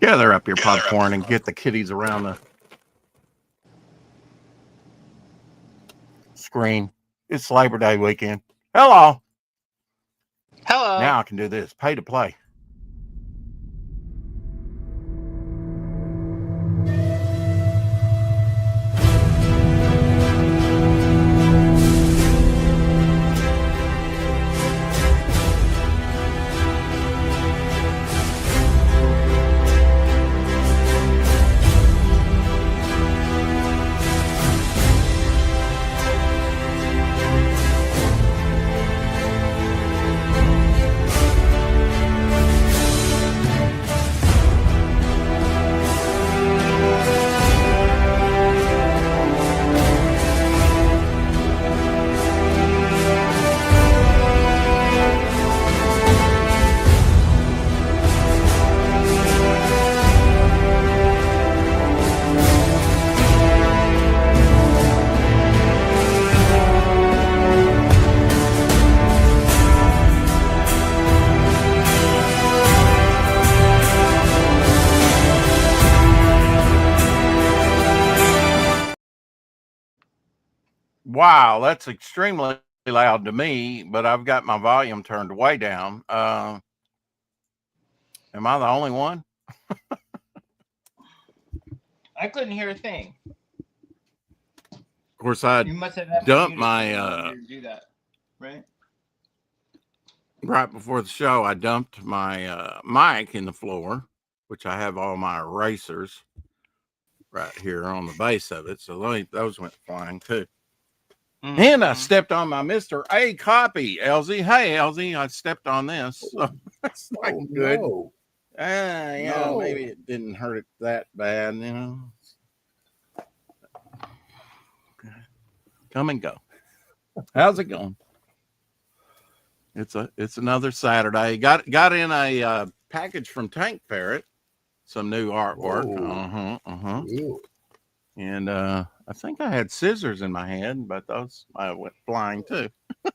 Gather up your popcorn and get the kitties around the screen. It's Labor Day weekend. Hello. Hello. Now I can do this. Pay to play. Wow, that's extremely loud to me, but I've got my volume turned way down. Am I the only one? I couldn't hear a thing. Of course, I dumped my do that, right? Right before the show. I dumped my mic in the floor, which I have all my erasers right here on the base of it. So those went flying too. Mm-hmm. And I stepped on my Mr. A copy, Elsie. Hey, Elsie, I stepped on this. So it's like good. No. Yeah, No. Maybe it didn't hurt it that bad, you know. Come and go. How's it going? It's another Saturday. Got in a package from Tank Ferret, some new artwork. Ew. And I think I had scissors in my hand, but those went flying too.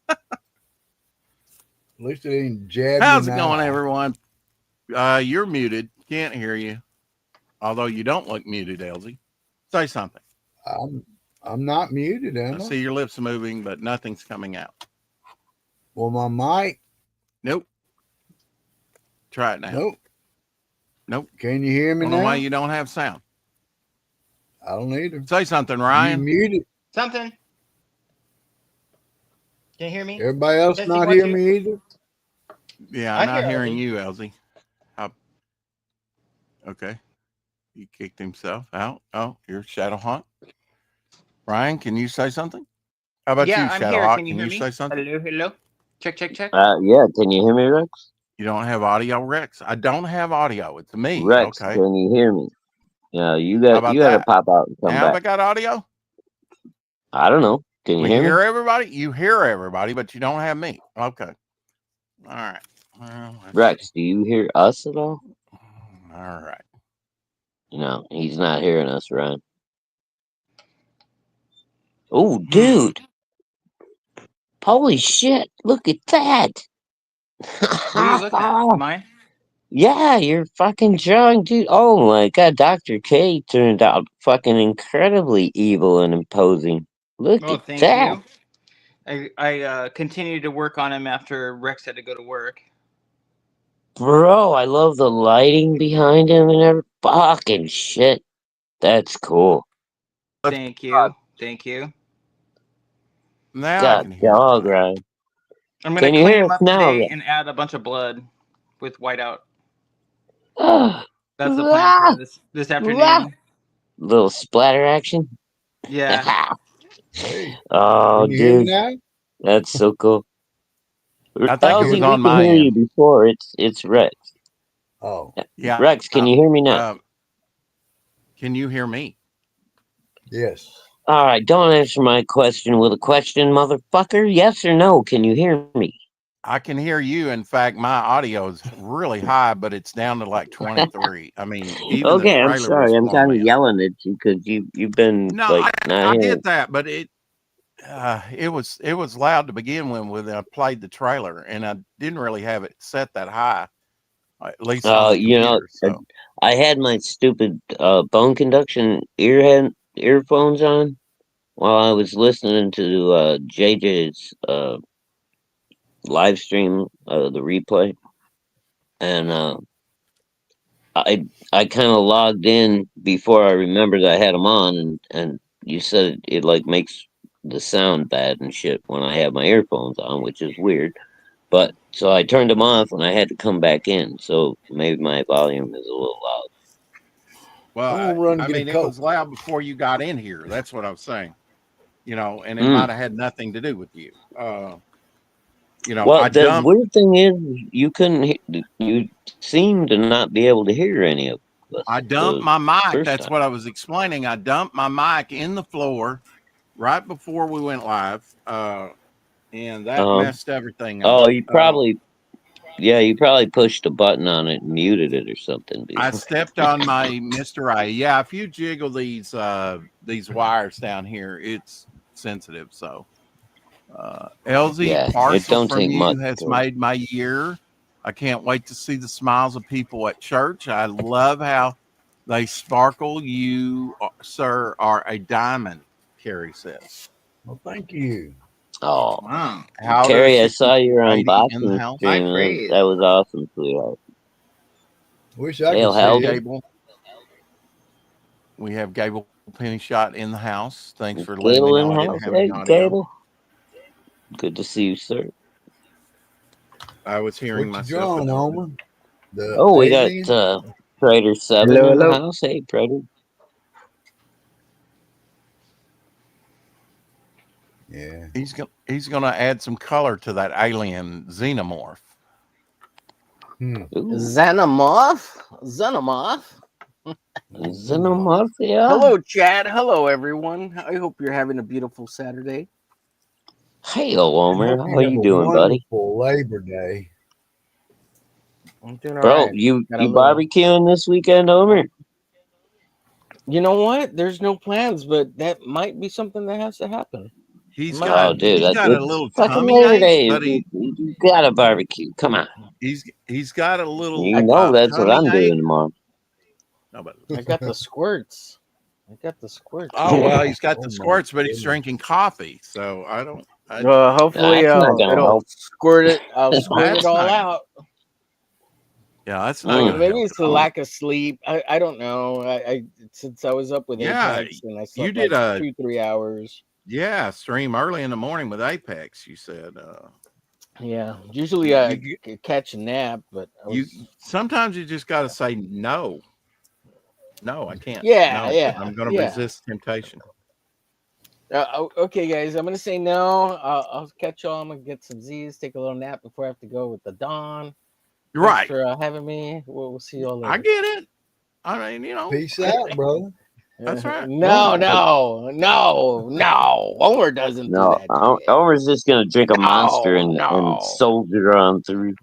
At least it ain't jabbed. How's it going, everyone? You're muted. Can't hear you. Although you don't look muted, Elsie. Say something. I'm not muted, am I? I see your lips moving, but nothing's coming out. Well, my mic. Nope. Try it now. Nope. Can you hear me now? Why you don't have sound? I don't either. Say something, Ryan. You muted. Something. Can you hear me? Everybody else not hear me either? Yeah, I'm not hearing you, Elsie. Okay. He kicked himself out. Oh, you're Shadow Haunt. Ryan, can you say something? How about you, Shadow Hawk? Can you say something? Hello. Check. Yeah, can you hear me, Rex? You don't have audio, Rex? I don't have audio. It's me. Rex, okay. Can you hear me? Yeah, you got to pop out and come back. Have I got audio? I don't know. Can you hear me? Everybody? You hear everybody, but you don't have me. Okay. All right. Well, Rex, do you hear us at all? All right. No, he's not hearing us, Ryan. Oh, dude. Holy shit. Look at that. What are you looking at? Mine? Yeah, you're fucking drunk, dude. Oh my god, Dr. K turned out fucking incredibly evil and imposing. Look at thank that. You. I continued to work on him after Rex had to go to work. Bro, I love the lighting behind him and everything. Fucking shit. That's cool. Thank you. Now God, I can hear dog, Ryan. I'm going to clean him up today and add a bunch of blood with whiteout. That's the plan for this afternoon. Little splatter action. Yeah. Oh, dude. That's so cool. I think it was on my hear you before. It's Rex. Oh. Yeah. Rex, can you hear me now? Can you hear me? Yes. All right, don't answer my question with a question, motherfucker. Yes or no? Can you hear me? I can hear you. In fact, my audio is really high, but it's down to like 23. I mean, even okay, I'm sorry. I'm kind of yelling at you because you've been I get that, but it was loud to begin with when I played the trailer, and I didn't really have it set that high. at least on the You know, computer. So I had my stupid bone conduction earphones on while I was listening to JJ's live stream, the replay, and I kind of logged in before I remembered I had them on, and you said it like makes the sound bad and shit when I have my earphones on, which is weird. But so I turned them off and I had to come back in. So maybe my volume is a little loud. well, I'm gonna run and I get a mean, it Coke. was loud before you got in here. That's what I was saying. You know, and it Mm. might have had nothing to do with you. You know, Well, I the dumped. weird thing is you couldn't. You seem to not be able to hear any of us. I dumped the my mic. first That's time. what I was explaining. I dumped my mic in the floor right before we went live, and that messed everything up. Oh, you probably. Yeah, you probably pushed a button on it and muted it or something. Dude. I stepped on my Mr. A. Yeah, if you jiggle these wires down here, it's sensitive. So, LZ Yeah, it parcel don't from take much. you has made my year. I can't wait to see the smiles of people at church. I love how they sparkle. You, sir, are a diamond, Carrie says. Well, thank you. Oh, Wow. How Terry, I does saw your Brady in the unboxing house? stream. High praise. That was awesome, sweetheart. Wish I Hail could see Howdy. it. Gable. We have Gable Penny Shot in the house. Thanks for letting me Gable in know the I didn't house. have Hey, any audio. Gable. Good to see you, sir. I was hearing What you myself. drawing, Homer? The Oh, we alien? got Prater 7 Hello, in the hello. house. Hey, Prater. Yeah. He's gonna add some color to that alien xenomorph. Hmm. Ooh, Xenomorph? Xenomorph? Xenomorph, yeah. Hello, Chad. Hello, everyone. I hope you're having a beautiful Saturday. Hey, Homer. Hope How are have you a doing, buddy? wonderful Labor Day. I'm doing all Bro, right. you Got a little- barbecuing this weekend, Homer? You know what? There's no plans, but that might be something that has to happen. He's Oh, got dude, he's got a it's little fucking tummy Labor ache, Day. but You gotta barbecue. Come on. he's got a little You know that's what tummy I'm ache. doing tomorrow. No, but I got the squirts. oh well, he's got Oh, the my squirts, but he's goodness. drinking coffee. So I don't. Hopefully, That's not gonna it'll help. squirt it. I'll squirt That's it all not- out. Yeah, that's not Maybe gonna help it's at the all. lack of sleep. I don't know. I since I was up with Yeah, Apex and I you slept did like a 2-3 hours. stream early in the morning with Apex. You said Yeah, usually You- I you- catch a nap, but you sometimes you just got to say no. No, I can't. Yeah, No, yeah, I'm going to yeah. resist temptation. Okay, guys, I'm gonna say no. I'll catch y'all. I'm gonna get some Z's, take a little nap before I have to go with the dawn. You're Thanks right. for having me. We'll see y'all later. I get it. I mean, you know. Peace out, brother. That's right. No. Homer doesn't do No, that. Homer's just gonna drink a monster and No. soldier on through.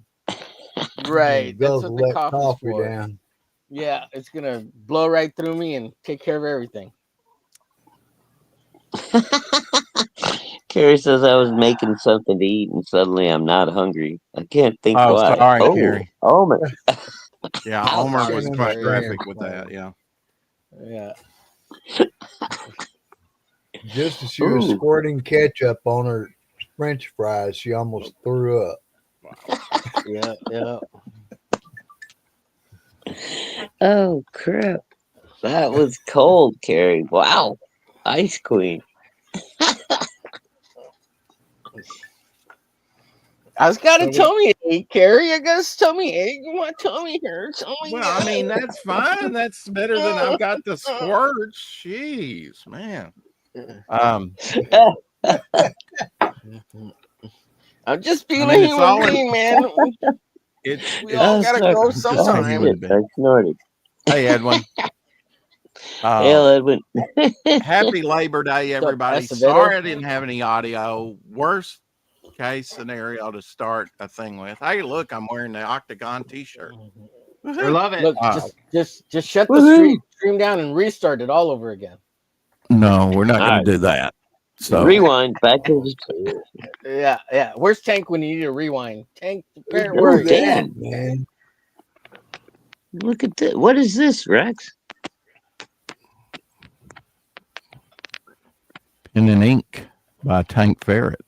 Right. That's Guzzle what the that coffee's coffee for. down. Yeah, it's gonna blow right through me and take care of everything. Carrie says I was making something to eat and suddenly I'm not hungry. I can't think Oh, why. sorry, Oh, Carrie. Homer. Yeah, Ouch. Homer was Sorry, quite man. graphic with that. Yeah. Yeah. Just as she was Ooh. squirting ketchup on her French fries, she almost threw up. Yeah. Oh crap. That was cold, Carrie. Wow. Ice Queen. I was got a tummy ache, Carrie. I got a tummy ache. You want tummy hurts? Oh my Well, God. I mean, that's fine. That's better than I've got the squirts. Jeez, man. I'm just being I mean, a it's human all in- being, man. It's We all gotta go sometime. human Shit, I snorted. Hey, Edwin. Hail, Edwin. Happy Labor Day, everybody. Acevedo? Sorry I didn't have any audio. Worst case scenario to start a thing with. Hey, look, I'm wearing the Octagon t-shirt. I love it. Look, Wow. just shut the Woohoo. stream down and restart it all over again. No, we're not All going right. to do that. So Rewind back to the Yeah. Where's Tank when you need to rewind? Tank, where Who are you? that, damn. man? Look at that. What is this, Rex? Pen and Ink by Tank Ferret.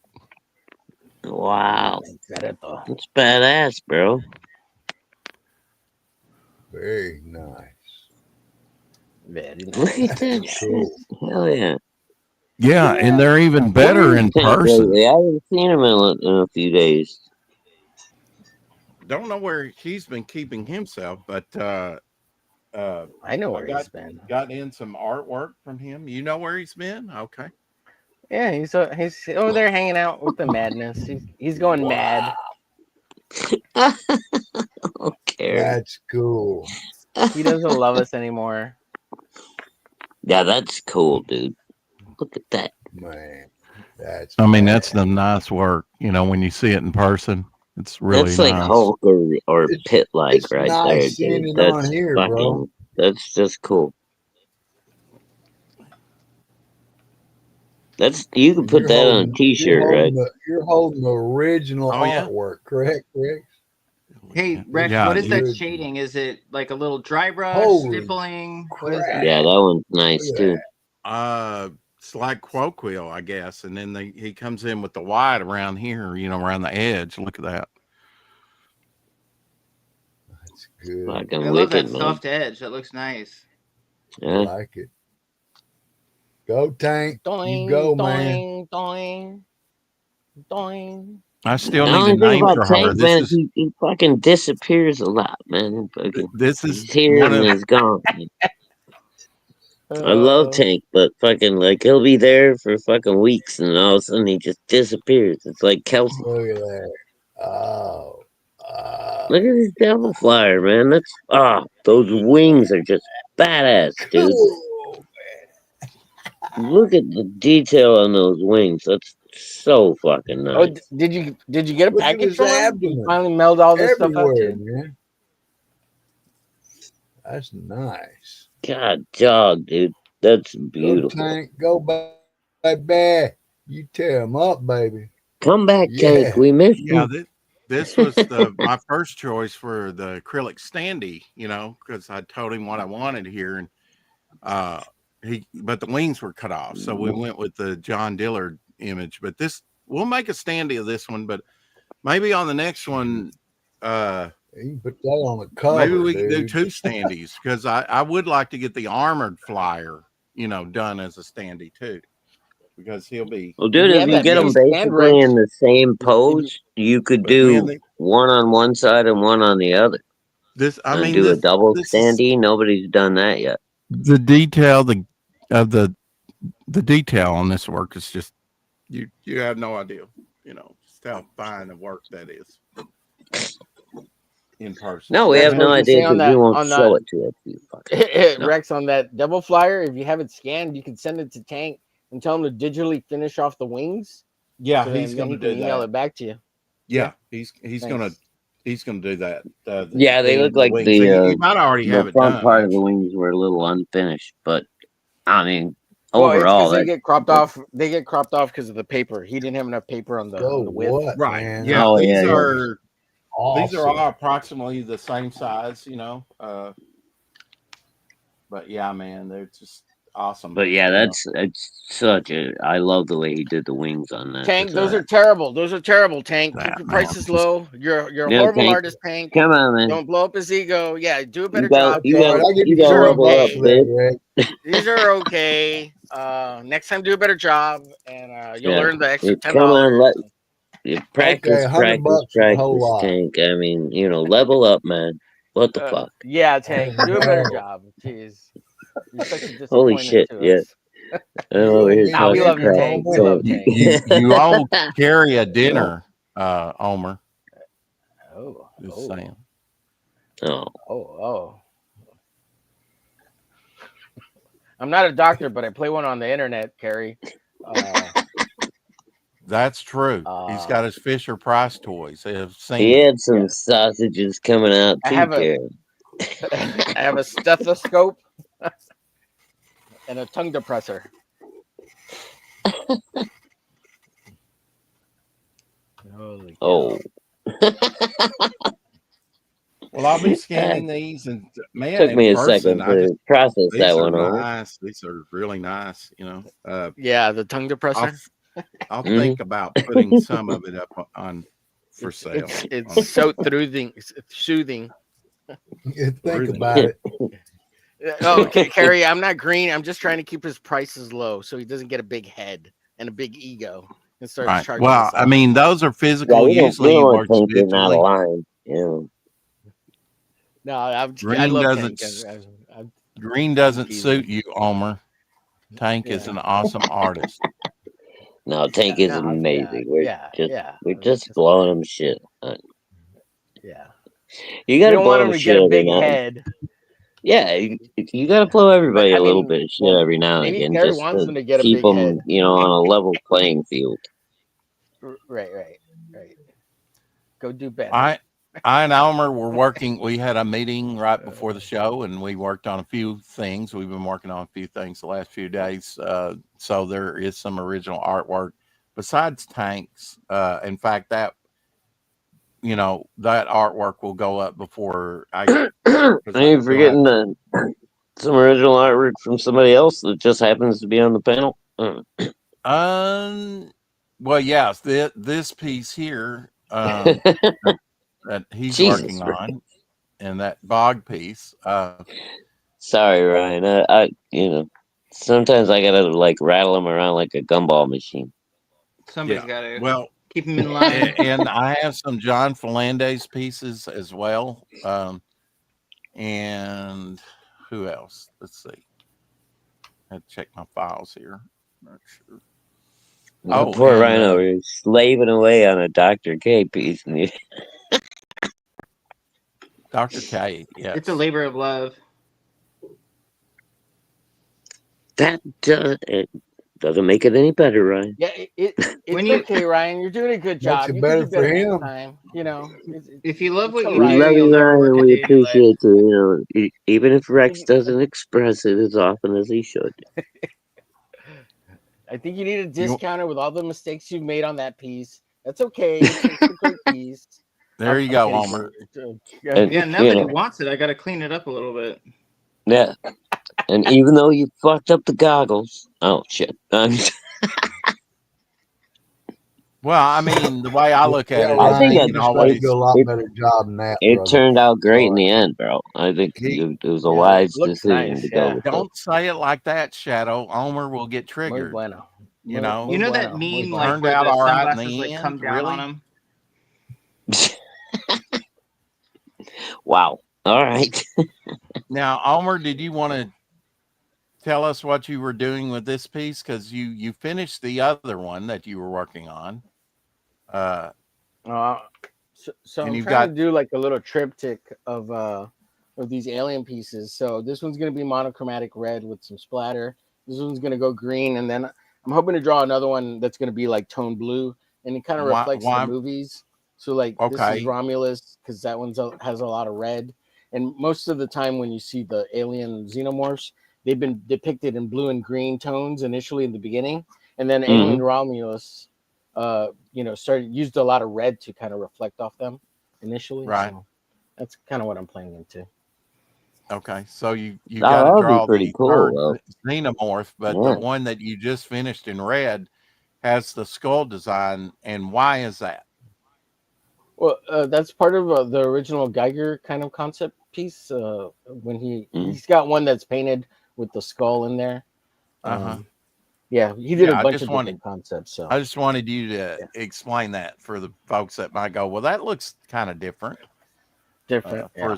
Wow. Ferreto. It's badass, bro. Very nice. Very Look at nice. that Cool. shit. Hell yeah. Yeah, and they're even better Where is in Tank person. lately? I haven't seen him in a few days. Don't know where he's been keeping himself, but I know where I he's been. got in some artwork from him. You know where he's been? Okay. Yeah, he's over there hanging out with the madness. He's going mad. Okay. That's cool. He doesn't love us anymore. Yeah, that's cool, dude. Look at that. Man. That's I mean, bad. that's the nice work. You know, when you see it in person, it's really That's like nice. Hulk or It's- Pit like it's right nice there, seeing dude. it That's on here, fucking. bro. That's just cool. That's you can put You're that on a holding- T-shirt, right? You're holding the original Oh, yeah. artwork, correct, Rex? Hey, Rex, Yeah, what is that dude. shading? Is it like a little dry brush, Holy stippling? What is crap. that? Yeah, that one's nice Look too. at It's like Quoquill, I guess, and then he comes in with the white around here, you know, around the edge. Look at that. That's good. Fucking I love that wicked, man. soft edge. That looks nice. I Yeah. like it. Go, Tank. Doing, You go, man. doing. I still The need only a thing name about for her. Tank, man, is he fucking disappears a lot, man. Fucking, This is he's here one and of he's gone. I love Tank, but fucking like he'll be there for fucking weeks and all of a sudden he just disappears. It's like Kelsey. Look at that. Oh. Look at this devil flyer, man. That's those wings are just badass, dude. Cool. Look at the detail on those wings. That's so fucking Oh, nice. did you get a Look at package his from him? abdomen. You finally mailed all this stuff out Everywhere, to you? man. That's nice. God, dog, dude. That's Go, beautiful. Tank. Go, baby. You tear him up, baby. Come back, Yeah. Tank. We missed Yeah, you. this was my first choice for the acrylic standee, you know, because I told him what I wanted here, and but the wings were cut off, so we went with the John Dillard image. But we'll make a standee of this one, but maybe on the next one, You can put that on the cover. maybe we can do dude. 2 standees, because I would like to get the armored flyer, you know, done as a standee too, because he'll be. Well, dude, Yeah, if you that get them means stand basically Rex. in the same pose, you could But man, do one on one side and one on the other. I And mean, do a double this is- standee. Nobody's done that yet. the detail the detail on this work is just you have no idea, you know, just how fine the work that is in person. No, we Rex, have no what did you idea say on because we that- won't on show that- it to us. You fucker. No. Rex, on that double flyer, if you have it scanned, you can send it to Tank and tell him to digitally finish off the wings. Yeah, so he's then going he to can do email that. it back to you. Yeah, he's going to Thanks. do that. Yeah, they look like wings. the, He might already have The it front done. part of the actually. wings were a little unfinished, but I mean, Well, it's 'cause overall, they get cropped off. They get cropped off because of the paper. He didn't have enough paper on the Go width. what, Right. man? Yeah, Oh, these yeah, yeah. are Awesome. these are all approximately the same size, you know. But yeah, man, they're just awesome. but yeah, you know. it's such a. I love the way he did the wings on that. Tank, It's, those are terrible. Those are terrible, Tank. Nah, Keep your man, prices low. You're a Yeah, horrible Tank. artist, Tank. Come on, man. Don't blow up his ego. Yeah, do a better You got, job. you All got, right, I'll give you you got Sure, level $12 up, okay. for that, bitch. Rex. These are okay. Next time, do a better job, and you'll Yeah. earn the extra $10. Come on, practice, $100 practice, for the whole lot. Tank. I mean, level up, man. What the fuck? Yeah, Tank, do a better No. job. Jeez, you're such a Holy disappointment shit! to Yeah. us. Oh, here's Nah, we talking love you, crap. Tank. We love Tank. You all carry a dinner, Omer. Oh, Just saying. Oh, oh. I'm not a doctor, but I play one on the internet, Carrie. That's true. He's got his Fisher Price toys. I've seen he them. had some sausages coming out I too, have a- Karen. I have a stethoscope and a tongue depressor. Holy cow. Oh, Well, I'll be scanning these, and man, Took in me a person, second to process these that are one over. nice. These are really nice. Yeah, the tongue depressor. I'll Mhm. think about putting some of it up on for sale. It's so soothing. Soothing. Think Really about it. Oh, okay, Carrie. I'm not green. I'm just trying to keep his prices low so he doesn't get a big head and a big ego and starts Right. charging. Well, us I up. mean, those are Yeah, physical. we Usually, don't he want works Tank getting out of visually. line. You No, I Green love doesn't Tank. Green doesn't teasing. suit you, Omer. Tank is Yeah. an awesome artist. know. No, Tank is amazing. We're just blowing him shit. Yeah. You You gotta don't blow want him him to shit get a every big now. head. Yeah, you gotta blow everybody a little bit of shit every now and maybe again, Carrie just wants to him to get a keep big head. them, on a level playing field. Right. Go do better. I and Elmer were working. We had a meeting right before the show, and we worked on a few things. We've been working on a few things the last few days. So there is some original artwork besides Tank's. In fact, that that artwork will go up before I. Are you forgetting some original artwork from somebody else that just happens to be on the panel? Well, yes, this piece here that he's Jesus, working Ryan. on, and that bog piece. Sorry, Ryan. I sometimes I gotta like rattle them around like a gumball machine. Somebody's got to Well, keep him in line. and I have some John Falandes pieces as well. And who else? Let's see. I have to check my files here. Not sure. Oh, Poor and, Rhino is slaving away on a Dr. K piece. Dr. K, yes. It's a labor of love. That it doesn't make it any better, Ryan. Yeah, it's okay, Ryan. You're doing a good job. Makes it You better can do for better him. next time. If you love what all you right. do, We love you'll you, never work Ryan. a We day in your life. appreciate you. Even if Rex doesn't express it as often as he should. I think you need a discounter with all the mistakes you've made on that piece. That's okay. It's a great piece. There you go, Homer. And, Yeah, now that he wants it, I got to clean it up a little bit. Yeah. And even though you fucked up the goggles, oh shit. Well, I mean, the way I look at it, I think he can always do a lot better job than that. It brother. turned out great in the end, bro. I think it was a wise decision to go with Don't say it like that, Shadow. Homer will get triggered. Bueno. You know that meme like turned where out the all right in sunglasses the like end. come down Really? on him. Wow. All right. Now, Homer, did you want to tell us what you were doing with this piece? Because you finished the other one that you were working on. So and I'm you've trying got- to do like a little triptych of these alien pieces. So this one's gonna be monochromatic red with some splatter. This one's gonna go green, and then I'm hoping to draw another one that's gonna be like tone blue, and it kind of reflects the movies. So like this is Romulus because that one has a lot of red, and most of the time when you see the alien xenomorphs, they've been depicted in blue and green tones initially in the beginning, and then alien Romulus, used a lot of red to kind of reflect off them initially. Right. So that's kind of what I'm playing into. Okay, so you got to draw pretty the cool, third xenomorph, but the one that you just finished in red has the skull design, and why is that? Well, that's part of the original Geiger kind of concept piece. When he's got one that's painted with the skull in there. Yeah, he did a bunch of different concepts. So I just wanted you to explain that for the folks that might go, well, that looks kind of different. For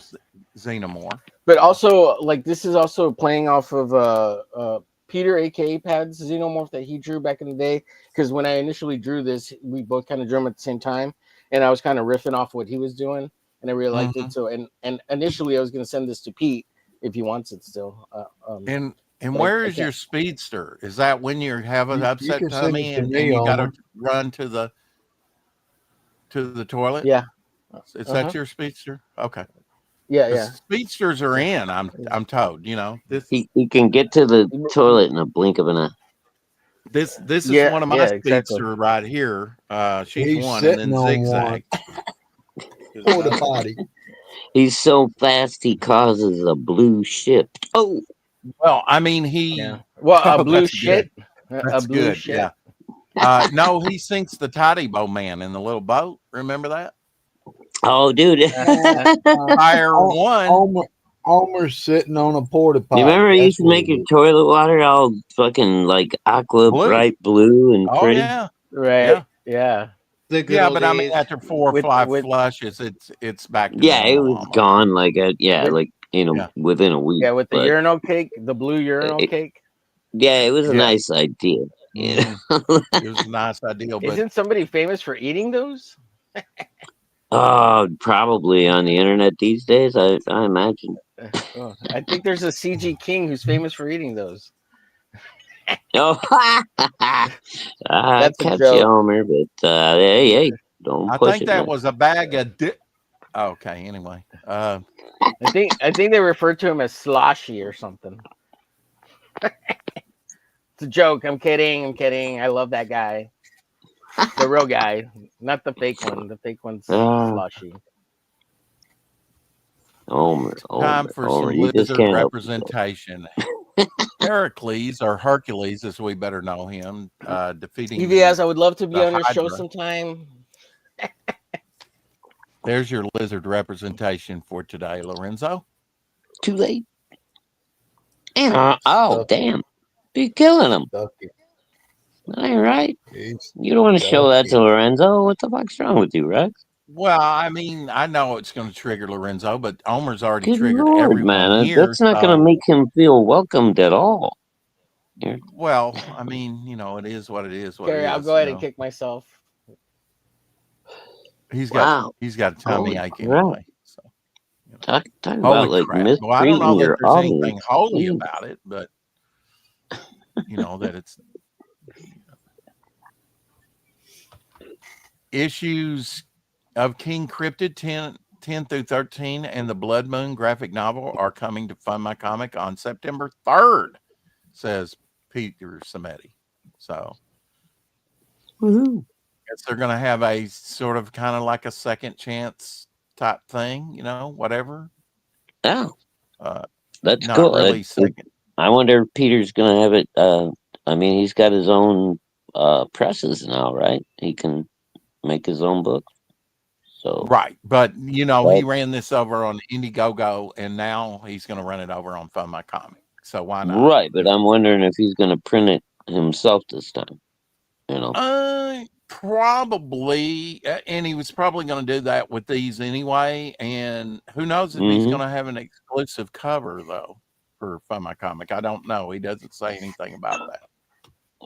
xenomorph. But also, like, this is also playing off of Peter, aka Pad's xenomorph that he drew back in the day. Because when I initially drew this, we both kind of drew him at the same time, and I was kind of riffing off what he was doing, and I really liked it. So, and initially, I was going to send this to Pete if he wants it still. And where is your speedster? Is that when you have an upset tummy and you got to run to the toilet? Yeah. Is that your speedster? Okay. Yeah. Speedsters are in. I'm told. This. He can get to the toilet in a blink of an eye. This is one of my speedster right here. She's one, and then Zigzag. Porta potty. He's so fast he causes a blue ship. Oh, Well, I mean, he. Yeah. Well, a Oh, blue that's shit. good. A That's blue good. shit. Yeah. No, he sinks the tidy bow man in the little boat. Remember that? oh, dude. You Fire one. Homer's sitting on a porta potty. remember you used That's to what make it your is. toilet water all fucking like aqua, Blue. bright blue and Oh pretty? yeah. Right. Yeah. Yeah. The good Yeah, old but I mean, days. after 4 or With- 5 with- flushes, it's back to Yeah, it normal. was almost. gone like With- like Yeah. within a week. Yeah, with the but urinal cake, the blue urinal it- cake. yeah, it was a Yeah. nice idea. You know? It was a nice idea, but Isn't somebody famous for eating those? Oh, probably on the internet these days. I imagine. Oh, I think there's a CG King who's famous for eating those. Oh, I That's a catch joke. you, Homer. But hey, don't I push think it. that man. was a bag of Okay, anyway. I think they referred to him as Sloshy or something. It's a joke. I'm kidding. I love that guy. The real guy, not the fake one. The fake one's Sloshy. Homer, Time for Homer, some you just lizard can't help representation. Heracles, or Hercules as we better know him, defeating EVS, I would love to be the on your show Hydra. sometime. There's your lizard representation for today, Lorenzo. Too late. Oh, Stuff. damn. You're killing him. Stucky. All right. He's You don't want to show that to stucky. Lorenzo. What the fuck's wrong with you, Rex? Well, I mean, I know it's going to trigger Lorenzo, but Homer's already Good triggered Lord, everyone man. here. That's not going to make him feel welcomed at all. Well, I mean, it is what it is. Gary, I'll go ahead and kick myself. He's got a tummy Holy ache crap. anyway. So. Talk about like mistreating Well, I don't know that your there's audience. anything holy Jeez. about it, but that it's issues of King Cryptid 10 through 13 and the Blood Moon graphic novel are coming to Fund My Comic on September 3rd, says Peter Samedi. So Woohoo. guess they're going to have a sort of kind of like a second chance type thing, whatever. Oh, that's Not cool. really second. I wonder if Peter's going to have it. I mean, he's got his own presses now, right? He can make his own book. So Right. But, he ran this over on Indiegogo, and now he's going to run it over on Fund My Comic. So why not? Right, but I'm wondering if he's going to print it himself this time. Probably, and he was probably going to do that with these anyway. And who knows if he's going to have an exclusive cover though for Fund My Comic. I don't know. He doesn't say anything about that.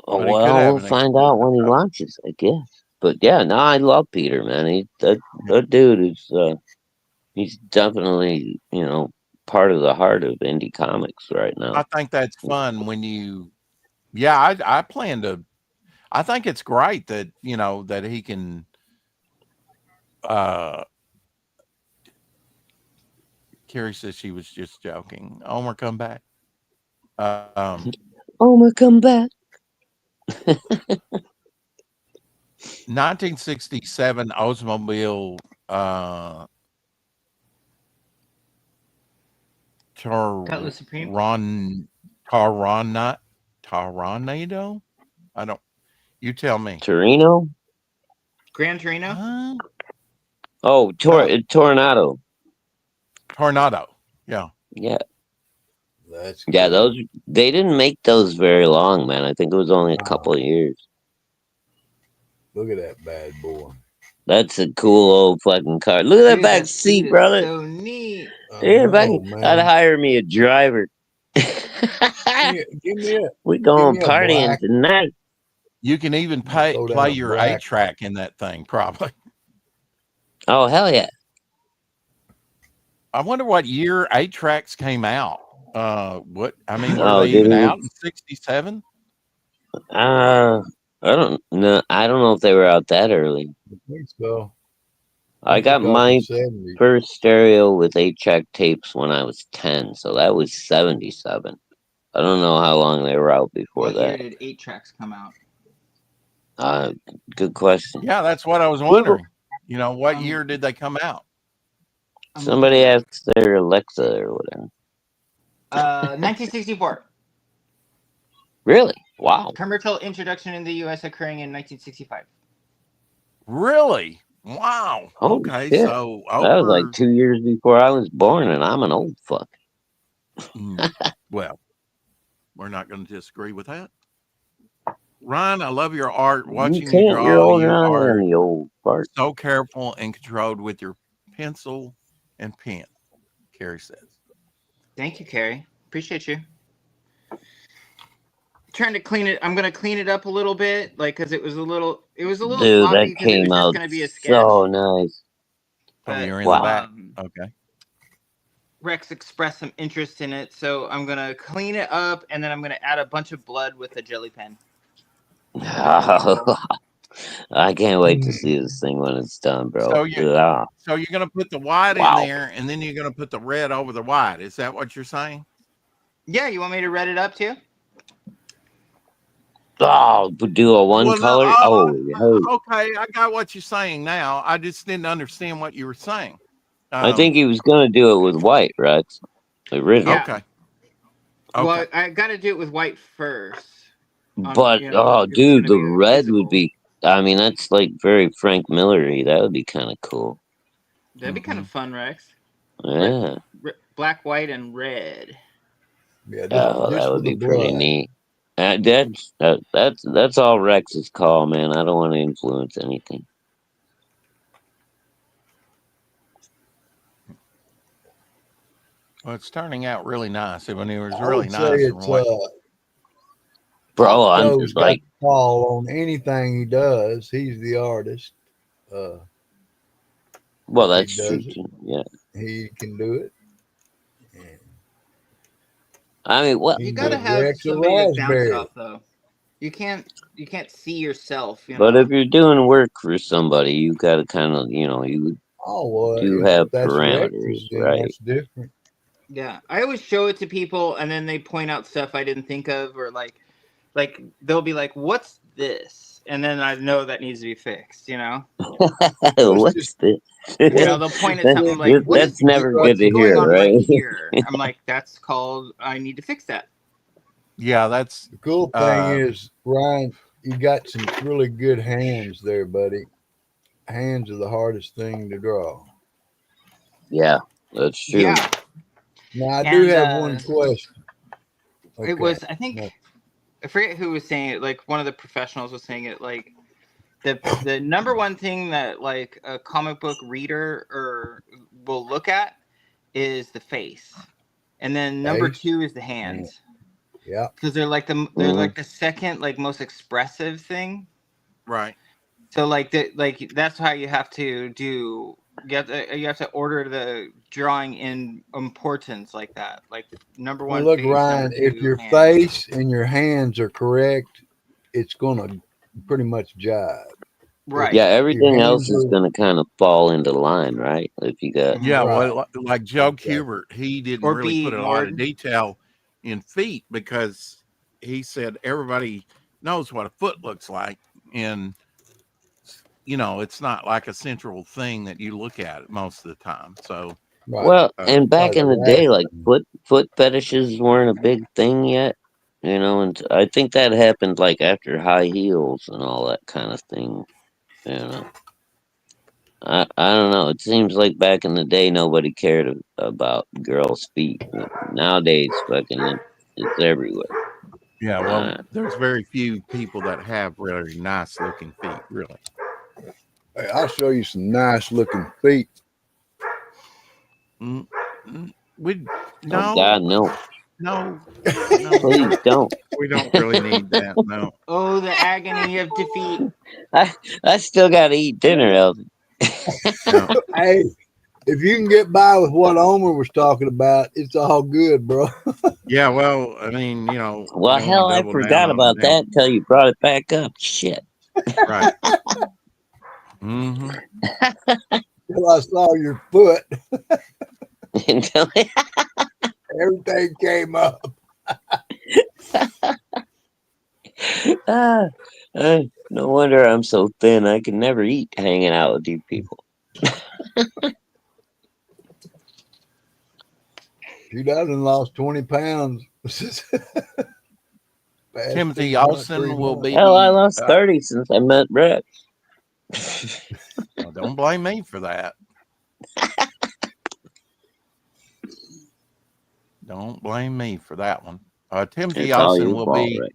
Oh, well, we'll find out when he launches, I guess. But yeah, no, I love Peter, man. That dude is he's definitely part of the heart of indie comics right now. I think that's fun when you. Yeah, I plan to. I think it's great that that he can. Carrie says she was just joking. Homer, come back. Homer, come back. 1967 Oldsmobile Cutlass Supreme? Tornado? I don't. You tell me. Torino? Gran Torino? Oh, Tornado. Tornado. Yeah. Yeah. That's Yeah, good. they didn't make those very long, man. I think it was only a couple of years. Look at that bad boy. That's a cool old fucking car. Look at that back seat, brother. So neat. Yeah, Oh, I'd hire me a driver. Give me We're going give me a partying black- tonight. You can even Throw down play a your black- 8-track in that thing, probably. Oh, hell yeah. I wonder what year 8-tracks came out. Were Oh, they even dude. out in 67? I don't know. I don't know if they were out that early. I think so. I got Talking my 70s. first stereo with 8-track tapes when I was 10, so that was 77. I don't know how long they were out before What year that. did 8-tracks come out? Good question. Yeah, that's what I was wondering. What year did they come out? Somebody asked their Alexa or whatever. 1964. Really? Wow. Commercial introduction in the U.S. occurring in 1965. Really? Wow. Holy Okay, shit. so That was like 2 years before I was born, and I'm an old fuck. Well, we're not going to disagree with that. Ryan, I love your art. Watching you draw, You're older you than I are am, you old fart. so careful and controlled with your pencil and pen, Carrie says. Thank you, Carrie. Appreciate you. Trying to clean it. I'm gonna clean it up a little bit, like because it was a little Dude, sloppy that because it was came just out gonna be a sketch. so nice. Oh, you're in Wow. the back. Okay. Rex expressed some interest in it, so I'm gonna clean it up and then I'm gonna add a bunch of blood with a jelly pen. I can't wait to see this thing when it's done, bro. So you're gonna put the white in there, and then you're gonna put the red over the white. Is that what you're saying? Yeah, you want me to red it up too? Oh, do a one color? Okay, I got what you're saying now. I just didn't understand what you were saying. I think he was gonna do it with white, right? Original. Yeah. Okay. Well, I got to do it with white first. But dude, the red would be. I mean, that's like very Frank Miller-y. That would be kind of cool. That'd be kind of fun, Rex. Yeah. Black, white, and red. Yeah. That would be pretty neat. That's all Rex's call, man. I don't want to influence anything. Well, it's turning out really nice. When it was really nice. Bro, I'm just like Paul on anything he does. He's the artist. Well, that's true. Yeah, he can do it. I mean, what you gotta have somebody to bounce it off, though. You can't see yourself. But if you're doing work for somebody, you gotta kind of, you do have parameters, right? That's different. Yeah, I always show it to people, and then they point out stuff I didn't think of, or like they'll be like, "What's this?" And then I know that needs to be fixed. What's this? They'll point at something like, "That's never good to hear, right?" Here, I'm like, "That's called. I need to fix that." Yeah, that's the cool thing is, Ryan, you got some really good hands there, buddy. Hands are the hardest thing to draw. Yeah, that's true. Yeah. Now I do have one question. Okay. It was, I think, I forget who was saying it. Like one of the professionals was saying it. Like the number one thing that like a comic book reader will look at is the face, and then number two is the hands. Yeah, because they're like the second like most expressive thing. Right. So that's how you have to do. You have to order the drawing in importance like that. Like number one. Look, Ryan, if your face and your hands are correct, it's gonna pretty much jive. Right. Yeah, everything else is gonna kind of fall into line, right? If you got well, like Joe Kubert, he didn't really put a lot of detail in feet because he said everybody knows what a foot looks like, and it's not like a central thing that you look at most of the time. So well, and back in the day, like foot fetishes weren't a big thing yet, and I think that happened like after high heels and all that kind of thing. I don't know. It seems like back in the day nobody cared about girls' feet. Nowadays, fucking it's everywhere. Yeah, well, there's very few people that have really nice looking feet, really. Hey, I'll show you some nice looking feet. No. Oh God, no. No. Please don't. We don't really need that. No. Oh, the agony of defeat. I still got to eat dinner, Elton. No. Hey, if you can get by with what Omer was talking about, it's all good, bro. Yeah, well, I mean, Well, hell, I forgot about that until you brought it back up. Shit. Right. Mm-hmm. Until I saw your foot. Everything came up. No wonder I'm so thin. I can never eat hanging out with you people. She doesn't lost 20 pounds. Timothy Austin will be. Hell, I lost 30 since I met Rex. Well, don't blame me for that. Don't blame me for that one. Timothy It's all Austin your will fault, be Rex.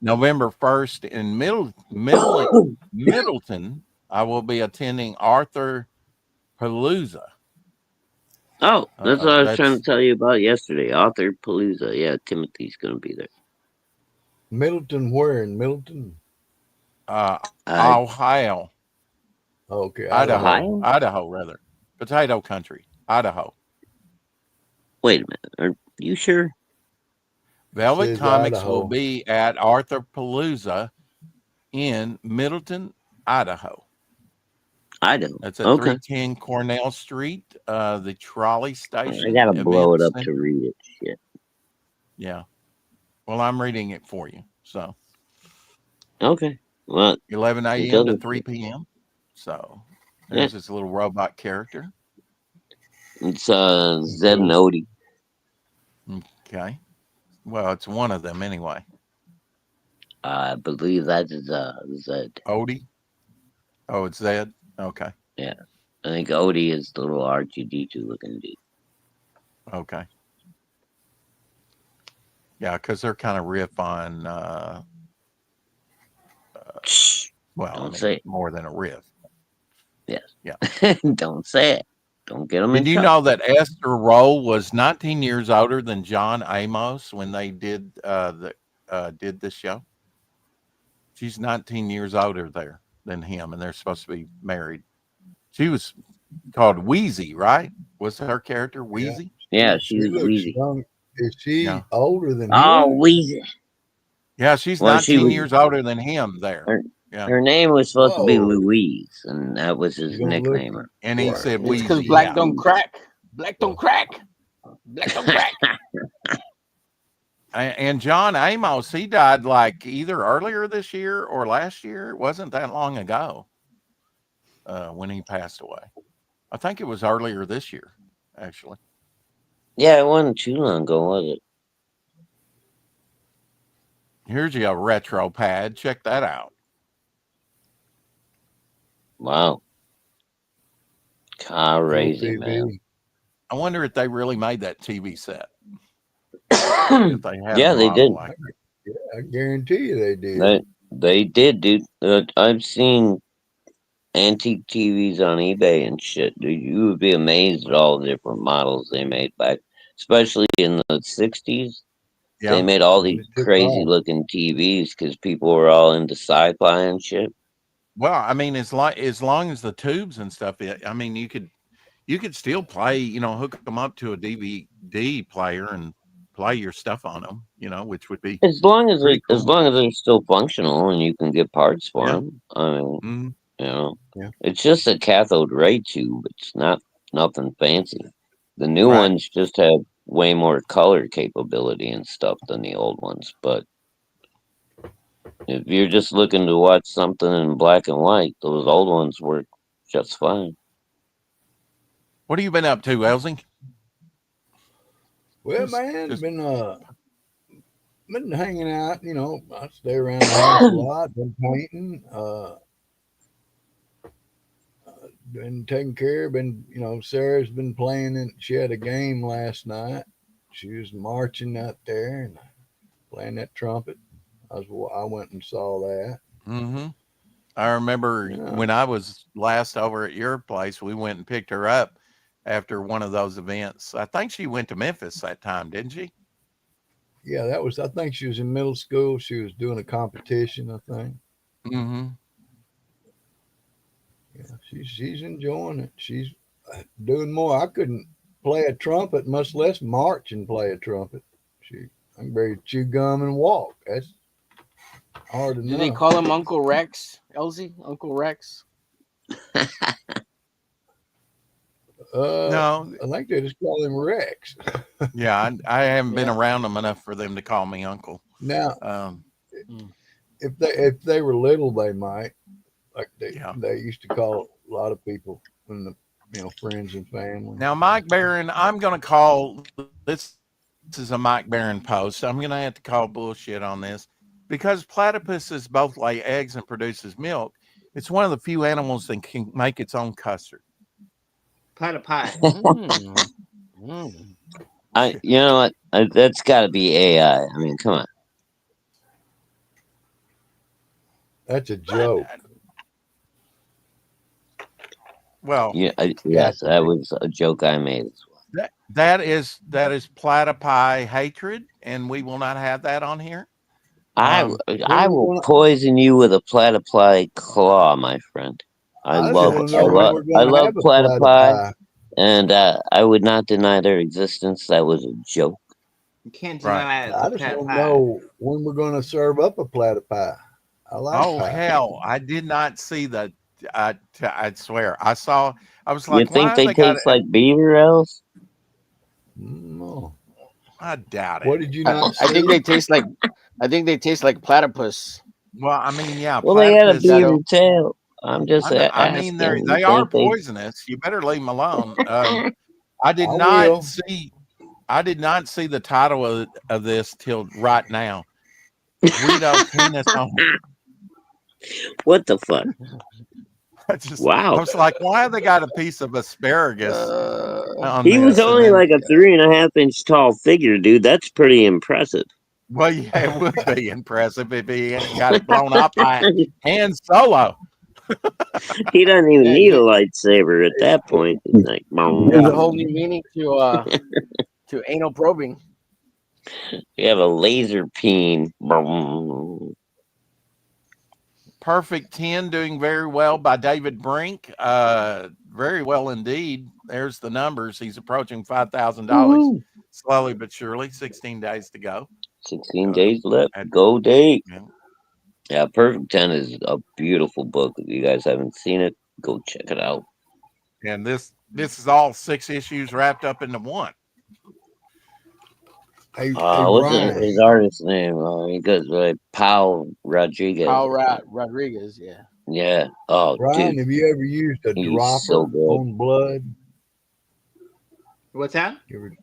November 1st in Middleton. I will be attending Arthur Palooza. Oh, that's what I was trying to That's tell you about yesterday. Author Palooza. Yeah, Timothy's going to be there. Middleton, where in Middleton? Ohio, Okay, Ohio? Idaho, rather. Potato country, Idaho. Wait a minute. Are you sure? Velvet Says Comics will Idaho. be at Arthur Palooza in Middleton, Idaho. Idaho. That's at Okay. 310 Cornell Street, the trolley station. I gotta blow it event up center. to read it. Shit. Yeah. Well, I'm reading it for you. So Okay. Well, 11 until a.m. to then, 3 p.m. So Yeah. there's this little robot character. it's Zed and Odie. Okay. Well, it's one of them anyway. I believe that is Zed. Odie. Oh, it's Zed. Okay. I think Odie is the little R2D2 looking dude. Okay. Yeah, because they're kind of riff on, well, Don't say it. more than a riff. Yes. Yeah. Don't say it. Don't get them in Did you trouble. know that Esther Rolle was 19 years older than John Amos when they did this show? She's 19 years older there than him, and they're supposed to be married. She was called Wheezy, right? Was her character Wheezy? Yeah, She she's looks Wheezy. young. Is she Yeah. older than Oh, him? Wheezy. Yeah, she's Well, she 19 was- years older than him there. Yeah. Her name was supposed to be Whoa. Louise, and that was his You don't look- nickname. And he said It's Wheezy. because black yeah. don't crack. Black don't crack. Black don't crack. And John Amos, he died like either earlier this year or last year. It wasn't that long ago when he passed away. I think it was earlier this year, actually. Yeah, it wasn't too long ago, was it? Here's your retro pad. Check that out. Wow. Car raising, man. OPB. I wonder if they really made that TV set. If they had a Yeah, they model did. like it. Yeah, I guarantee you they did. They did, dude. I've seen antique TVs on eBay and shit, dude. You would be amazed at all the different models they made back, especially in the 60s. Yeah. They made all these It took crazy off. looking TVs because people were all into sci-fi and shit. Well, I mean, as long as the tubes and stuff, I mean, you could still play, hook them up to a DVD player and play your stuff on them, which would be As long as pretty as cool. long as they're still functional and you can get parts for Yeah. them. I mean, Mhm. Yeah. it's just a cathode ray tube. It's nothing fancy. The new Right. ones just have way more color capability and stuff than the old ones. But if you're just looking to watch something in black and white, those old ones work just fine. What have you been up to, Elsie? Well, Just- man, just- been hanging out. I stay around the house a lot. Been painting. Been taking care. Been Sarah's been playing. She had a game last night. She was marching out there and playing that trumpet. I went and saw that. Mm-hmm. I remember Yeah. when I was last over at your place, we went and picked her up after one of those events. I think she went to Memphis that time, didn't she? Yeah, that was. I think she was in middle school. She was doing a competition. I think. Mm-hmm. Yeah, she's enjoying it. She's doing more. I couldn't play a trumpet, much less march and play a trumpet. I can barely chew gum and walk. That's hard enough. Do they call him Uncle Rex? Elsie? Uncle Rex? No, I think they just call him Rex. yeah, I haven't been Yeah. around them enough for them to call me uncle. Now, Um, if they were little, they might. Like Yeah. they used to call a lot of people when friends and family. Now, Mike Barron, I'm going to call this. This is a Mike Barron post. I'm going to have to call bullshit on this because platypuses both lay eggs and produces milk. It's one of the few animals that can make its own custard. Platypi. You know what? That's got to be AI. I mean, come on. That's a joke. Well, Yeah, yes, that was a joke I made. that is platypi hatred, and we will not have that on here. I will poison you with a platypi claw, my friend. I love platypi, and I would not deny their existence. That was a joke. You can't deny I just want to know when we're going to serve up a platypi. I like pie. Hell, I did not see the. I'd swear, I saw. I was like, you think they taste like beaver elves? No, I doubt it. What did you not? I think they taste like. I think they taste like platypus. Well, I mean, yeah. Well, they had a beaver tail. I'm just. I mean, they are poisonous. You better leave them alone. I did not see. I did not see the title of this till right now. Guido penis on. What the fuck? Wow. I was like, why have they got a piece of asparagus? He was only like a 3.5 inch tall figure, dude. That's pretty impressive. Well, yeah, it would be impressive if he got it blown up by Han Solo. He doesn't even need a lightsaber at that point. He's like, there's a whole new meaning to anal probing. You have a laser peen. Perfect 10 doing very well by David Brink. Very well indeed. There's the numbers. He's approaching $5,000 slowly but surely. 16 days to go. 16 days left. Go Dave. Yeah, Perfect 10 is a beautiful book. If you guys haven't seen it, go check it out. And this is all 6 issues wrapped up into one. What's his artist name? He goes by Paul Rodriguez. Rodriguez, yeah. Yeah. Oh, Ryan, dude. have you ever used a dropper on blood? What's that? You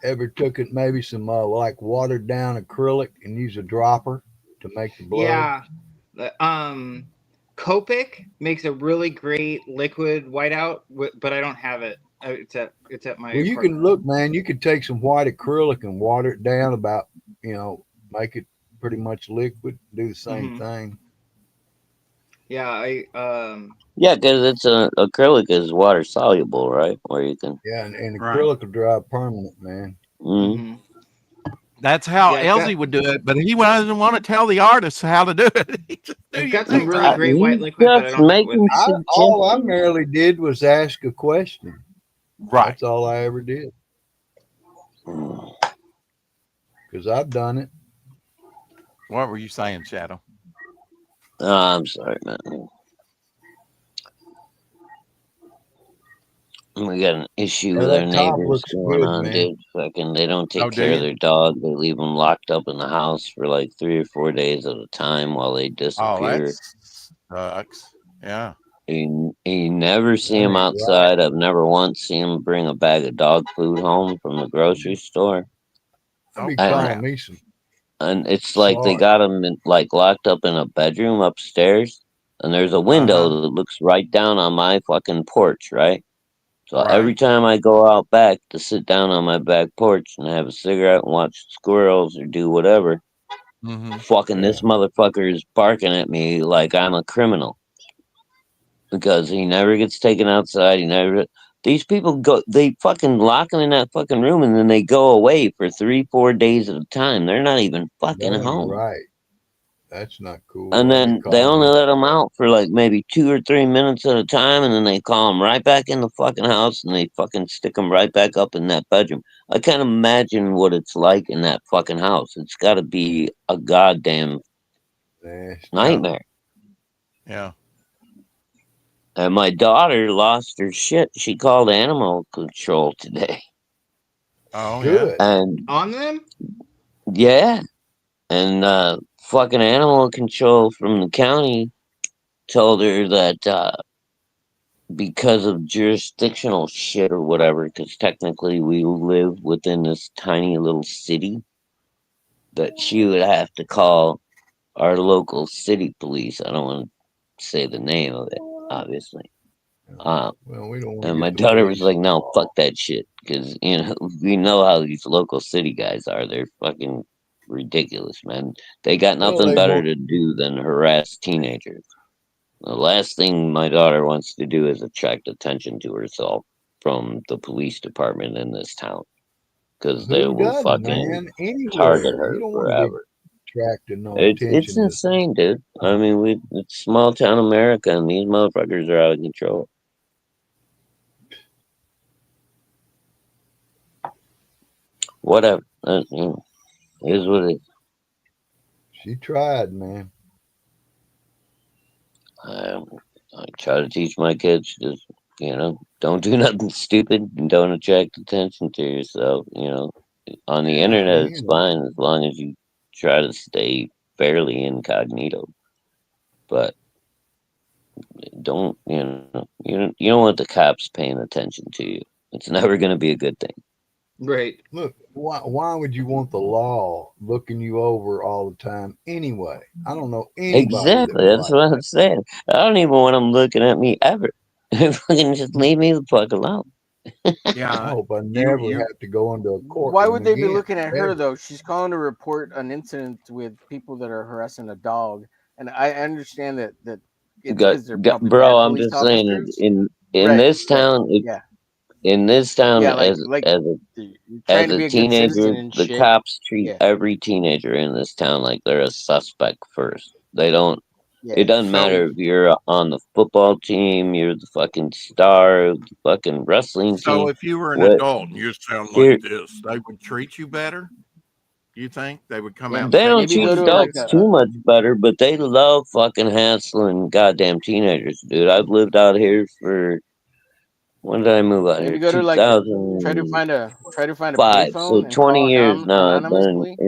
ever took it maybe some like watered down acrylic and use a dropper to make the blood? Yeah. Copic makes a really great liquid whiteout, but I don't have it. It's at my. Well, you can look, man. You could take some white acrylic and water it down about, make it pretty much liquid. Do the same thing. Yeah, Yeah, because it's acrylic is water soluble, right? Or you can. Yeah, and acrylic will dry permanent, man. Mm-hmm. That's how Elsie would do it, but he doesn't want to tell the artists how to do it. He's got some really great white liquid. But all I merely did was ask a question. Right. That's all I ever did. Because I've done it. What were you saying, Shadow? I'm sorry, man. We got an issue with our neighbors going on, dude. Fucking, they don't take care of their dog. They leave them locked up in the house for like 3 or 4 days at a time while they disappear. Oh, that sucks. Yeah. You never see him outside. I've never once seen him bring a bag of dog food home from the grocery store. And it's like they got him locked up in a bedroom upstairs, and there's a window that looks right down on my fucking porch, right? So every time I go out back to sit down on my back porch and have a cigarette and watch squirrels or do whatever, this motherfucker is barking at me like I'm a criminal. Because he never gets taken outside. These people they fucking lock him in that fucking room and then they go away for 3-4 days at a time. They're not even fucking home. Right. That's not cool. And then they only let him out for like maybe 2 or 3 minutes at a time, and then they call him right back in the fucking house and they fucking stick him right back up in that bedroom. I can't imagine what it's like in that fucking house. It's got to be a goddamn nightmare. Yeah. And my daughter lost her shit. She called animal control today. Oh, yeah. And on them? Yeah. And fucking animal control from the county told her that because of jurisdictional shit or whatever, because technically we live within this tiny little city, that she would have to call our local city police. I don't want to say the name of it, obviously. Well, we don't want to And get my the daughter was police like, "No, involved. fuck that shit," because we know how these local city guys are. They're fucking ridiculous, man. They got Well, nothing they better won't. to do than harass teenagers. The last thing my daughter wants to do is attract attention to herself from the police department in this town, because they Who will doesn't, fucking man? target Anywhere. You her don't want to be forever. attracting no It's attention to. insane, dude. I mean, it's small town America, and these motherfuckers are out of control. Whatever. Is what it is. She tried, man. I try to teach my kids just, don't do nothing stupid and don't attract attention to yourself. On the internet, it's Amen. fine as long as you try to stay fairly incognito. But don't, you don't want the cops paying attention to you. It's never going to be a good thing. Right. Look, why would you want the law looking you over all the time anyway? I don't know anybody that Exactly. was That's like what I'm that. saying. I don't even want them looking at me ever. Fucking just leave me the fuck alone. I Yeah, hope I you never you have to go into a Why courtroom would they be again. looking at her Ever. though? She's calling to report an incident with people that are harassing a dog, and I understand that it's because they're probably Bro, bad I'm police just saying, officers. in Right, this right, town, yeah, yeah, as you're trying as to a be a good teenager, citizen and the shit. cops treat Yeah, every teenager in this town like they're a suspect first. They don't. yeah. It doesn't so matter if you're on the football team, you're the fucking star of the fucking wrestling so team. if you were an What adult and you sound like here? this, they would treat you better? You think they would come Yeah, out and They take don't you maybe more treat go to like serious? adults too much better, but they love fucking hassling goddamn teenagers, dude. I've lived out here for when did I move out here? maybe go to like a try to 2005. find a So payphone and 20 call years now I've been anonymously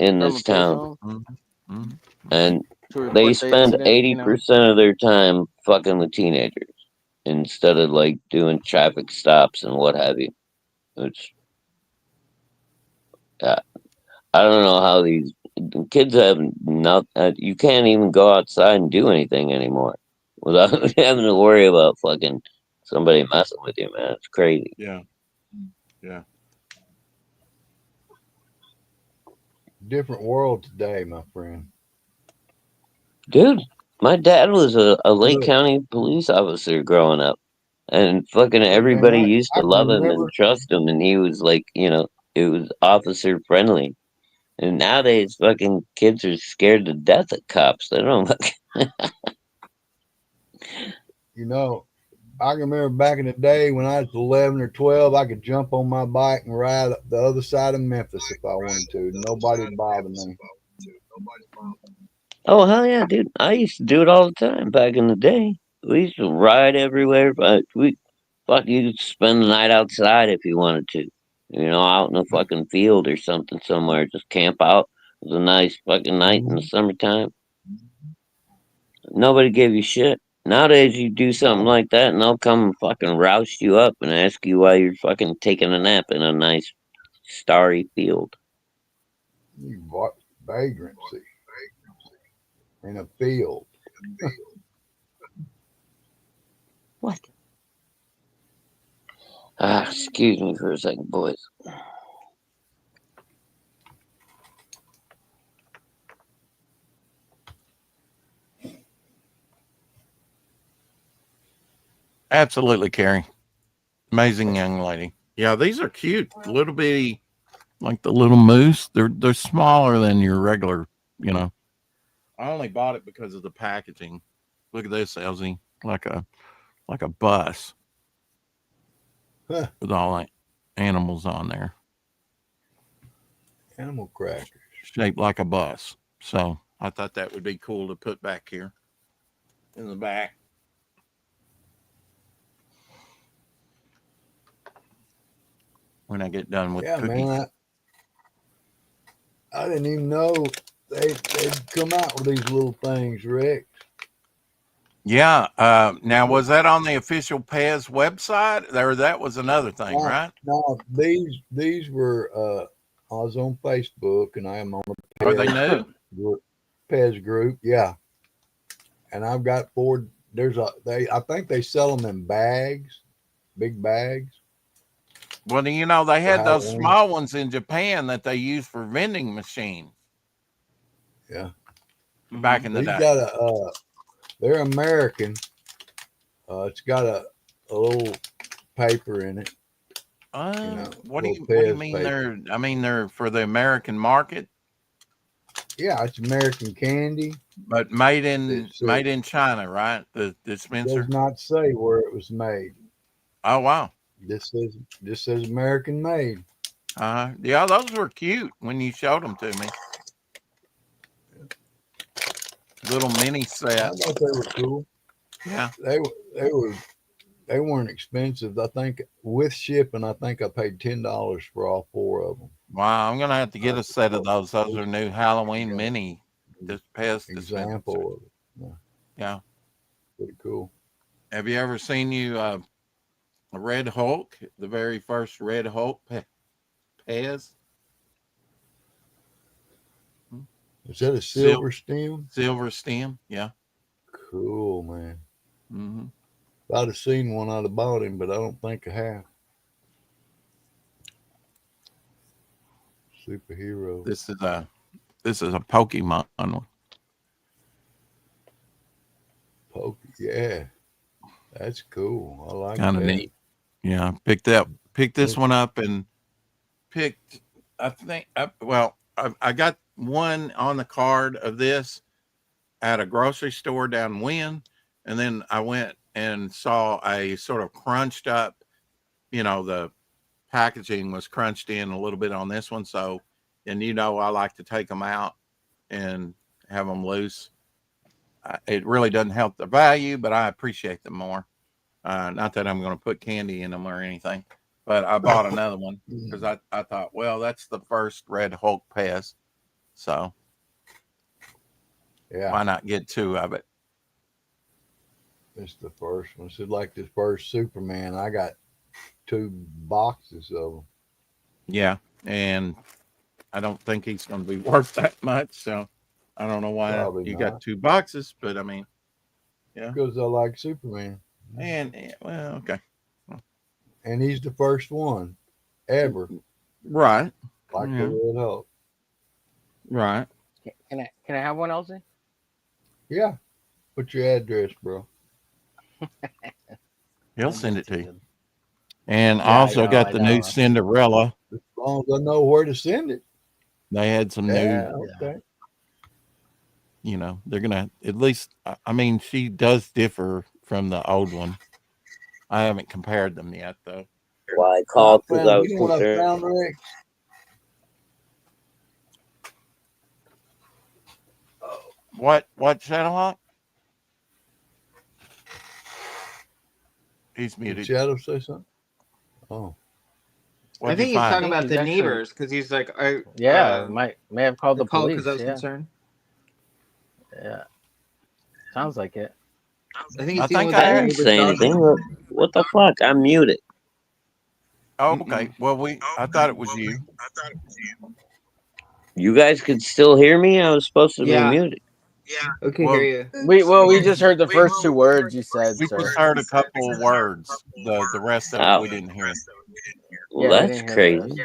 in from a this town, payphone Mm-hmm. and to they report the spend incident. 80% of their time fucking with teenagers instead of like doing traffic stops and what have you. It's uh, I don't know how these kids have not. You can't even go outside and do anything anymore without having to worry about fucking somebody messing with you, man. It's crazy. Yeah, yeah. Different world today, my friend. Dude, my dad was a Lake Look, County police officer growing up, and fucking hey man, everybody used I to can love him and remember. trust him, and he was like, it was officer friendly. And nowadays, fucking kids are scared to death of cops. They don't. You know, I can remember back in the day when I was 11 or 12, I could jump on my bike and ride up the other side of Memphis if I wanted to. Nobody would bother me. Oh hell yeah, dude! I used to do it all the time back in the day. We used to ride everywhere, but you could spend the night outside if you wanted to. Out in a fucking field or something somewhere. Just camp out. It was a nice fucking night in the summertime. Nobody gave you shit. Nowadays, you do something No, like that, and they'll come and fucking roust you up and ask you why you're fucking taking a nap in a nice starry field. you bought vagrancy in a field. What? Excuse me for a second, boys. Absolutely, Carrie. Amazing young lady. Yeah, these are cute. Little bitty, like the little moose. They're smaller than your regular. You know. I only bought it because of the packaging. Look at this, Elsie. Like a bus Huh, with all like animals on there, animal crackers. shaped like a bus. So I thought that would be cool to put back here in the back. When I get done with Yeah, Cookie. man. I didn't even know they'd come out with these little things, Rick. Yeah. Now, was that on the official Pez website? Or that was another thing, right? No, these were I was on Facebook and I am on the Are they new? Pez group, yeah. And I've got 4. I think they sell them in bags, big bags. Well, they had those Halloween. small ones in Japan that they used for vending machines. Yeah. Back in the These day. got they're American. It's got a little paper in it. What do you Pez mean paper. they're for the American market? Yeah, it's American candy. But made in China, right? The dispenser Does not say where it was made. Oh wow. This says American made. Yeah, those were cute when you showed them to me. Little mini I set. thought they were cool. Yeah. They weren't expensive. I think with shipping, I think I paid $10 for all 4 of them. Wow, I'm gonna have to get a set of those. Those are new Halloween mini Pez dispensers. Example of it. Yeah. Pretty cool. Have you ever seen a Red Hulk, the very first Red Hulk Pez? Is that a silver stem? Silver stem, yeah. Cool, man. Mm-hmm. If I'd have seen one, I'd have bought him, but I don't think I have. Superhero. This is a Pokemon one. Yeah, that's cool. I like Kind of that. neat. Yeah, picked this one up and picked. I think. I got one on the card of this at a grocery store down Wynn, and then I went and saw a sort of crunched up. The packaging was crunched in a little bit on this one, so. And I like to take them out and have them loose. It really doesn't help the value, but I appreciate them more. Not that I'm going to put candy in them or anything, but I bought another one because I thought, well, that's the first Red Hulk Pez, so yeah, why not get 2 of it? It's the first one. It's like the first Superman. I got 2 boxes of them. Yeah, and I don't think he's going to be worth that much, so I don't know why Probably you not. got 2 boxes, but I mean, yeah. Because I like Superman. And well, okay. And he's the first one ever. Right. Like Yeah. the Red Hulk. Right. Can I have one, Elsie? Yeah. What's your address, bro? He'll send it to you. And Yeah, also got the new Cinderella. As long as I know where to send it. They had some Yeah, new, okay. they're going to at least, I mean, she does differ from the old one. I haven't compared them yet, though. Well, I called because I was You know what I concerned. found, Rex? What Shadowhawk? He's Did muted. Shadow say something? Oh. I think he's talking about He's the actually- neighbors because he's like, may have called the police. because I was Yeah. concerned. Yeah, sounds like it. I think I he's dealing think with I the I didn't didn't neighbor's say dog. anything. What the fuck? I'm muted. Oh, okay. Well, I thought it was you. You guys could still hear me? I was supposed to be Yeah. muted. Okay, Well, hear you. We just heard the first 2 words you said, We sir. just heard a couple of words. The rest of it we didn't hear. Well, Yeah, we that's didn't hear crazy.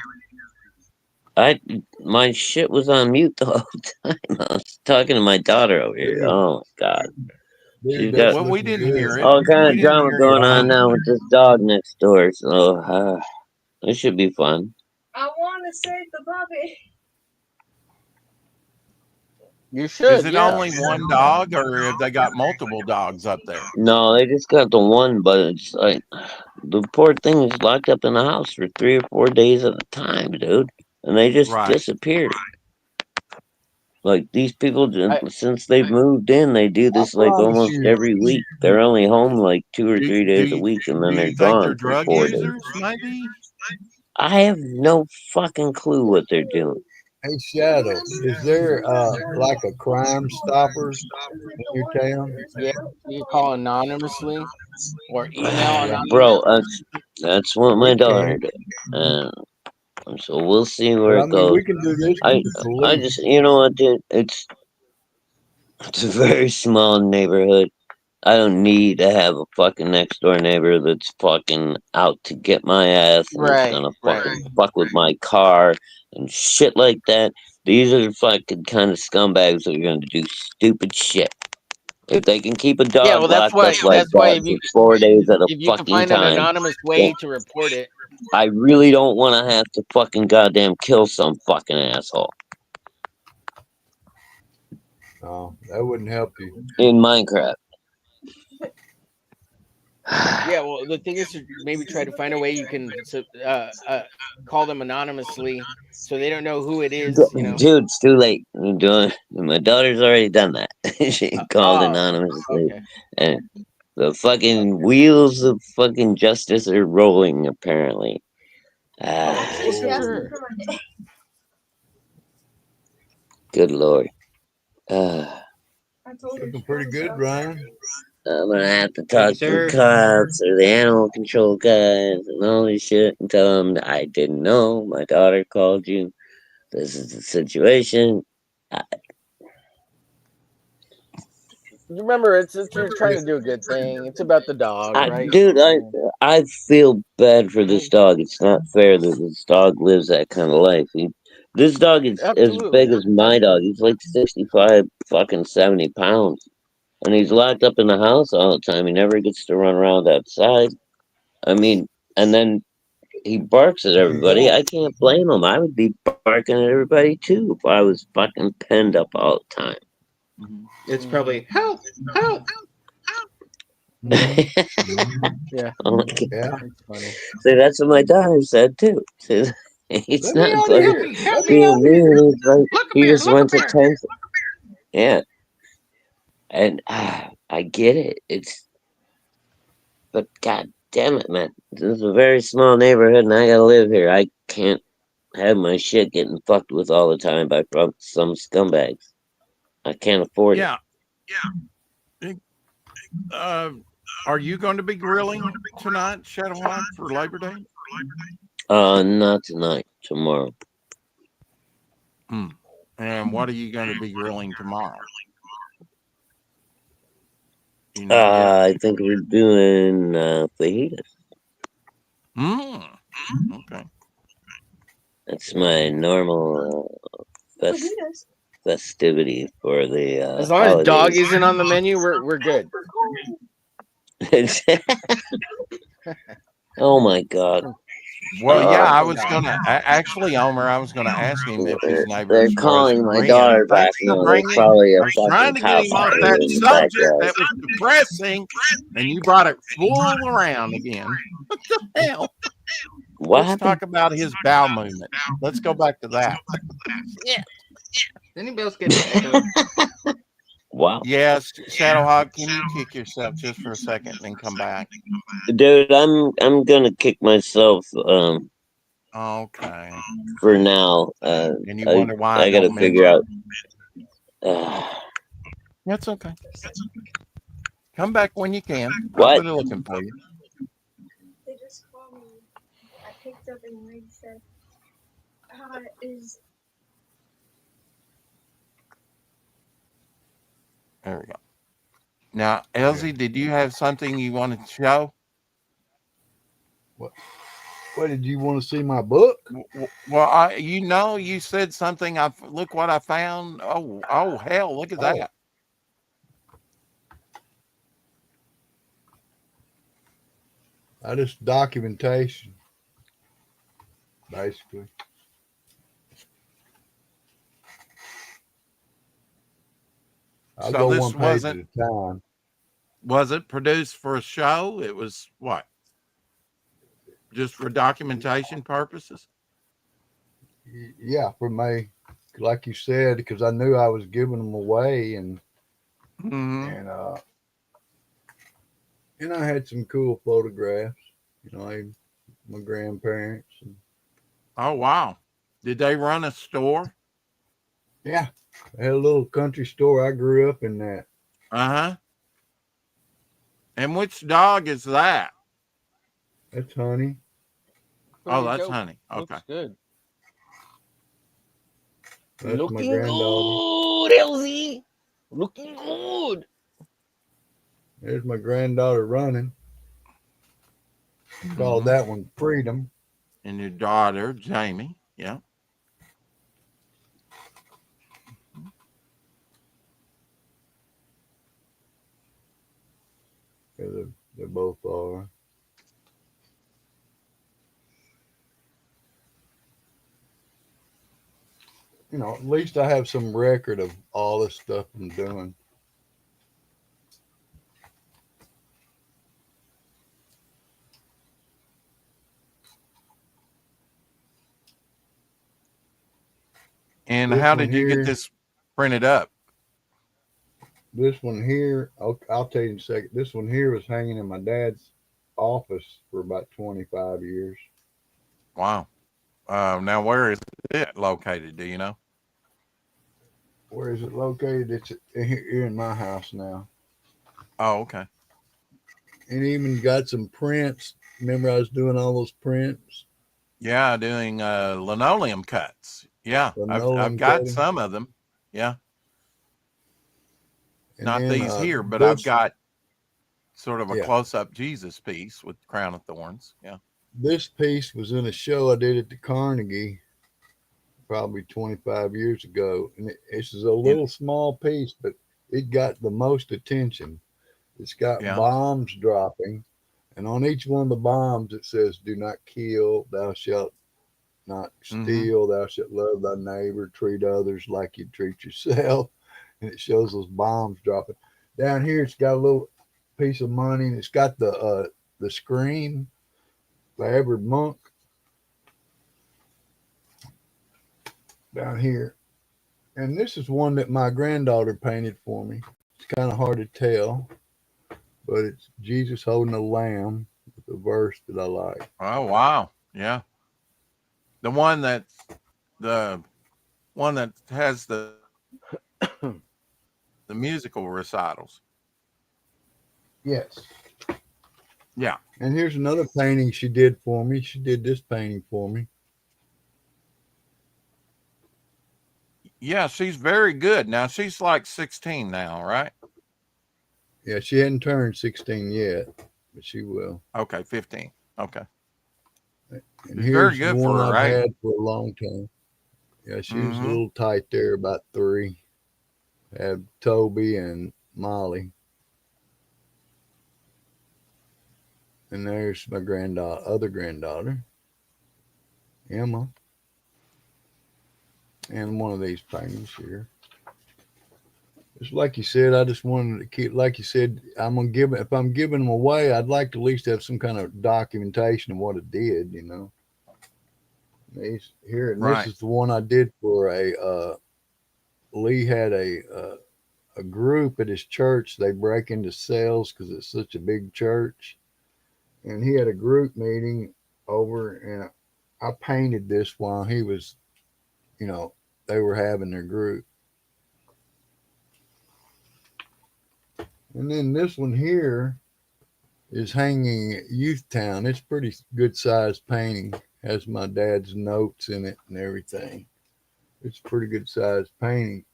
My shit was on mute the whole time. I was talking to my daughter over here. Oh God. Dude, She's that's got Well, we looking didn't good. hear it. all kind We of didn't drama hear going you. on now with this dog next door. So it should be fun. I want to save the puppy. You should. Is it yeah. only one dog, or have they got multiple dogs up there? No, they just got the one, but it's like the poor thing is locked up in the house for 3 or 4 days at a time, dude. And they just Right. disappeared. Like these people, since they've moved in, they do this like promise almost you. every week. They're only home like 2 or Do- 3 do days a you- week, and then Do they're you think they're gone for drug 4 days. users, maybe? I have no fucking clue what they're doing. Hey, Shadow, is there like a Crime Stopper in your town? Yeah, you can call anonymously or email anonymously. Bro, that's what my We daughter can. did. So we'll see where But I it mean, goes. we can do this I with the I police. just, you know what, dude? It's a very small neighborhood. I don't need to have a fucking next door neighbor that's fucking out to get my ass and is Right, gonna right. fucking fuck with my car and shit like that. These are the fucking kind of scumbags that are gonna do stupid shit. If they can keep a Yeah, dog well, that's locked why. up like That's why that for 4 days at a if you can fucking find an time, anonymous then way to report it, I really don't want to have to fucking goddamn kill some fucking asshole No, that wouldn't help you. in Minecraft. yeah. Well, the thing is to maybe try to find a way you can call them anonymously, so they don't know who it is. You know. Dude, it's too late. I'm doing. My daughter's already done that. She called Oh, anonymously, okay. and the fucking wheels of fucking justice are rolling. Apparently. Oh, well, good for Just her. for my day. Good lord. I told her Looking she pretty was good, up. Ryan. I'm gonna have to Yes, talk to the sir. cops or the animal control guys and all this shit and tell them that I didn't know. My daughter called you. This is the situation. Remember, it's you're trying to do a good thing. It's about the dog, right? Dude, I feel bad for this dog. It's not fair that this dog lives that kind of life. This dog is as Absolutely. big as my dog. He's like 65, fucking 70 pounds. And he's locked up in the house all the time. He never gets to run around outside. I mean, and then he barks at everybody. I can't blame him. I would be barking at everybody too if I was fucking penned up all the time. It's probably help, help. Yeah, Oh my God. Yeah. it's funny. See, that's what my daughter said too. See, he's Let me not out fucking here. Help Let me me. out being here. mean. He's like, Look up he here. just Look wants up here. attention. Yeah, and I get it. But god damn it, man. This is a very small neighborhood, and I gotta live here. I can't have my shit getting fucked with all the time by some scumbags. I can't afford it. Yeah. Are you going to be grilling tonight, Shadowhawk, for Labor Day? Not tonight. Tomorrow. And what are you going to be grilling tomorrow? You know yet? I think we're doing fajitas. Okay. That's my normal Fajitas. festivity for the As long as holidays. dog isn't on the menu, we're good. Oh my god. Well, yeah, I Oh, was God. gonna actually, Omer. I was gonna ask him if his They're neighbors was calling my agreeing. daughter back Thanks for now. There's bringing. probably a I was fucking trying to get cow him off fight that in the subject backyard. that was depressing, and you brought it full around again. What the hell? What Let's happened? talk about his bowel movement. Let's go back to that. Yeah. Anybody else get echo? Wow. Yes, Shadowhawk, can you kick yourself just for a second and then come back? Dude, I'm gonna kick myself Okay. for now. And you wonder why I I gotta don't figure mention out That's okay. Come back when you can. What? I'll be looking for you. They just called me. I picked up and they said, is There we go. Now, Elsie, did you have something you wanted to show? What did you want to see my book? Well, you said something. Look what I found. Oh, hell! Look at Oh. that. Just documentation, basically. I'll So go this one page at wasn't. a time. Was it produced for a show? It was what? Just for documentation purposes? Yeah, for me, like you said, because I knew I was giving them away, and Mm-hmm. and I had some cool photographs. My grandparents. And Oh, wow. Did they run a store? Yeah, I had a little country store. I grew up in that. Uh-huh. And which dog is that? That's Honey. Oh, Pretty that's dope. Honey. Okay. Looks good. That's my Looking granddaughter. good, Elsie. Looking good. There's my granddaughter running. Called Mhm. that one Freedom. And your daughter, Jamie. Yeah. Yeah, they both are. You know, at least I have some record of all the stuff I'm doing. And This how one did you get here, this printed up? this one here, I'll tell you in a second. This one here was hanging in my dad's office for about 25 years. Wow. Now where is it located? Do you know? Where is it located? It's here in my house now. Oh, okay. And even got some prints. Remember, I was doing all those prints, Yeah, doing linoleum cuts. Yeah, I've linoleum got cutting, some of them. Yeah, and not then these here, but I've this, got sort of a yeah, close up Jesus piece with crown of thorns. Yeah. this piece was in a show I did at the Carnegie probably 25 years ago, and it's a In, little small piece, but it got the most attention. It's got yeah. bombs dropping, and on each one of the bombs it says, "Do not kill, thou shalt not Mm-hmm. steal, thou shalt love thy neighbor, treat others like you treat yourself." And it shows those bombs dropping. Down here, it's got a little piece of money, and it's got the scream by Edward Monk down here. And this is one that my granddaughter painted for me. It's kind of hard to tell, but it's Jesus holding a lamb with a verse that I like. Oh wow. Yeah. The one that the one that has the musical recitals. Yes. Yeah. And here's another painting she did for me. She did this painting for me. Yeah, she's very good. Now she's like 16 now, right? Yeah, she hadn't turned 16 yet, but she will. Okay, 15. Okay. And She's very here's the good for one her I've age. had for a long time. Yeah, she was a Mm-hmm. little tight there, about 3. Had Toby and Molly. And there's my other granddaughter, Emma. And one of these paintings here. Just like you said, I just wanted to keep, like you said, if I'm giving them away, I'd like to at least have some kind of documentation of what it did, you know. These here, and this Right. is the one I did for Lee had a group at his church. They break into cells because it's such a big church. And he had a group meeting over, and I painted this while he was, you know, they were having their group. And then this one here is hanging at Youth Town. It's pretty good sized painting. Has my dad's notes in it and everything. It's a pretty good sized painting.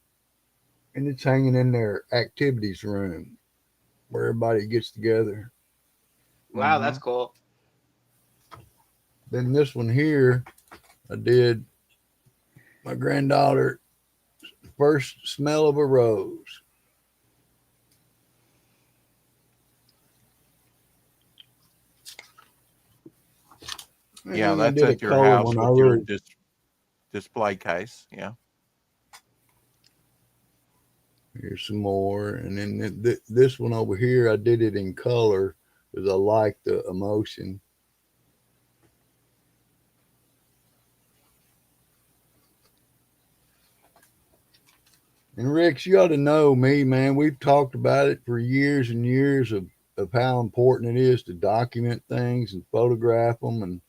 And it's hanging in their activities room where everybody gets together. Wow, Mm-hmm. that's cool. Then this one here, I did my granddaughter first smell of a rose. Yeah, And I that's did a at your color house one. with your display case. Yeah. Here's some more. And then this one over here, I did it in color because I like the emotion. And Rex, you ought to know me, man. We've talked about it for years and years of how important it is to document things and photograph them and,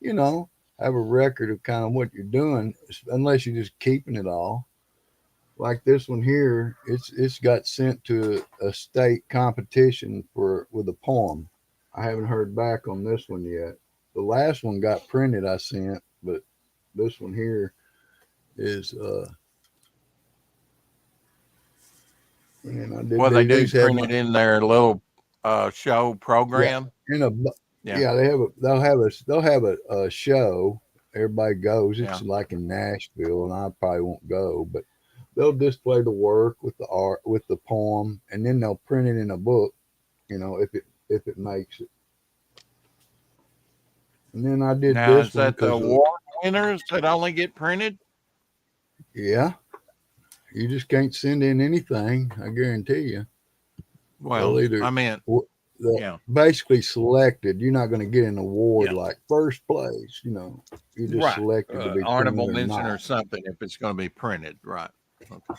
you know, have a record of kind of what you're doing, unless you're just keeping it all. like this one here, it's got sent to a state competition with a poem. I haven't heard back on this one yet. The last one got printed I sent, but this one here is and I did Well, they do these have print it in their little show program. in a Yeah. they'll have a show. Everybody goes. It's Yeah. like in Nashville, and I probably won't go, but they'll display the work with the art, with the poem, and then they'll print it in a book. If it makes it. And then I did Now, this is one that the because award winners that only get printed? yeah, you just can't send in anything. I guarantee you. Well, They'll either I meant, they'll yeah. basically selected. You're not going to get an award Yeah. like first place. You're just Right. selected to be Honorable printed or mention or not. something if it's going to be printed. Right. Okay.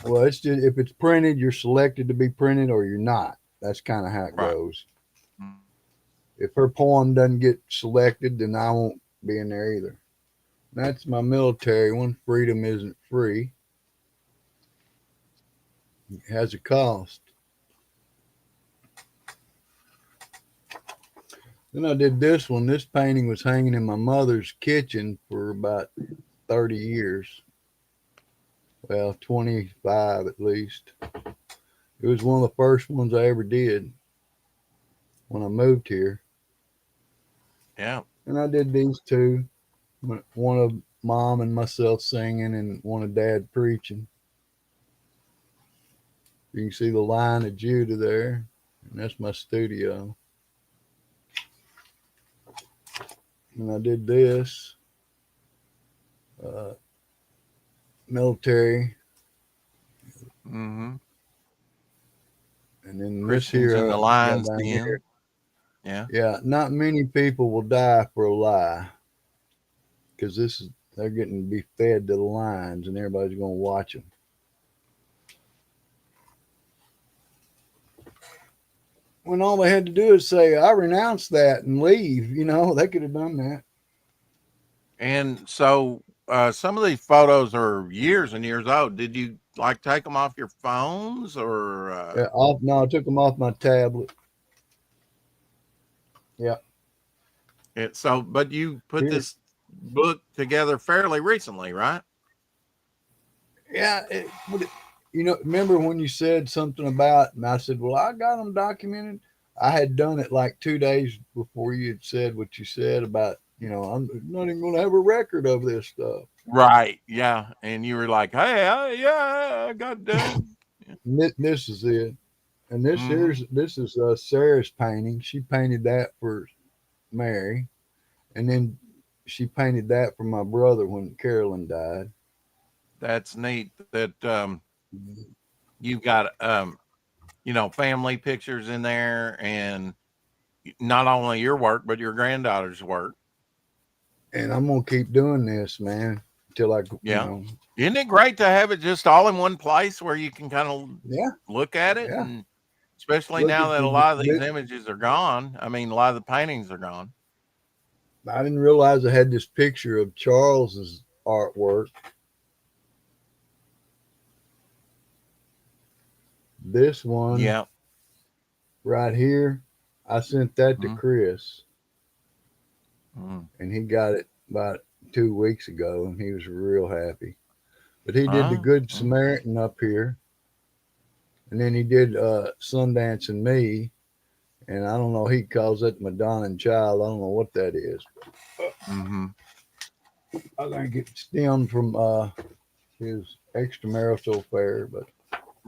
Well, it's just if it's printed, you're selected to be printed or you're not. That's kind of how it Right. goes. If her poem doesn't get selected, then I won't be in there either. That's my military one. Freedom isn't free. It has a cost. Then I did this one. This painting was hanging in my mother's kitchen for about 30 years. Well, 25 at least. It was one of the first ones I ever did when I moved here. Yeah. And I did these two. One of Mom and myself singing and one of Dad preaching. You can see the line of Judah there. And that's my studio. And I did this. Military. Mm-hmm. And then this Christians here. in the lines then. Yeah. Yeah. Not many people will die for a lie. Because they're getting to be fed to the lions and everybody's going to watch them. When all they had to do is say, I renounce that and leave, they could have done that. And so some of these photos are years and years old. Did you take them off your phones or? No, I took them off my tablet. Yeah. But you put this book together fairly recently, right? Yeah. Remember when you said something about, and I said, well, I got them documented. I had done it like 2 days before you had said what you said about, I'm not even going to have a record of this stuff. Right. Yeah. And you were like, hey, I got done. This is it. And this is Sarah's painting. She painted that for Mary. And then she painted that for my brother when Carolyn died. That's neat that you've got family pictures in there, and not only your work but your granddaughter's work. And I'm gonna keep doing this, man, until Isn't it great to have it just all in one place where you can kind of look at it? Yeah. And especially now that a lot of these images are gone. I mean, a lot of the paintings are gone. I didn't realize I had this picture of Charles's artwork. This one, right here, I sent that to Chris, and he got it about 2 weeks ago, and he was real happy. But he did the Good Samaritan up here, and then he did Sundance and Me, and I don't know, he calls it Madonna and Child. I don't know what that is. I think it stemmed from his extramarital affair, but.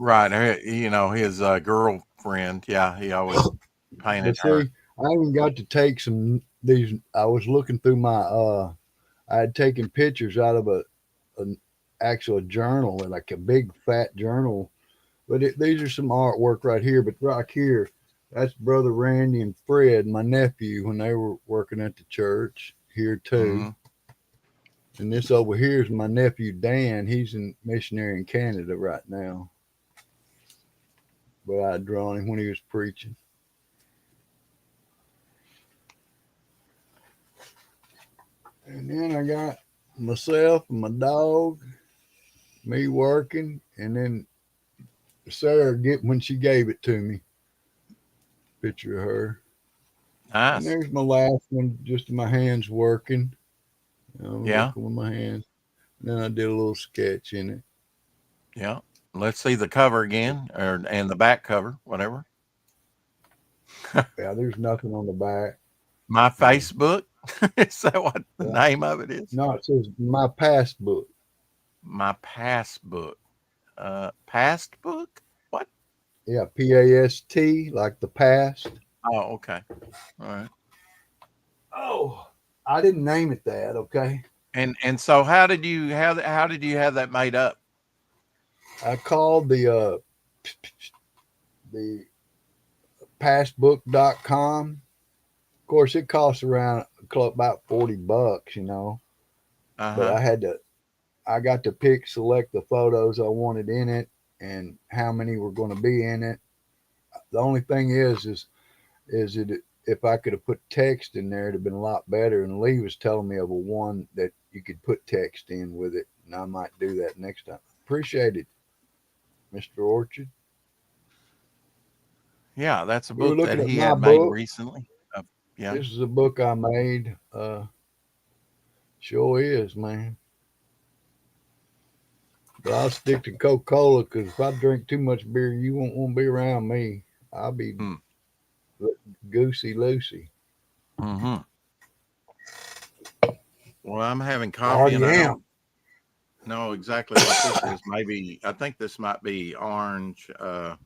Right. His girlfriend. Yeah. He always painted her. I even got to take these. I was looking through I had taken pictures out of an actual journal, like a big fat journal. But these are some artwork right here. But right here, that's Brother Randy and Fred, my nephew, when they were working at the church here too. And this over here is my nephew, Dan. He's a missionary in Canada right now. But I had drawn him when he was preaching. And then I got myself and my dog. me working, and then Sarah when she gave it to me. Picture of her. And Nice. there's my last one, just my hands working. Yeah. Working with my hands. And then I did a little sketch in it. Yeah. Let's see the cover again, and the back cover, whatever. Yeah, there's nothing on the back. My Facebook. Is that what the name of it is? No, it says my passbook. My passbook. Past book? What? Yeah, PAST, like the past. Oh, okay. All right. Oh, I didn't name it that. Okay. And so how did you have that made up? I called the passbook.com. Of course, it costs around about $40, you know. But Uh-huh. I got to select the photos I wanted in it and how many were going to be in it. The only thing is it if I could have put text in there, it'd have been a lot better. And Lee was telling me of a one that you could put text in with it, and I might do that next time. Appreciate it, Mr. Orchard. Yeah, that's a We were book that looking at he my had made book. recently. Yeah. This is a book I made. Sure is, man. But I'll stick to Coca-Cola because if I drink too much beer, you won't want to be around me. I'll be goosey loosey. Mm-hmm. Well, I'm having coffee and I don't know exactly what this is. Maybe I think this might be orange. I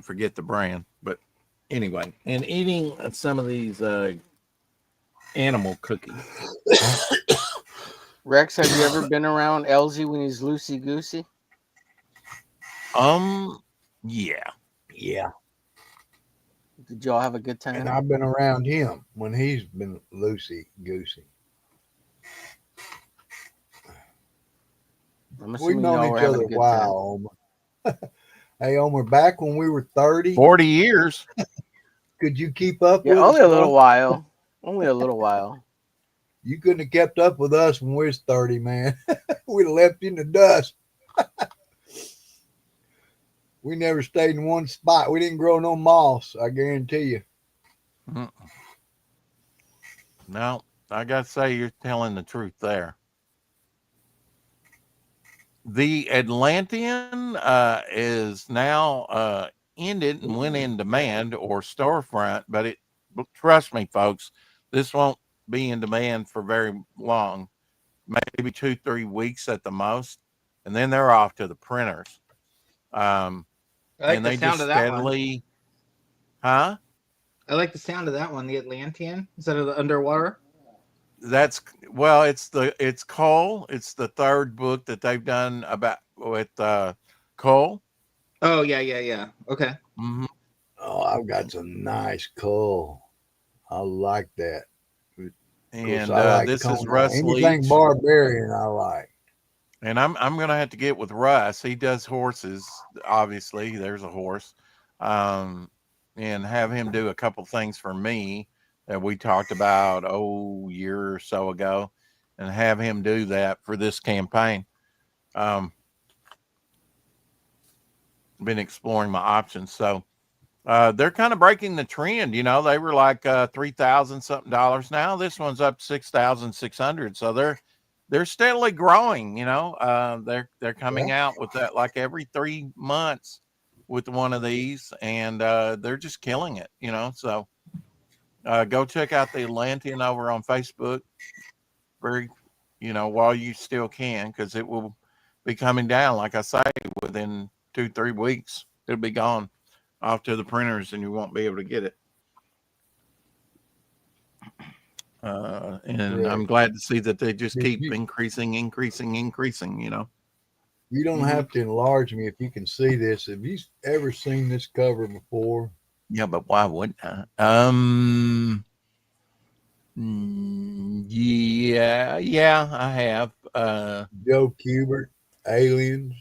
forget the brand, but anyway, and eating some of these animal cookies. Rex, have you ever been around Elsie when he's loosey goosey? Yeah. Did y'all have a good time? And I've been around him when he's been loosey goosey. We've known each other a while, Omer. Hey, Omer, back when we were 30, 40 years. Could you keep up Yeah, with only us? a little while. Only a little while. You couldn't have kept up with us when we was 30, man. We'd have left you in the dust. We never stayed in one spot. We didn't grow no moss, I guarantee you. No, I got to say, you're telling the truth there. The Atlantean is now ended and went in demand or storefront, but trust me, folks, this won't be in demand for very long, maybe 2-3 weeks at the most, and then they're off to the printers. I like and the they sound just of that steadily, one. I like the sound of that one, the Atlantean instead of the underwater. It's Cole. It's the third book that they've done about with Cole. Oh yeah. Okay. Mm-hmm. Oh, I've got some nice Cole. I like that. And I like this is Conan. Russ Anything Leach. barbarian, I like. And I'm gonna have to get with Russ. He does horses. Obviously, there's a horse, and have him do a couple things for me that we talked about a year or so ago, and have him do that for this campaign. Been exploring my options, so they're kind of breaking the trend. You know, they were like $3,000 something. Now this one's up 6,600. So they're steadily growing. You know, they're coming out with that like every 3 months with one of these, and they're just killing it. You know, so go check out the Atlantean over on Facebook. While you still can, because it will be coming down. Like I say, within 2-3 weeks, it'll be gone off to the printers and you won't be able to get it. And I'm glad to see that they just keep increasing, you know. You don't have to enlarge me if you can see this. Have you ever seen this cover before? Yeah, but why wouldn't I? Yeah, I have. Joe Kubert, Aliens.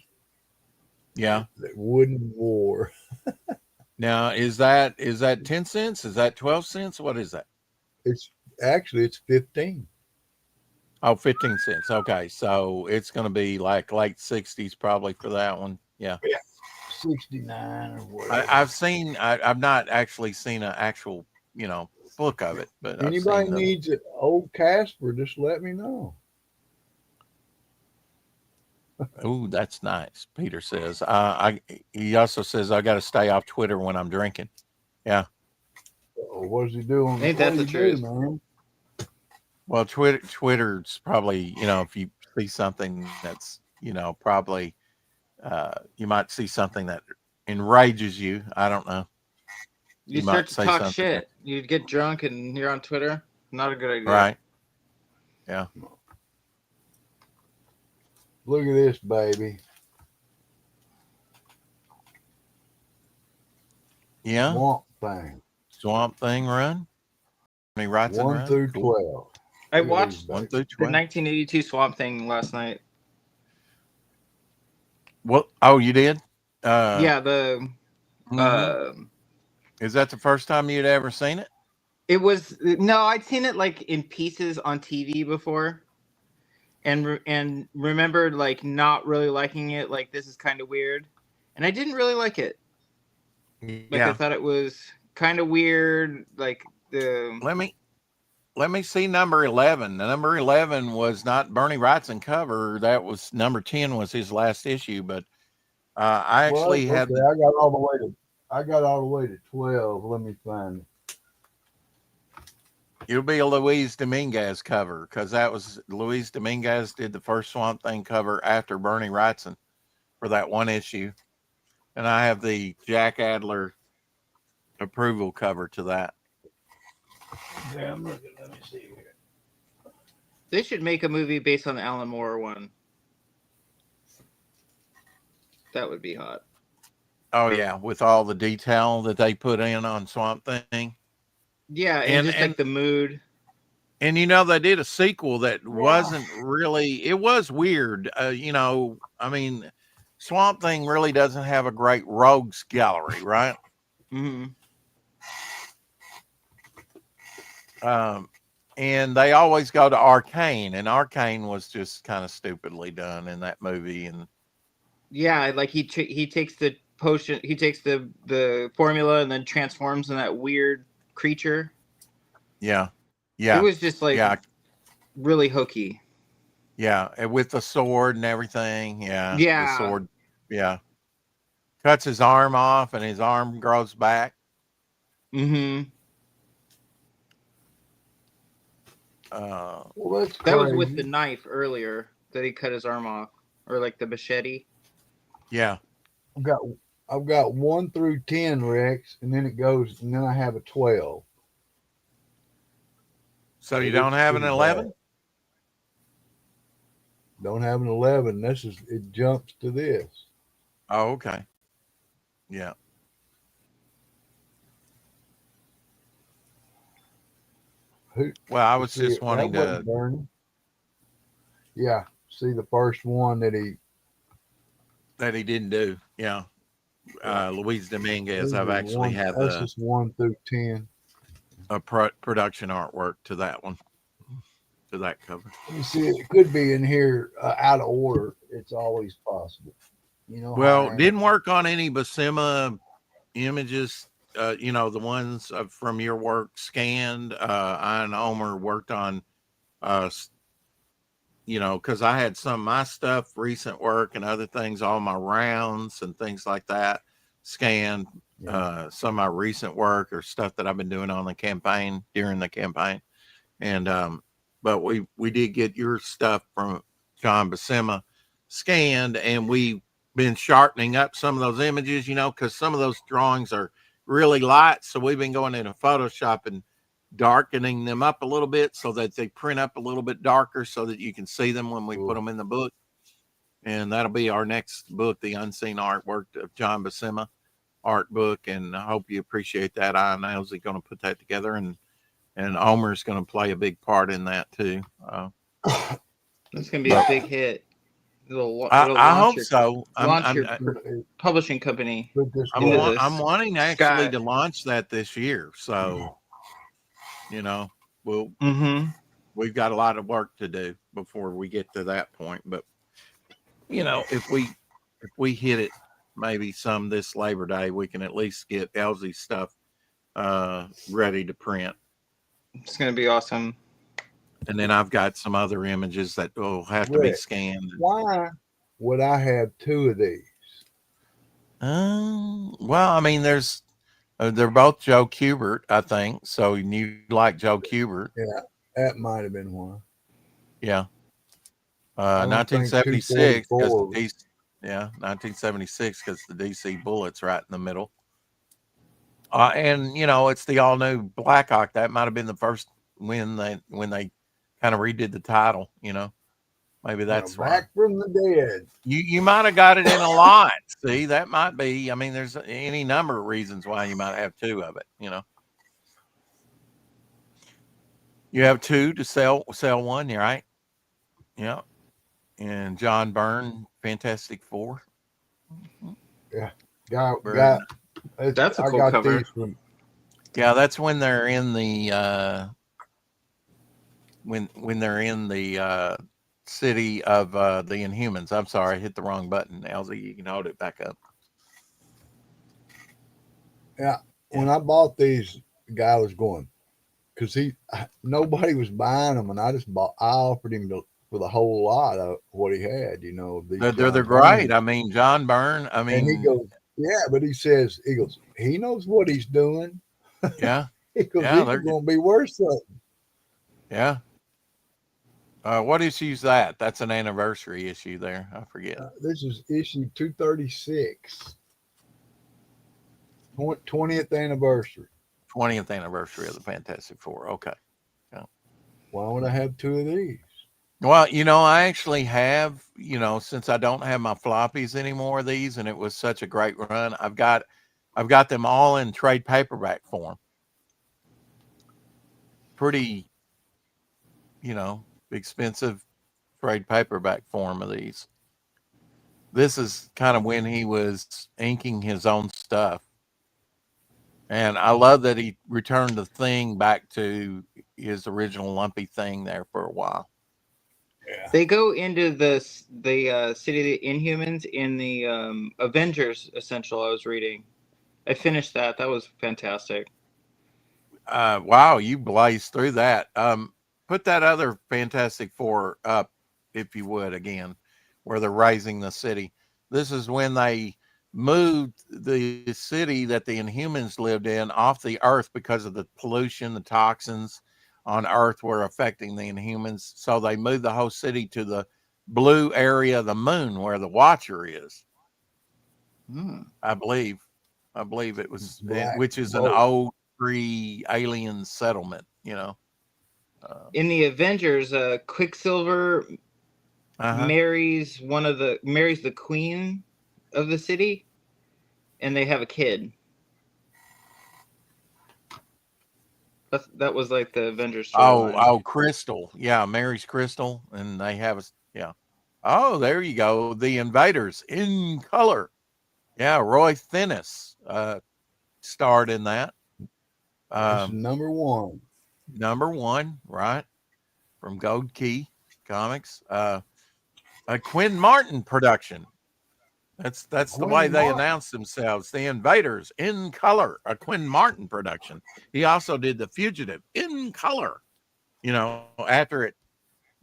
Yeah. Wooden War. Now, is that 10 cents? Is that 12 cents? What is that? It's 15. Oh, 15 cents. Okay. So it's going to be like late 60s probably for that one. Yeah. 69 or whatever. I've not actually seen an actual, book of it, but I've Anybody seen them. needs an old Casper, just let me know. Oh, that's nice. Peter says, he also says, I got to stay off Twitter when I'm drinking. Yeah. What does he do on Ain't what that do the you truth? do, man? Well, Twitter's probably, if you see something that's, probably, you might see something that enrages you. I don't know. You might start to say talk something. shit. You get drunk and you're on Twitter. Not a good idea. Right. Yeah. Look at this, baby. Yeah. Swamp Thing Thing. run. He writes 1 through 12. I Look at watched these 1 babies. through the 12. 1982 Swamp Thing last night. What? Oh, you did? Yeah, the Mhm. Is that the first time you'd ever seen it? it was no, I'd seen it like in pieces on TV before, and remembered like not really liking it. Like, this is kind of weird, and I didn't really like it. Like, I Yeah. thought it was kind of weird. Like, the Let me see number 11. The number 11 was not Bernie Wrightson cover. That was number 10 was his last issue, but I actually Well, had okay, I got all the way to 12. Let me find it. it'll be a Luis Dominguez cover because that was Luis Dominguez did the first Swamp Thing cover after Bernie Wrightson for that one issue. And I have the Jack Adler approval cover to that. Yeah, let me see here. they should make a movie based on the Alan Moore one. That would be hot. Oh yeah, with all the detail that they put in on Swamp Thing. Yeah, and just And like the mood. And they did a sequel that wasn't really, it was weird. I mean, Swamp Thing really doesn't have a great rogues gallery, right? Mm-hmm. And they always go to Arcane, and Arcane was just kind of stupidly done in that movie. And Yeah, like he takes the potion, he takes the formula, and then transforms in that weird creature. yeah, It was just like really hokey. Yeah, and with the sword and everything. Yeah, Yeah. The sword. Yeah, cuts his arm off, and his arm grows back. Mm-hmm. Well, that's That was crazy. with the knife earlier that he cut his arm off, or like the machete. Yeah. I've got 1 through 10, Rex, and then it goes, and then I have a 12. So you don't have an 11? Don't have an 11. It jumps to this. Oh, okay. Yeah. Well, I was just wanting to. Bernie. Yeah, see the first one that he didn't do. Yeah. Luis Dominguez. I've actually had that's just 1 through 10. A production artwork to that one, to that cover. You see, it could be in here out of order. It's always possible. Well, didn't work on any Buscema images. The ones from your work scanned. I and Omer worked on, because I had some of my stuff, recent work and other things, all my rounds and things like that, scanned. Some of my recent work or stuff that I've been doing on the campaign during the campaign. And, but we did get your stuff from John Buscema scanned, and we've been sharpening up some of those images, because some of those drawings are really light. So we've been going into Photoshop and darkening them up a little bit so that they print up a little bit darker so that you can see them when we put them in the book. And that'll be our next book, The Unseen Artwork of John Buscema art book. And I hope you appreciate that. I know he's going to put that together, and Omer's going to play a big part in that too. It's going to be a big hit. I hope so. Launch your publishing company. I'm wanting actually to launch that this year. So, we'll we've got a lot of work to do before we get to that point. But you know, if we hit it maybe some this Labor Day, we can at least get Elsie's stuff ready to print. It's gonna be awesome. And then I've got some other images that will have to be Rick, scanned. why would I have two of these? Well, I mean, they're both Joe Kubert, I think. So you like Joe Kubert? Yeah, that might have been one. Yeah. I don't think 1976 because 244 1976 because the DC Bullet's right in the middle. And you know, it's the all new Blackhawk. That might have been the first when they kind of redid the title. You know, maybe that's back from the dead. You might have got it in a lot. See, that might be. I mean, there's any number of reasons why you might have two of it. You know, you have two to sell one. You're right. Yeah. And John Byrne, Fantastic Four. Yeah, That's a cool cover. Yeah, that's when they're in the when they're in the city of the Inhumans. I'm sorry, I hit the wrong button. Elsie, you can hold it back up. Yeah, when I bought these, the guy was going because nobody was buying them, and I offered him for the whole lot of what he had. You know, They're great. I mean, John Byrne. I mean, and he goes, yeah, but he goes, he knows what he's doing. Yeah, he goes, yeah, they're going to be worth something. Yeah. What issue is that? That's an anniversary issue there. I forget. This is issue 236. 20th anniversary. 20th anniversary of the Fantastic Four. Okay. Yeah. Why would I have two of these? Well, you know, I actually have, you know, since I don't have my floppies anymore, these, and it was such a great run. I've got them all in trade paperback form. Pretty, you know, expensive trade paperback form of these. This is kind of when he was inking his own stuff. And I love that he returned the Thing back to his original lumpy thing there for a while. Yeah. They go into the city of the Inhumans in the Avengers Essential I was reading. I finished that. That was fantastic. Wow, you blazed through that. Put that other Fantastic Four up, if you would, again, where they're raising the city. This is when they moved the city that the Inhumans lived in off the Earth because of the pollution, the toxins on Earth were affecting the Inhumans. So they moved the whole city to the blue area of the moon where the Watcher is. I believe it was, which is an old pre-alien settlement, you know. In the Avengers, Quicksilver marries the queen of the city, and they have a kid. That was like the Avengers storyline. Oh, Crystal. Yeah, marries Crystal, and they have Oh, there you go. The Invaders in color. Yeah, Roy Thinnis starred in that. Number one. Number one, right? From Gold Key Comics. A Quinn Martin production. That's the way they announced themselves. The Invaders in color, a Quinn Martin production. He also did The Fugitive in color. You know, after it,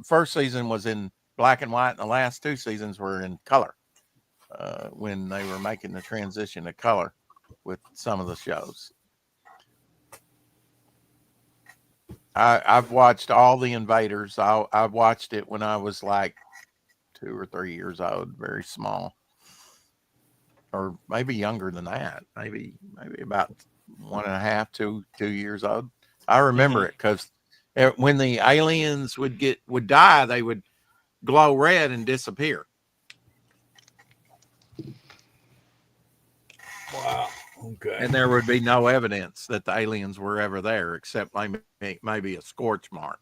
first season was in black and white, and the last two seasons were in color. When they were making the transition to color with some of the shows. I've watched all the Invaders. I watched it when I was like 2 or 3 years old, very small. Or maybe younger than that, maybe about 1.5, 2 years old. I remember it because when the aliens would die, they would glow red and disappear. Wow. Okay. And there would be no evidence that the aliens were ever there, except maybe a scorch mark.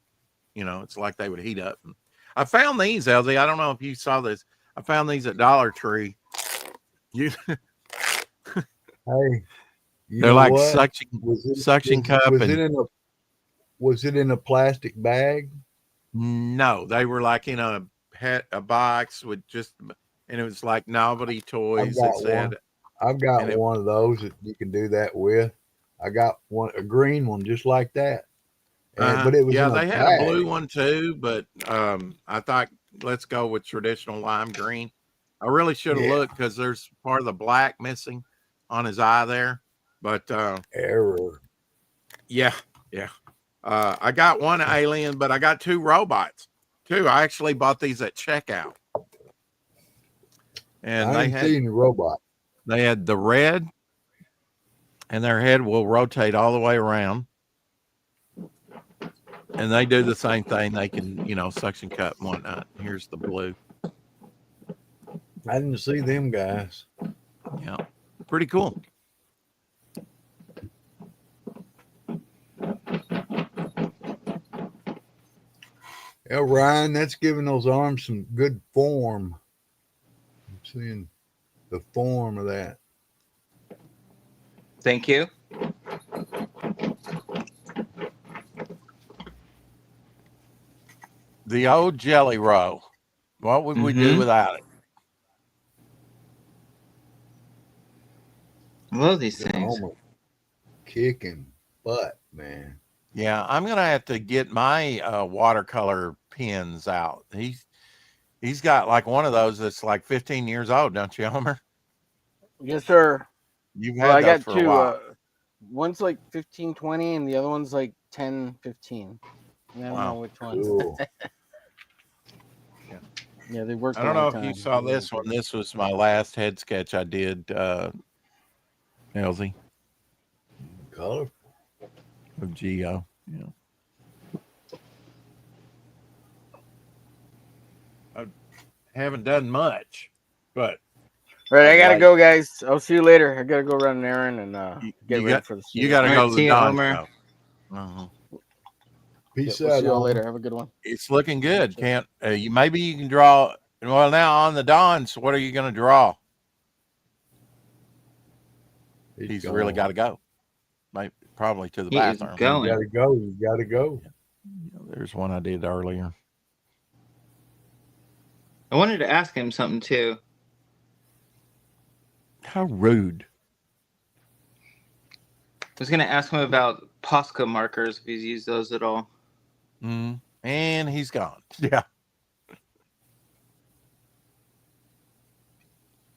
You know, it's like they would heat up. I found these, Elsie. I don't know if you saw this. I found these at Dollar Tree. Hey, they're like suction cup. Was it in a plastic bag? No, they were like in a box with just, and it was like novelty toys that said, I've got and it- one of those that you can do that with. I got a green one just like that. And, but it was yeah, in a they had a blue bag. one too, but I thought let's go with traditional lime green. I really should have Yeah. looked because there's part of the black missing on his eye there, but Error. yeah. I got one alien, but I got two robots too. I actually bought these at checkout, and I didn't see any robot. they had the red, and their head will rotate all the way around. And they do the same thing. They can, suction cut and whatnot. Here's the blue. I didn't see them guys. Yeah. Pretty cool. Yeah, Ryan, that's giving those arms some good form. I'm seeing the form of that. Thank you. The old Jelly Roll. What would we do without it? I love these They're things. almost kicking butt, man. Yeah, I'm gonna have to get my watercolor pens out. He's got like one of those that's like 15 years old, don't you, Homer? Yes, sir. You've had Well, I those got for a two. while. One's like 15, 20, and the other one's like 10, 15. I don't know which one. Cool. Yeah, they worked. I don't know if you saw this one. This was my last head sketch I did, Elsie, Colorful. of Geo. Yeah. I haven't done much, but All right, I gotta Right. go, guys. I'll see you later. I gotta go run an errand and get you ready got- for the. you got to All go right, to see the you, Don Homer. show. Uh-huh. Peace We'll out. see you all Homer. later. Have a good one. It's looking good. Can't maybe you can draw. Well, now on the Dons, what are you going to draw? He's really got to go. Probably to the He is bathroom. You going. gotta go. You gotta go. There's one I did earlier. I wanted to ask him something too. How rude. I was going to ask him about Posca markers, if he's used those at all. And he's gone. Yeah.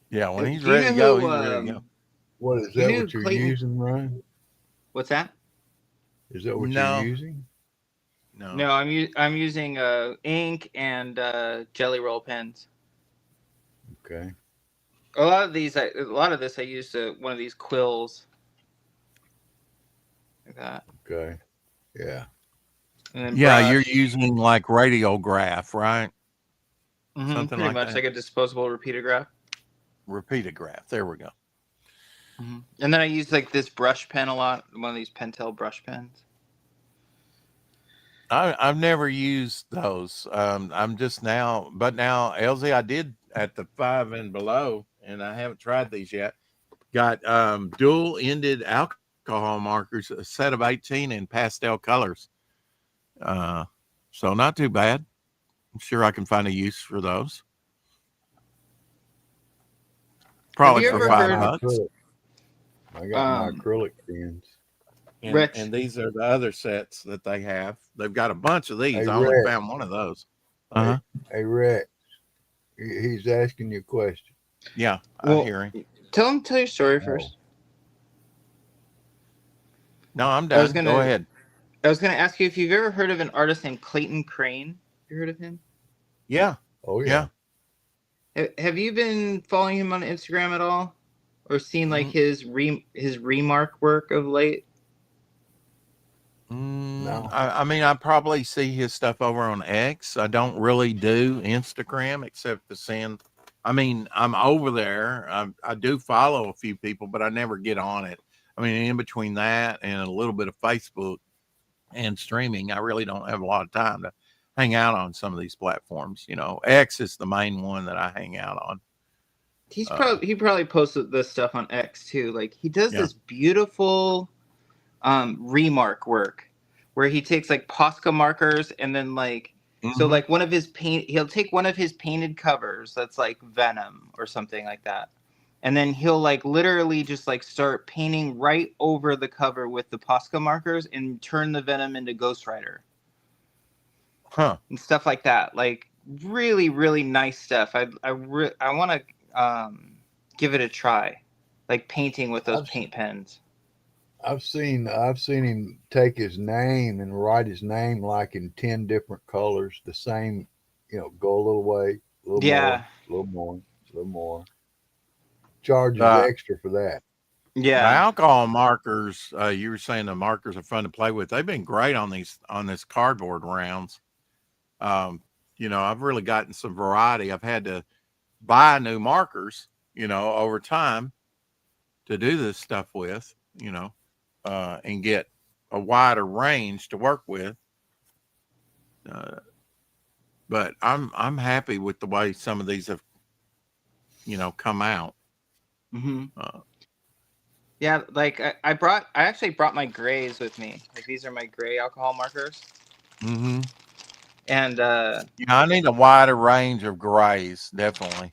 Yeah, when he's Do you ready to know go, who, he's ready to go. What is You that? knew What you're Clayton- using, Ryan? What's that? Is that what No. you're using? No, I'm using ink and Jelly Roll pens. Okay. A lot of this I used one of these quills. Like that. Okay. Yeah. And then Yeah, brush. you're using like radiograph, right? Mhm, something pretty like much that. like a disposable repeatograph. Repeatograph. There we go. And then I use like this brush pen a lot. One of these Pentel brush pens. I've never used those. I'm just now, but now, LZ, I did at the 5 and below, and I haven't tried these yet. Got dual ended alcohol markers, a set of 18 in pastel colors. So not too bad. I'm sure I can find a use for those. Probably you for ever $5. heard- I got my acrylic pens. And, Rich. and these are the other sets that they have. They've got a bunch of these. Hey, I only Rick. found one of those. Uh-huh. Hey, Rex. He's asking you a question. Yeah, Well, I hear him. Tell your story Oh. first. No, I'm I was done. gonna- Go ahead. I was going to ask you if you've ever heard of an artist named Clayton Crane. You heard of him? Yeah. Oh, yeah. Have you been following him on Instagram at all, or seen like his remark work of late? No. I mean, I probably see his stuff over on X. I don't really do Instagram except to send. I mean, I'm over there. I do follow a few people, but I never get on it. I mean, in between that and a little bit of Facebook and streaming, I really don't have a lot of time to hang out on some of these platforms. X is the main one that I hang out on. He probably posted this stuff on X too. Like he does Yeah. this beautiful remark work where he takes like Posca markers and then like So Mhm. like he'll take one of his painted covers that's like Venom or something like that. And then he'll like literally just like start painting right over the cover with the Posca markers and turn the Venom into Ghost Rider Huh. and stuff like that. Like really, really nice stuff. I want to give it a try, like painting with those I've paint pens. I've seen him take his name and write his name like in 10 different colors, the same, go a little way, a little more, Yeah, a little more, a little more. Charges The extra for that. the yeah. alcohol markers, you were saying the markers are fun to play with. They've been great on this cardboard rounds. Um, I've really gotten some variety. I've had to buy new markers, over time to do this stuff with, and get a wider range to work with. Uh, but I'm happy with the way some of these have, come out. Mm-hmm. Uh, Yeah, like I actually brought my grays with me. Like these are my gray alcohol markers. mm-hmm. And Yeah, I need a wider range of grays, definitely.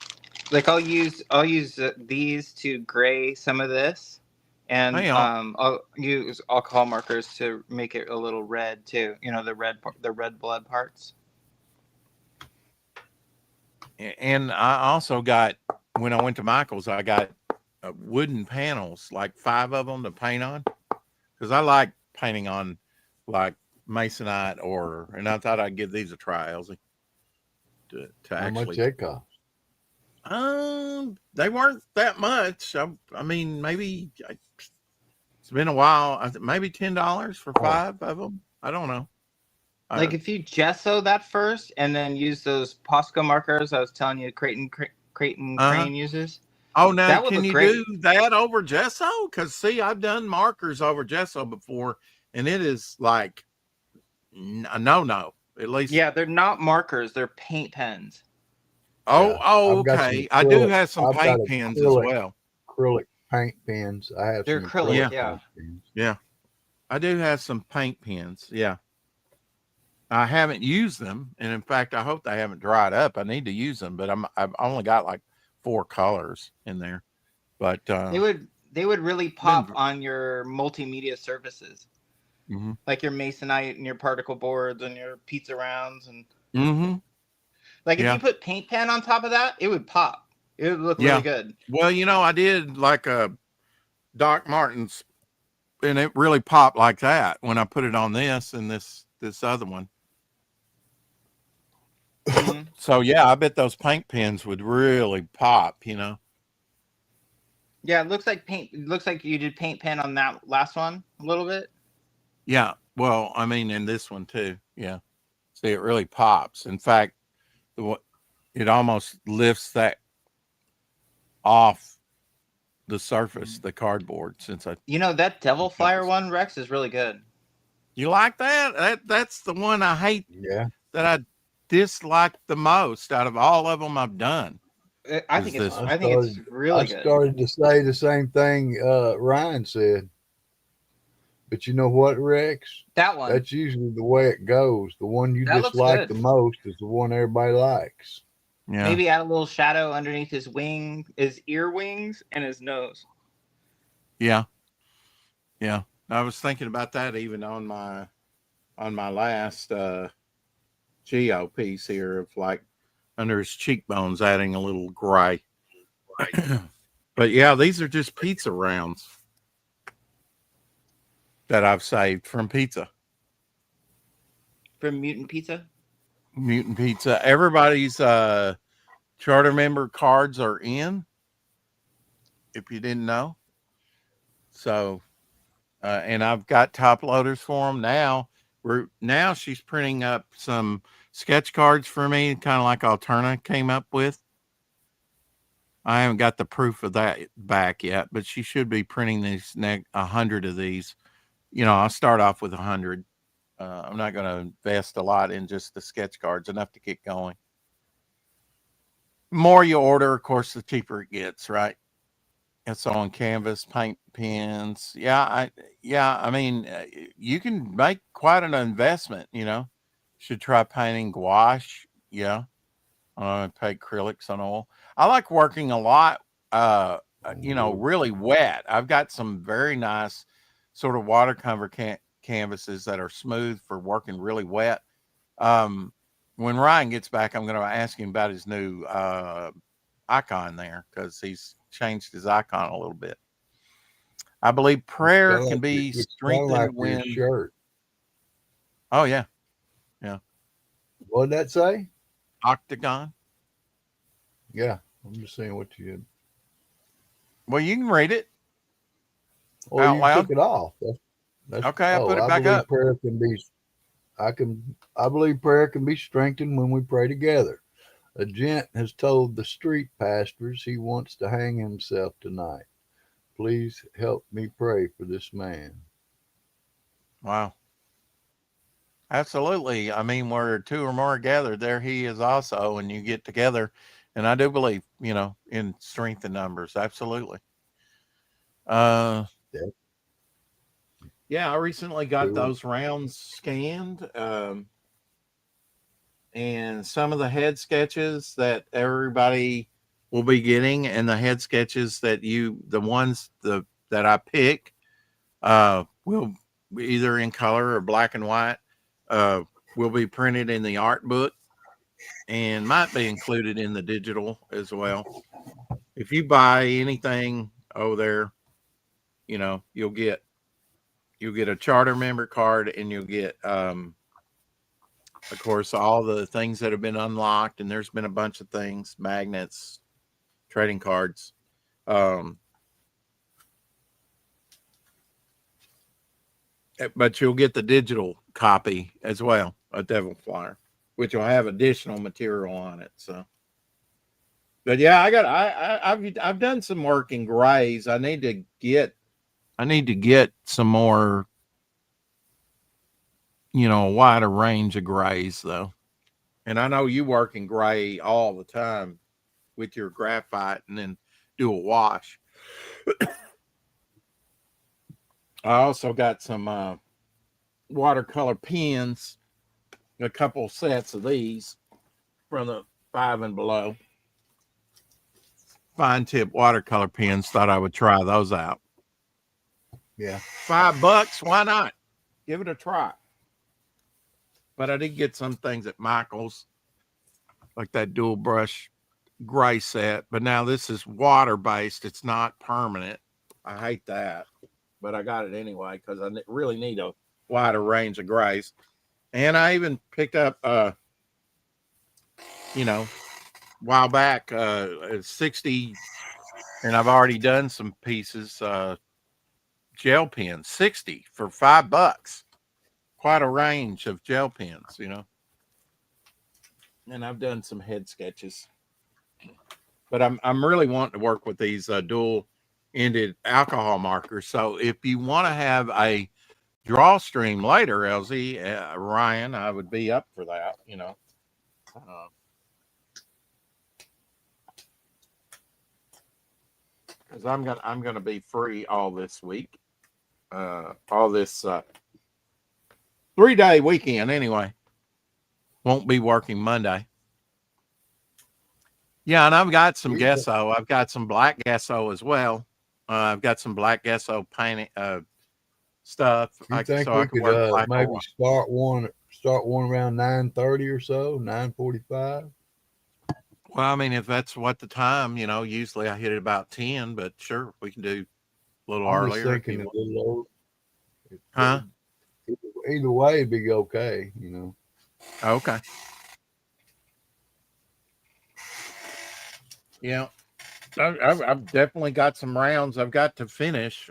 like I'll use these to gray some of this, and Hang on. I'll use alcohol markers to make it a little red too. You know, the red blood parts. And I also got, when I went to Michael's, I got wooden panels, like 5 of them to paint on, because I like painting on like masonite and I thought I'd give these a try, Elsie, to How much actually. they cost? They weren't that much. I mean, maybe it's been a while. Maybe $10 for Oh, 5 of them. I don't know. Like if you gesso that first, and then use those Posca markers I was telling you, Creighton Uh-huh. Crane uses. Oh, now That would can look you great. do that over gesso? Because see, I've done markers over gesso before, and it is like a no. At least. Yeah, they're not markers; they're paint pens. yeah. Oh, I've got some okay. I do acrylic. have some I've got paint pens as well. acrylic paint pens. I have They're some acrylic, acrylic Yeah, yeah. paint pens. yeah. I do have some paint pens. Yeah. I haven't used them, and in fact, I hope they haven't dried up. I need to use them, but I've only got like 4 colors in there. But They would really pop been, on your multimedia surfaces, mm-hmm, like your masonite and your particle boards and your pizza rounds, and mm-hmm, like if you yeah, put paint pen on top of that, it would pop. It would look really yeah. good. Well, I did like a Doc Martens, and it really popped like that when I put it on this and this other one. Mm-hmm. So yeah, I bet those paint pens would really pop. Yeah, it looks like paint. It looks like you did paint pen on that last one a little bit. Yeah. Well, I mean, in this one too. Yeah. See, it really pops. In fact, it almost lifts that off the surface, the cardboard. Since You know that Devil Flyer one, Rex, is really good. you like that? That's the one I hate. Yeah. That I dislike the most out of all of them I've done. I Is think it's. this I think it's really I good. started to say the same thing Ryan said. But you know what, Rex? That one. That's usually the way it goes. The one you That looks dislike good. the most is the one everybody likes. Yeah. Maybe add a little shadow underneath his ear wings, and his nose. Yeah. Yeah. I was thinking about that even on my last Geo piece here of like under his cheekbones adding a little gray. But yeah, these are just pizza rounds that I've saved from pizza. From Mutant Pizza? Mutant Pizza. Everybody's charter member cards are in, if you didn't know. So and I've got top loaders for them now. Now she's printing up some sketch cards for me, kind of like Alterna came up with. I haven't got the proof of that back yet, but she should be printing these 100 of these. I'll start off with 100. I'm not going to invest a lot in just the sketch cards, enough to get going. More you order, of course, the cheaper it gets, right? It's on canvas, paint pens. I mean, you can make quite an investment, Should try painting gouache. Yeah. Paint acrylics on oil. I like working a lot, really wet. I've got some very nice sort of watercolor canvases that are smooth for working really wet. When Ryan gets back, I'm going to ask him about his new icon there because he's changed his icon a little bit. I believe prayer can be strengthened like when. your shirt. Oh yeah, What did that say? octagon. Yeah, I'm just saying what you did. Well, you can read it. Oh, Out you loud? took it off. That's, Okay, I put it back believe up. prayer can be. I believe prayer can be strengthened when we pray together. A gent has told the street pastors he wants to hang himself tonight. Please help me pray for this man. Wow. Absolutely. I mean, where two or more are gathered, there he is also, and you get together. And I do believe, in strength in numbers. Absolutely. Yeah. Yeah, I recently got Cool. those rounds scanned. And some of the head sketches that everybody will be getting, and the head sketches that that I pick, will be either in color or black and white, will be printed in the art book and might be included in the digital as well. If you buy anything over there, you'll get a charter member card, and you'll get, of course, all the things that have been unlocked, and there's been a bunch of things, magnets, trading cards. But you'll get the digital copy as well, a Devil Flyer, which will have additional material on it. So, but yeah, I've done some work in grays. I need to get some more, a wider range of grays though. And I know you work in gray all the time with your graphite and then do a wash. I also got some watercolor pens, a couple sets of these from the 5 and below. Fine tip watercolor pens. Thought I would try those out. Yeah. $5. Why not? Give it a try. But I did get some things at Michael's, like that dual brush gray set. But now this is water based. It's not permanent. I hate that. But I got it anyway because I really need a wider range of grays. And I even picked up, a while back, 60, and I've already done some pieces, gel pens, 60 for $5. Quite a range of gel pens, And I've done some head sketches. But I'm really wanting to work with these dual-ended alcohol markers. So if you want to have a draw stream later, LZ, Ryan, I would be up for that, because I'm gonna be free all this week, all this 3-day weekend anyway. Won't be working Monday. Yeah, and I've got some gesso. I've got some black gesso as well. I've got some black gesso painting stuff. You think we could maybe start one around 9:30 or so, 9:45? Well, I mean, if that's what the time, usually I hit it about 10, but sure, we can do a little earlier. I'm just thinking a little over. Huh? Either way, it'd be okay, Okay. Yeah. I've definitely got some rounds I've got to finish.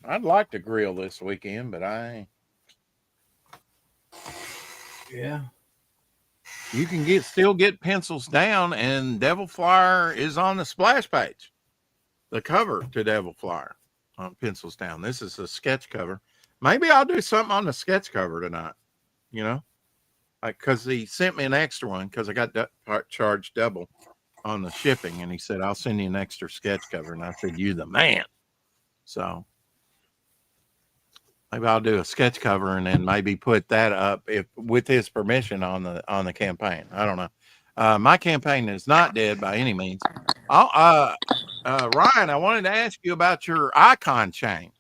I'd like to grill this weekend, but yeah. You can still get pencils down, and Devil Flyer is on the splash page. The cover to Devil Flyer on pencils down. This is a sketch cover. Maybe I'll do something on the sketch cover tonight. because he sent me an extra one because I got charged double on the shipping, and he said, I'll send you an extra sketch cover. And I said, you the man. So maybe I'll do a sketch cover and then maybe put that up if with his permission on the campaign. I don't know. My campaign is not dead by any means. Ryan, I wanted to ask you about your icon change.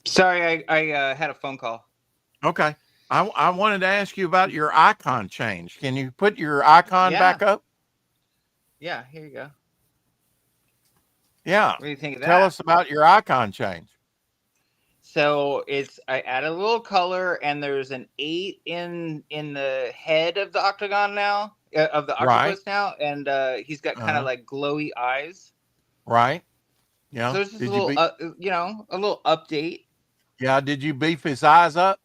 Sorry, I had a phone call. Okay. I wanted to ask you about your icon change. Can you put your icon back up? Yeah, here you go. Yeah. What do you think of that? Tell us about your icon change. So I added a little color, and there's an 8 in the head of the octagon now, of the octopus now, and he's got kind of like glowy eyes. Right. Yeah. So it's just a little, a little update. Yeah. Did you beef his eyes up?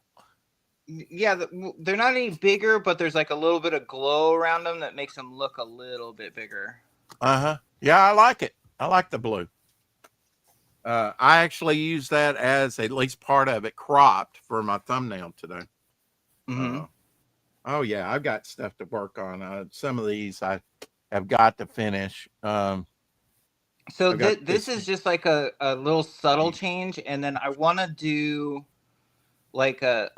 Yeah, they're not any bigger, but there's like a little bit of glow around them that makes them look a little bit bigger. Yeah, I like it. I like the blue. I actually use that as at least part of it cropped for my thumbnail today. Oh yeah, I've got stuff to work on. Some of these I have got to finish. So this is just like a little subtle change, and then I want to do like if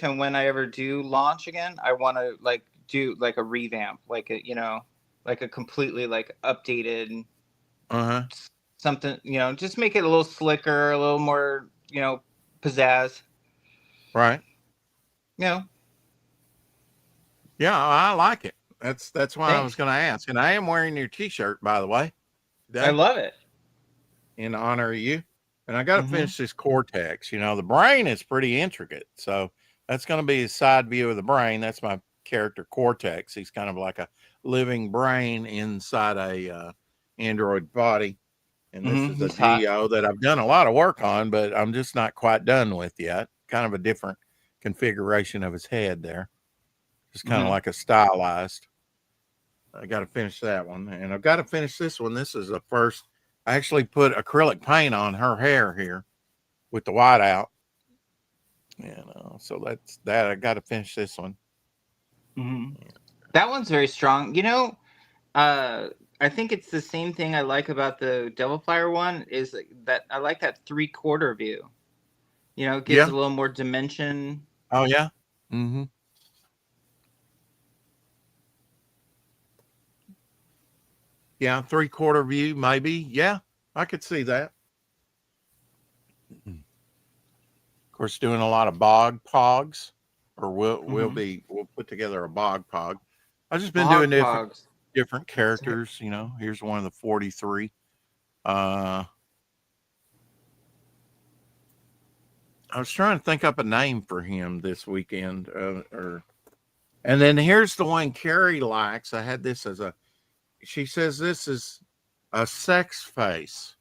and when I ever do launch again, I want to like do like a revamp, like a completely like updated something, just make it a little slicker, a little more, pizzazz. Right. Yeah, I like it. That's why Thanks. I was going to ask. And I am wearing your t-shirt, by the way. I love it. In honor of you. And I got to finish this cortex. The brain is pretty intricate. So that's going to be a side view of the brain. That's my character Cortex. He's kind of like a living brain inside a android body. And this is a Geo that I've done a lot of work on, but I'm just not quite done with yet. Kind of a different configuration of his head there. Just kind of like a stylized. I got to finish that one. And I've got to finish this one. This is the first. I actually put acrylic paint on her hair here with the white out. So that's that. I got to finish this one. That one's very strong. I think it's the same thing I like about the Devil Flyer one is that I like that 3/4 view. It gives a little more dimension. Oh, yeah? Yeah, 3/4 view, maybe. Yeah, I could see that. Of course, doing a lot of bog pogs, or we'll put together a bog pog. I've just been doing different characters. Here's one of the 43. I was trying to think up a name for him this weekend, and then here's the one Carrie likes. I had this as she says this is a sex face.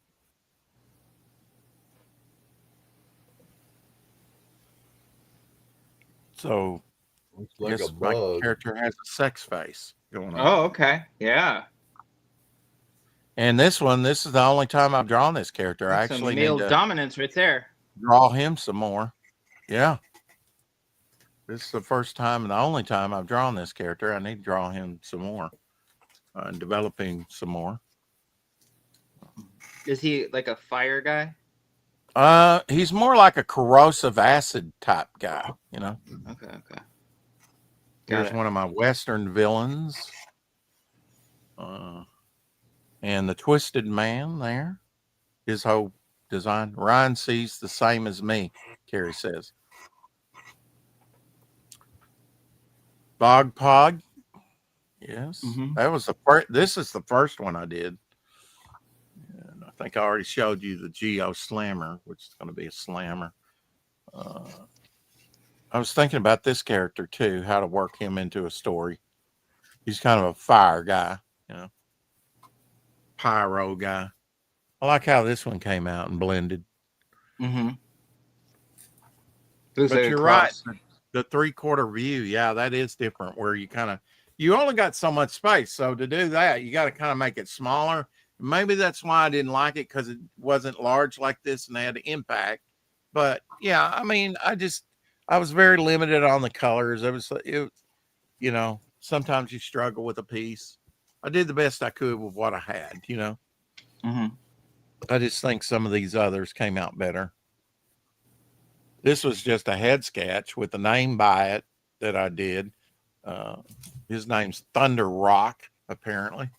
So I guess my character has a sex face going on. Oh, okay. Yeah. And this is the only time I've drawn this character. That's I actually male dominance right there. Draw him some more. Yeah. This is the first time and the only time I've drawn this character. I need to draw him some more. Developing some more. Is he like a fire guy? He's more like a corrosive acid type guy, Okay. Here's one of my Western villains. And the Twisted Man there. His whole design. Ryan sees the same as me, Carrie says. Bog Pog. Yes. That was the first. This is the first one I did. And I think I already showed you the Geo Slammer, which is going to be a slammer. I was thinking about this character too, how to work him into a story. He's kind of a fire guy, pyro guy. I like how this one came out and blended. But you're right. The 3/4 view, yeah, that is different. Where you only got so much space, so to do that, you got to kind of make it smaller. Maybe that's why I didn't like it, because it wasn't large like this and they had impact. But yeah, I mean, I I was very limited on the colors. Sometimes you struggle with a piece. I did the best I could with what I had, Mm-hmm. I just think some of these others came out better. This was just a head sketch with a name by it that I did. His name's Thunder Rock, apparently.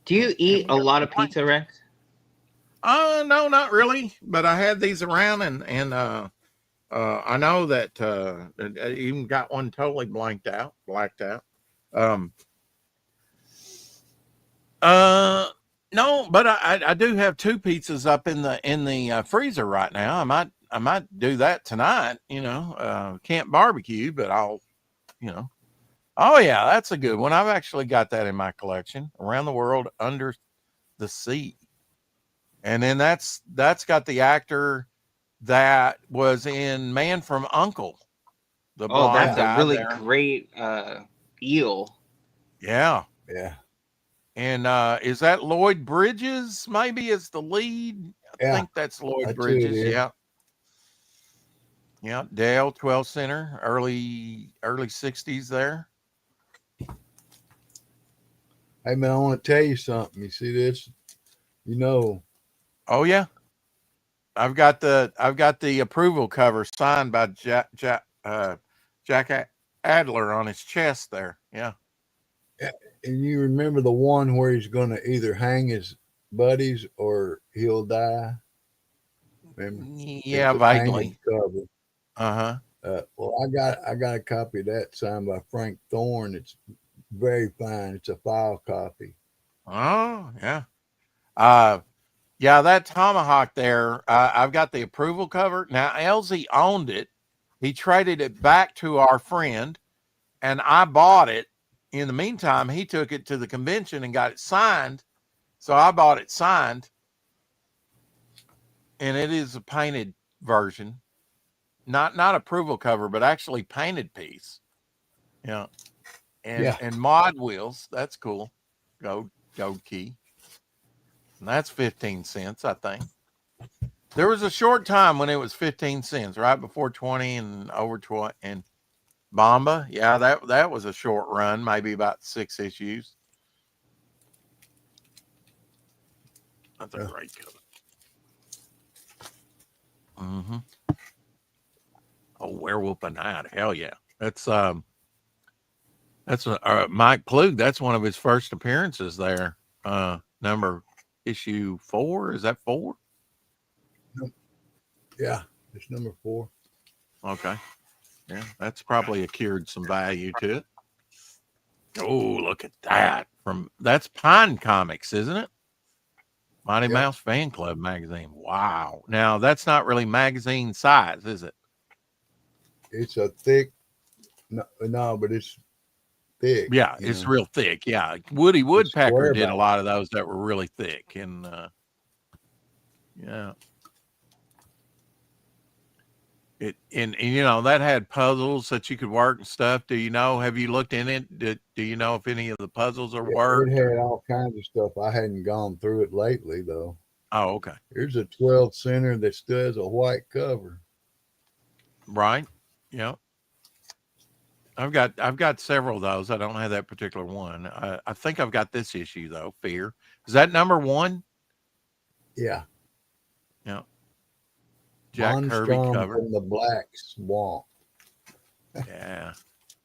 Do you eat a lot of pizza, Rex? No, not really. But I had these around, and I know that I even got one totally blacked out. No, but I do have 2 pizzas up in the freezer right now. I might do that tonight. Can't barbecue, but I'll. Oh yeah, that's a good one. I've actually got that in my collection. Around the World Under the Sea, and then that's got the actor that was in Man from U.N.C.L.E. The blonde That's a guy really there. great eel. Yeah. Yeah. And is that Lloyd Bridges? Maybe is the lead. I think that's Lloyd That's who it Bridges. is. Yeah. Yeah. Dale 12 Center, early 60s there. Hey man, I want to tell you something. You see this? Oh yeah. I've got the approval cover signed by Jack Adler on his chest there. Yeah. And you remember the one where he's going to either hang his buddies or he'll die? Remember? Yeah, It's a vaguely. painted cover. Uh-huh. Well, I got a copy of that signed by Frank Thorne. It's very fine. It's a file copy. Oh, yeah. Yeah, that tomahawk there, I've got the approval cover. Now, Elsie owned it. He traded it back to our friend, and I bought it. In the meantime, he took it to the convention and got it signed. So I bought it signed, and it is a painted version. Not approval cover, but actually painted piece. Yeah. And mod wheels. That's cool. Gold key. And that's 15 cents, I think. There was a short time when it was 15 cents, right before 20 and over 20. And Bomba, yeah, that was a short run, maybe about 6 issues. That's a great cover. Mm-hmm. Oh, Werewolf by Night, hell yeah! That's Mike Klug. That's one of his first appearances there. Issue 4. Is that 4? Yeah, it's number 4. Okay. Yeah, that's probably accrued some value to it. Oh, look at that! That's Pine Comics, isn't it? Mighty Mouse Fan Club magazine. Wow. Now that's not really magazine size, is it? It's a thick. No, but it's thick. Yeah, it's real thick. Yeah, Woody Woodpecker did a lot of those that were really thick, and yeah. And that had puzzles that you could work and stuff. Do you know? Have you looked in it? Do you know if any of the puzzles are worked? It had all kinds of stuff. I hadn't gone through it lately though. Oh, okay. Here's a 12 center that still has a white cover. Right. Yeah. I've got several of those. I don't have that particular one. I think I've got this issue though. Fear. Is that number 1? Yeah. Yeah. Jack Kirby cover from the Black Swamp. Yeah.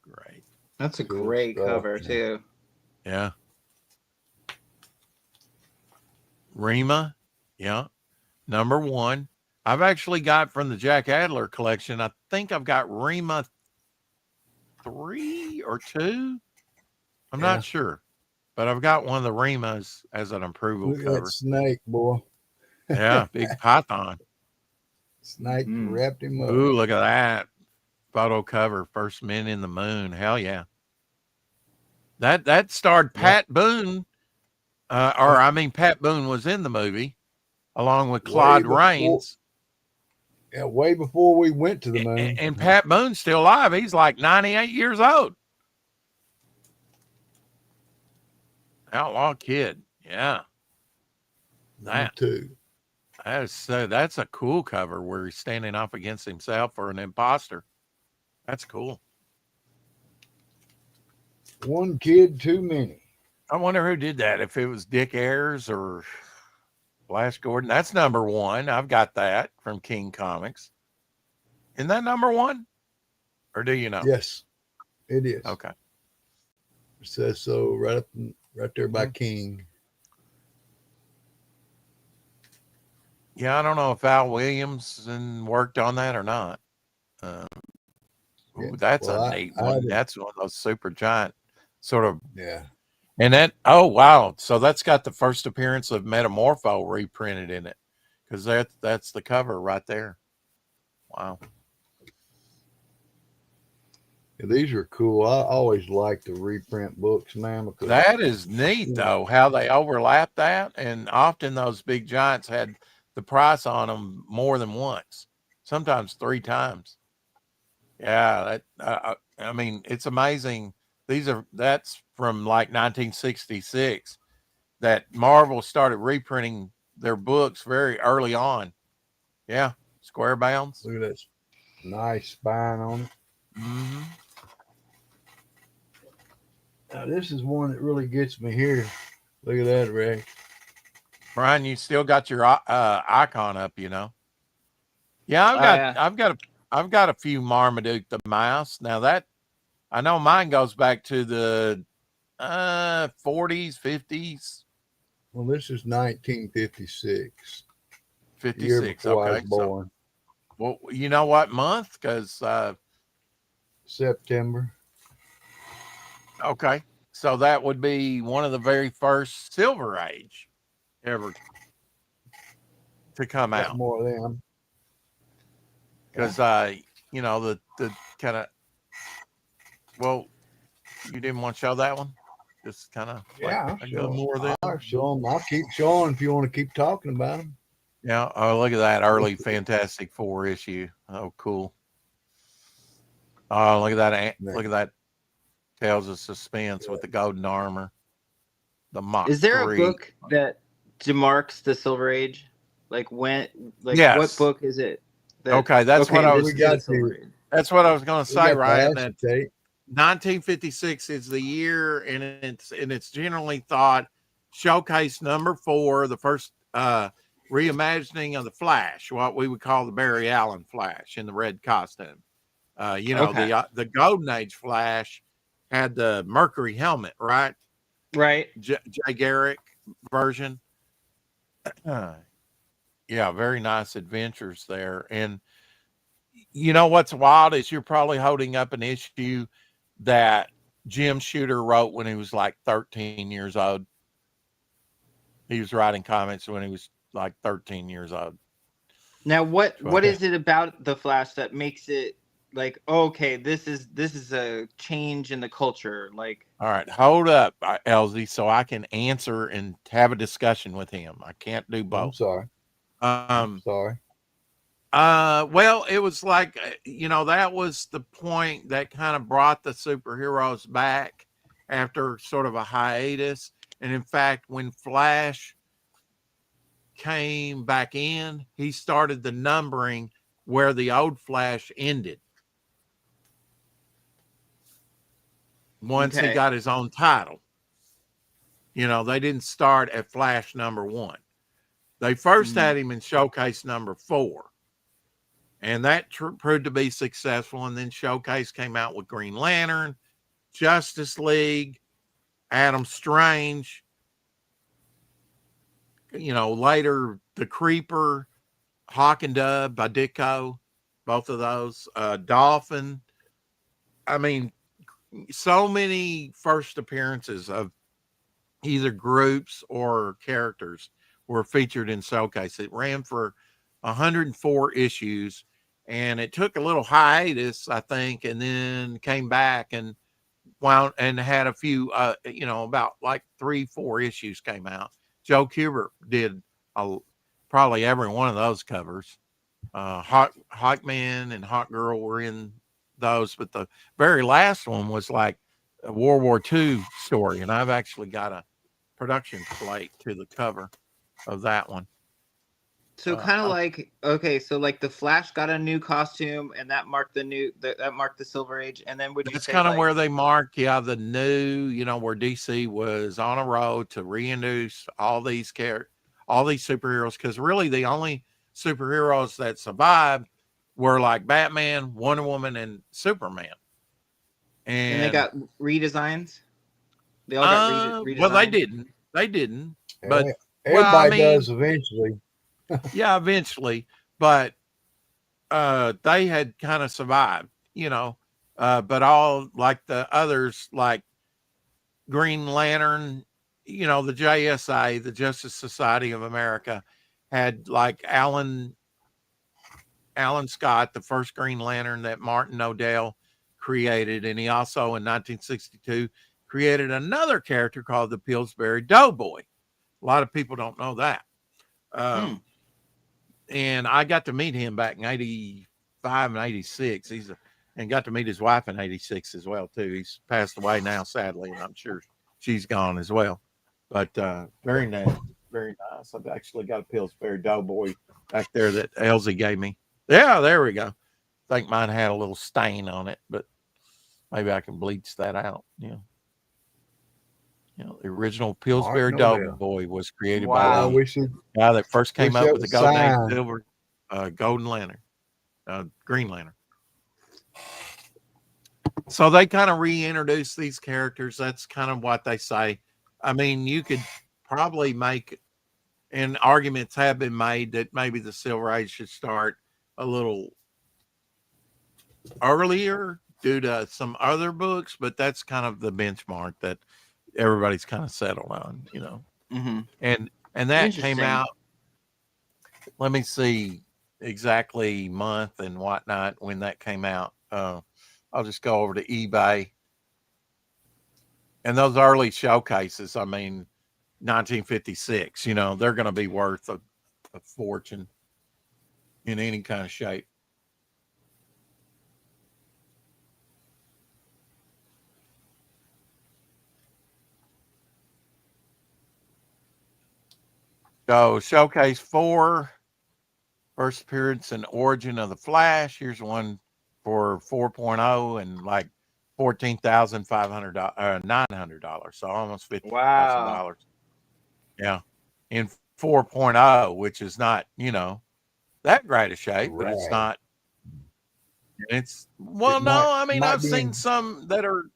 Great. That's a great cover too. Yeah. Rima. Yeah. Number 1. I've actually got from the Jack Adler collection. I think I've got Rima 3 or 2. I'm not sure, but I've got one of the Rimas as an approval Look at cover. that snake, boy. Yeah, big python. Snake wrapped him up. Ooh, look at that photo cover. First Men in the Moon. Hell yeah. That starred Pat Boone, Pat Boone was in the movie along with Claude Rains. Yeah, way before we went to the moon. And Pat Boone's still alive. He's like 98 years old. Outlaw Kid. Yeah. That too. That's a cool cover where he's standing off against himself for an imposter. That's cool. One kid too many. I wonder who did that. If it was Dick Ayers or Flash Gordon. That's number 1. I've got that from King Comics. Isn't that number 1? Or do you know? Yes, it is. Okay. It says so right there by King. Yeah, I don't know if Al Williamson worked on that or not. Yeah. That's Well, a neat one. That's one of those super giant sort of. Yeah. And that, oh, wow. So that's got the first appearance of Metamorpho reprinted in it, because that's the cover right there. Wow. Yeah, these are cool. I always like the reprint books, man. Because That is neat, though, how they overlap that. And often those big giants had the price on them more than once, sometimes 3 times. Yeah, I mean, it's amazing. That's from like 1966 that Marvel started reprinting their books very early on. Yeah, square bounds. look at this nice spine on it. Mm-hmm. Now, this is one that really gets me here. Look at that, Ray. Brian, you still got your icon up, you know. Yeah, I've got a few Marmaduke the Mouse. Now that I know mine goes back to the 40s, 50s. Well, this is 1956. 56. Year before I Okay. was born. Well, you know what month? Because September. okay, so that would be one of the very first Silver Age ever to come Got out. more of them. Because you know, the kind of, well, you didn't want to show that one? Just kind of Yeah, a little more of them. I'll show them. I'll keep showing if you want to keep talking about them. Yeah. Oh, look at that early Fantastic Four issue. Oh, cool. Oh, look at that. Look at that. Tales of Suspense with the golden armor. The Mach Is there 3. a book that demarks the Silver Age? Like when? Like Yes. what book is it? Okay, that's what I was. That's what I was going to say, Ryan. That 1956 is the year, and it's generally thought showcase number 4, the first reimagining of the Flash, what we would call the Barry Allen Flash in the red costume. You know, the Golden Age Flash had the Mercury helmet, right? Right. Jay Garrick version. Yeah, very nice adventures there. And you know what's wild is you're probably holding up an issue that Jim Shooter wrote when he was like 13 years old. He was writing comics when he was like 13 years old. Now, what is it about the Flash that makes it like, okay, this is a change in the culture? Like, all right, hold up, Elsie, so I can answer and have a discussion with him. I can't do both. I'm sorry. Sorry. Well, it was like, you know, that was the point that kind of brought the superheroes back after sort of a hiatus. And in fact, when Flash came back in, he started the numbering where the old Flash ended. Once he got his own title. You know, they didn't start at Flash number 1. They first had him in Showcase number 4. And that proved to be successful. And then Showcase came out with Green Lantern, Justice League, Adam Strange. You know, later The Creeper, Hawk and Dove by Ditko, both of those. Dolphin. I mean, so many first appearances of either groups or characters were featured in Showcase. It ran for 104 issues, and it took a little hiatus, I think, and then came back and wound and had a few, you know, about like 3-4 issues came out. Joe Kubert did probably every one of those covers. Hawkman and Hawkgirl were in those, but the very last one was like a World War II story, and I've actually got a production plate to the cover of that one. So kind of like, okay, so like the Flash got a new costume, and that marked that marked the Silver Age. And then would you That's say kind of like, where they mark, the new, where DC was on a road to reintroduce all these superheroes, because really the only superheroes that survived were like Batman, Wonder Woman, and Superman. and they And got redesigns? They all got redesigned? well, they didn't, but Everybody does eventually. yeah, eventually, but they had kind of survived, but all like the others, like Green Lantern, the JSA, the Justice Society of America, had like Alan Scott, the first Green Lantern that Martin Odell created, and he also in 1962 created another character called the Pillsbury Doughboy. A lot of people don't know that. And I got to meet him back in 85 and 86. And got to meet his wife in 86 as well, too. He's passed away now, sadly, and I'm sure she's gone as well. But very nice, very nice. I've actually got a Pillsbury Doughboy back there that Elsie gave me. Yeah, there we go. I think mine had a little stain on it, but maybe I can bleach that out. Yeah. The original Pillsbury Doughboy was created by the guy that first came up with the Golden Age Silver, Golden Lantern, Green Lantern. So they kind of reintroduced these characters. That's kind of what they say. I mean, you could probably make, and arguments have been made that maybe the Silver Age should start a little earlier due to some other books, but that's kind of the benchmark that everybody's kind of settled on, Mm-hmm. And that came out. Let me see exactly month and whatnot when that came out. I'll just go over to eBay. And those early showcases, I mean, 1956, they're going to be worth a fortune in any kind of shape. So showcase 4, first appearance and origin of the Flash. Here's one for 4.0 and like $14,500, $900, so almost $50,000. Wow. Yeah, in 4.0, which is not that great a shape, but it's not. It's I've seen some that are.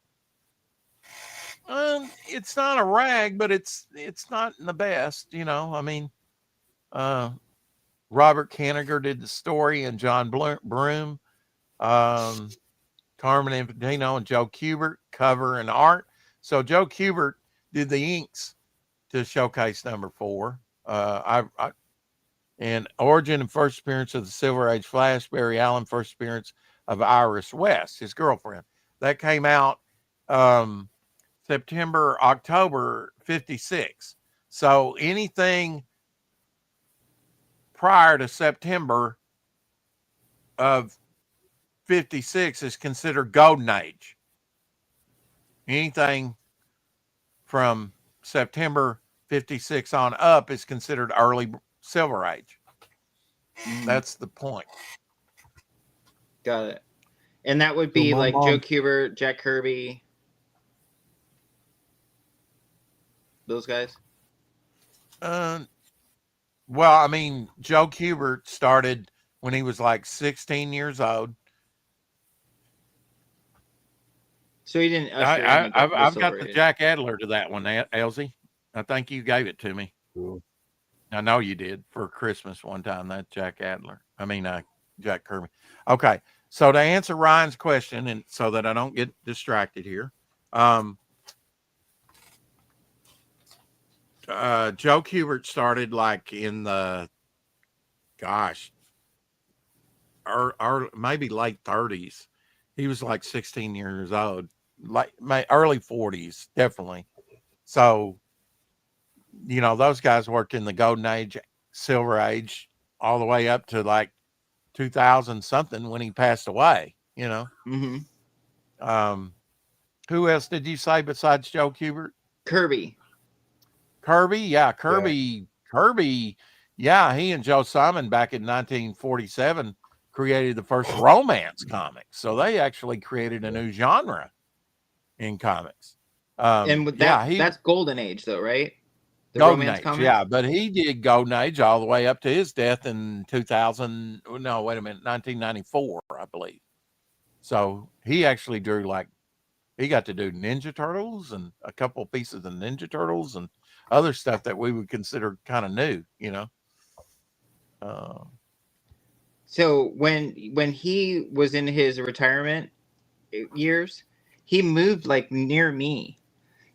It's not a rag, but it's not the best, I mean, Robert Kanigher did the story, and John Broome, Carmen Infantino, and Joe Kubert cover and art. So Joe Kubert did the inks to showcase number 4. And origin and first appearance of the Silver Age Flash, Barry Allen, first appearance of Iris West, his girlfriend. That came out September, October 56. So anything prior to September of 56 is considered Golden Age. Anything from September 56 on up is considered early Silver Age. That's the point. Got it. And that would be like Joe Kubert, Jack Kirby, those guys? Well, I mean, Joe Kubert started when he was like 16 years old. So he didn't. I've got the Jack Adler to that one, Elsie. I think you gave it to me. Cool. I know you did for Christmas one time. That Jack Adler. Jack Kirby. Okay, so to answer Ryan's question, and so that I don't get distracted here, Joe Kubert started like in the, or maybe late 30s. He was like 16 years old, like my early 40s, definitely. So, those guys worked in the Golden Age, Silver Age, all the way up to like 2000 something when he passed away. Mm-hmm. Who else did you say besides Joe Kubert? Kirby. Kirby, yeah, Kirby, Yeah, he and Joe Simon back in 1947 created the first romance comics. So they actually created a new genre in comics. And with Yeah, that's Golden Age, though, right? The Golden romance Age, comics? yeah, but he did Golden Age all the way up to his death in 2000. No, wait a minute, 1994, I believe. So he actually drew he got to do Ninja Turtles and a couple of pieces of Ninja Turtles and other stuff that we would consider kind of new, you know. So when he was in his retirement years, he moved like near me.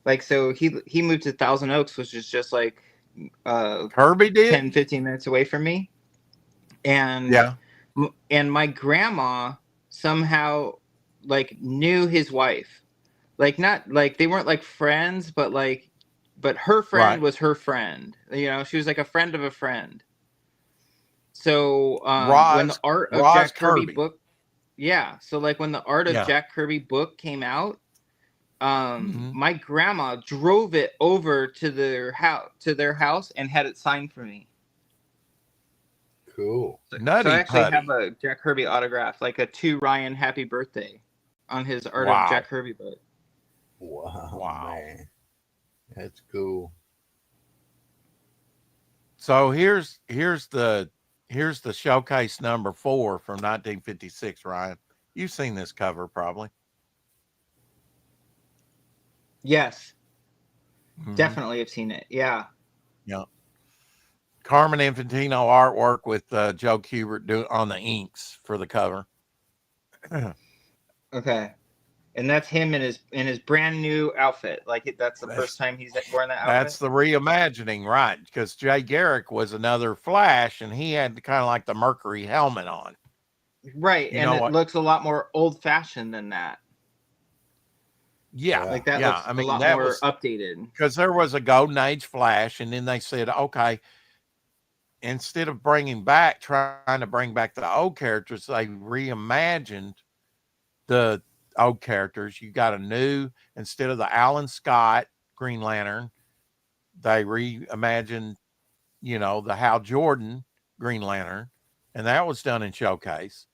Like, so he moved to Thousand Oaks, which is just like Kirby did 10, 15 minutes away from me. And yeah. And my grandma somehow like knew his wife. Like, not like they weren't like friends, but her friend Right. was her friend. You know, she was like a friend of a friend. So when the art of Roz Jack Kirby Kirby. book, yeah. So like when the art of Yeah. Jack Kirby book came out, Mhm. my grandma drove it over to their house and had it signed for me. Cool. So Nutty I actually putty. have a Jack Kirby autograph, like a to Ryan happy birthday on his art Wow. of Jack Kirby book. Wow, man. That's cool. So here's the showcase number 4 from 1956, Ryan. You've seen this cover probably. Yes, Mhm. definitely have seen it. Yeah. Yeah. Carmen Infantino artwork with Joe Kubert on the inks for the cover. Okay. And that's him in his brand new outfit. Like that's the first time he's wearing that outfit. That's the reimagining, right? Because Jay Garrick was another Flash, and he had kind of like the Mercury helmet on. Right, You and know it what? looks a lot more old-fashioned than that. Yeah, Like that yeah. looks I mean, a lot that more was updated. because there was a Golden Age Flash, and then they said, okay, instead of trying to bring back the old characters, they reimagined the old characters. You got a new, instead of the Alan Scott Green Lantern, they reimagined, the Hal Jordan Green Lantern, and that was done in Showcase.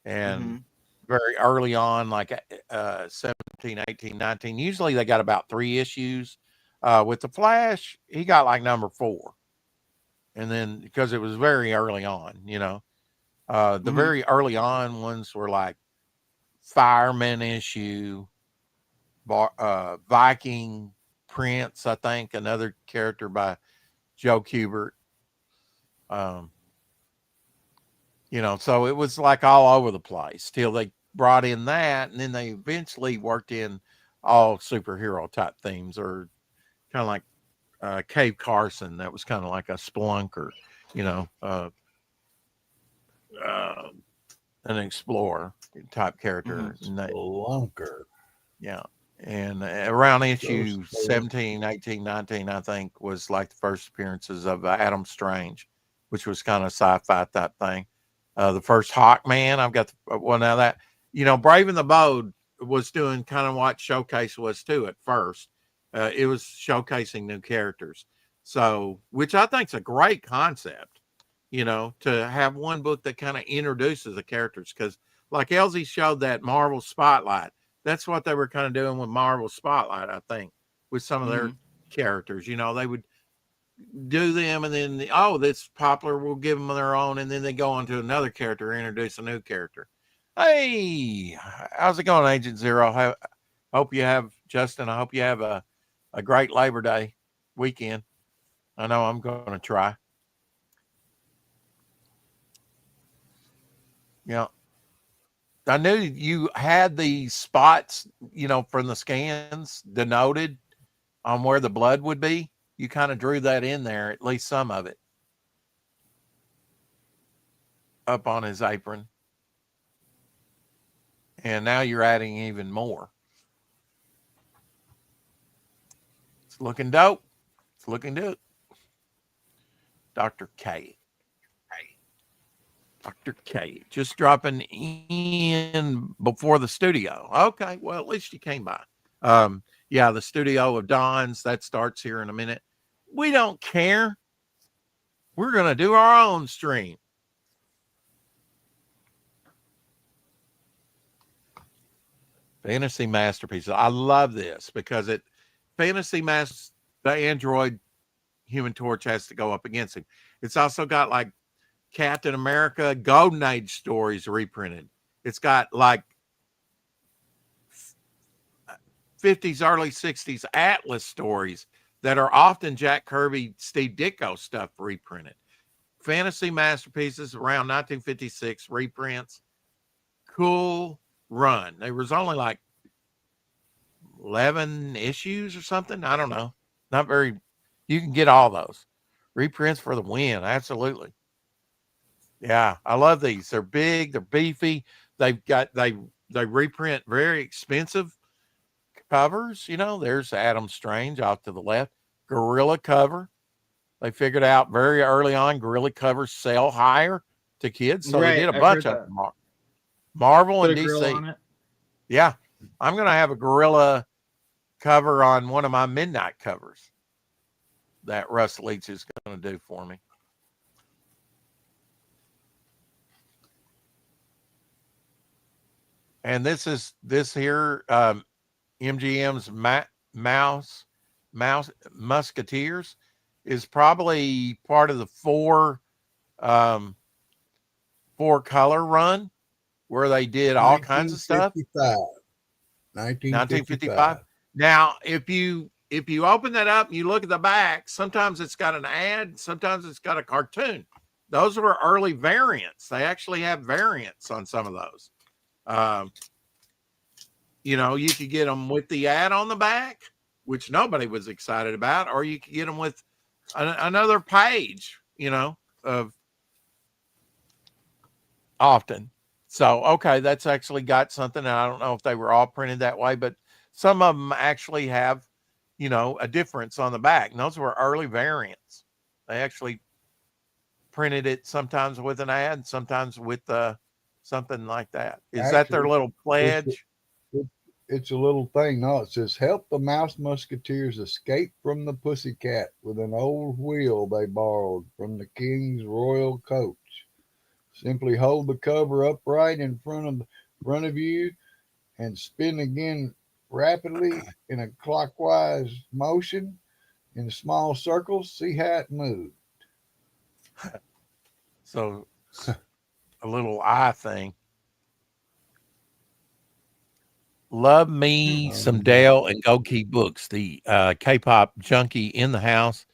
And very early on, like 17, 18, 19, usually they got about 3 issues. With the Flash, he got like number 4. And then because it was very early on, the very early on ones were like Fireman issue, Viking Prince, I think, another character by Joe Kubert. So it was like all over the place till they brought in that, and then they eventually worked in all superhero type themes, or kind of like Cave Carson, that was kind of like a spelunker, an explorer type character. Spelunker. Yeah. And around issue 17, 18, 19, I think, was like the first appearances of Adam Strange, which was kind of sci-fi type thing. The first Hawkman, I've got now that, Brave and the Bold was doing kind of what Showcase was too at first. It was showcasing new characters. So, which I think is a great concept, to have one book that kind of introduces the characters. Because like Elsie showed that Marvel Spotlight, that's what they were kind of doing with Marvel Spotlight, I think, with some of their characters. They would do them, and then that's popular, we'll give them their own, and then they go on to another character, introduce a new character. Hey, how's it going, Agent Zero? Hope you have, Justin, I hope you have a great Labor Day weekend. I know I'm going to try. Yeah. I knew you had these spots, from the scans denoted on where the blood would be. You kind of drew that in there, at least some of it, up on his apron. And now you're adding even more. It's looking dope. It's looking dope. Dr. K. Dr. K. Just dropping in before the studio. Okay, well, at least you came by. Yeah, the Studio of Dawns, that starts here in a minute. We don't care. We're going to do our own stream. Fantasy Masterpieces. I love this because Fantasy Master, the android Human Torch has to go up against him. It's also got like Captain America Golden Age stories reprinted. It's got like 50s, early 60s Atlas stories that are often Jack Kirby, Steve Ditko stuff reprinted. Fantasy Masterpieces around 1956 reprints. Cool run. There was only like 11 issues or something. I don't know. Not very. You can get all those reprints for the win. Absolutely. Yeah, I love these. They're big. They're beefy. They reprint very expensive covers. You know, there's Adam Strange off to the left. Gorilla cover. They figured out very early on Gorilla covers sell higher to kids, so they did a bunch of them. Marvel and DC. Yeah, I'm going to have a Gorilla cover on one of my midnight covers that Russ Leach is going to do for me. And this here, MGM's Mouse Musketeers is probably part of the four color run where they did all kinds of stuff. 1955. Now, if you open that up and you look at the back, sometimes it's got an ad, sometimes it's got a cartoon. Those were early variants. They actually have variants on some of those. You know, you could get them with the ad on the back, which nobody was excited about, or you could get them with another page, you know, of often. So, okay, that's actually got something. And I don't know if they were all printed that way, but some of them actually have, you know, a difference on the back. And those were early variants. They actually printed it sometimes with an ad, sometimes with something like that. Is that their little pledge? It's a little thing. No, it says, help the Mouse Musketeers escape from the Pussycat with an old wheel they borrowed from the King's royal coach. Simply hold the cover upright in front of you and spin again rapidly in a clockwise motion in small circles. See how it moved. So a little eye thing. Love me some Dale and Go Keep books. The K-pop junkie in the house.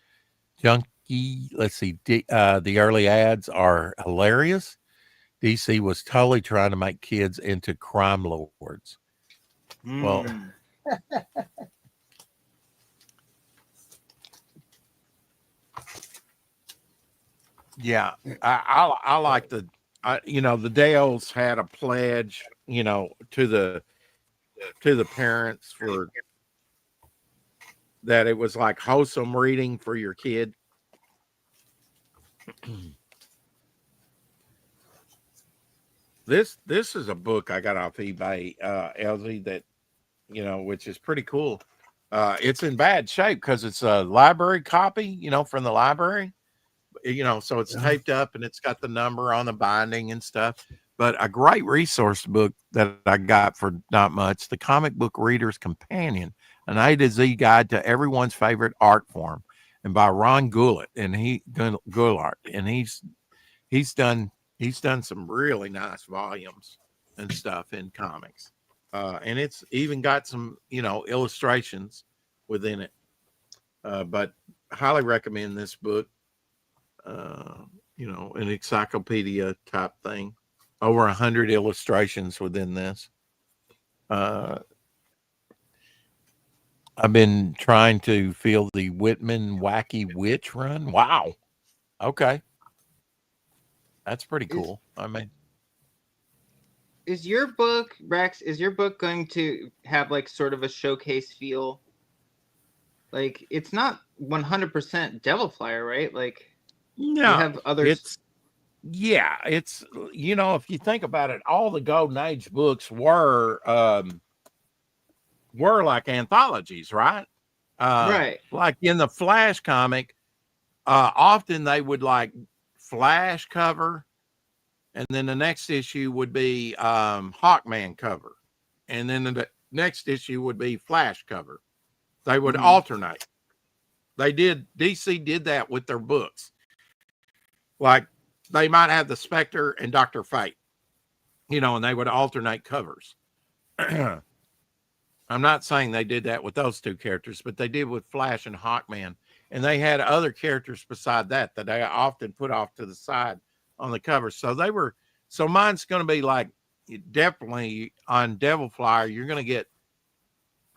Junkie, let's see. The early ads are hilarious. DC was totally trying to make kids into crime lords. Well, yeah, I like the Dales had a pledge, you know, to the parents for that. It was like wholesome reading for your kid. This is a book I got off eBay, LZ, that, you know, which is pretty cool. It's in bad shape because it's a library copy, you know, from the library, you know, so it's taped up and it's got the number on the binding and stuff. But a great resource book that I got for not much, The Comic Book Reader's Companion, an A to Z guide to everyone's favorite art form, and by Ron Goulart, and he's done some really nice volumes and stuff in comics. And it's even got some, you know, illustrations within it. But highly recommend this book. You know, an encyclopedia type thing. Over 100 illustrations within this. I've been trying to feel the Whitman Wacky Witch run. Wow. Okay. That's pretty cool. I mean, is your book, Rex, going to have like sort of a showcase feel? Like, it's not 100% Devil Flyer, right? Like, no, you have others. It's, you know, if you think about it, all the Golden Age books were like anthologies, right? Right. Like in the Flash comic, often they would like Flash cover, and then the next issue would be Hawkman cover, and then the next issue would be Flash cover. They would alternate. DC did that with their books. Like they might have the Spectre and Dr. Fate, and they would alternate covers. I'm not saying they did that with those two characters, but they did with Flash and Hawkman. And they had other characters beside that they often put off to the side on the cover. So mine's going to be like, definitely on Devil Flyer, you're going to get,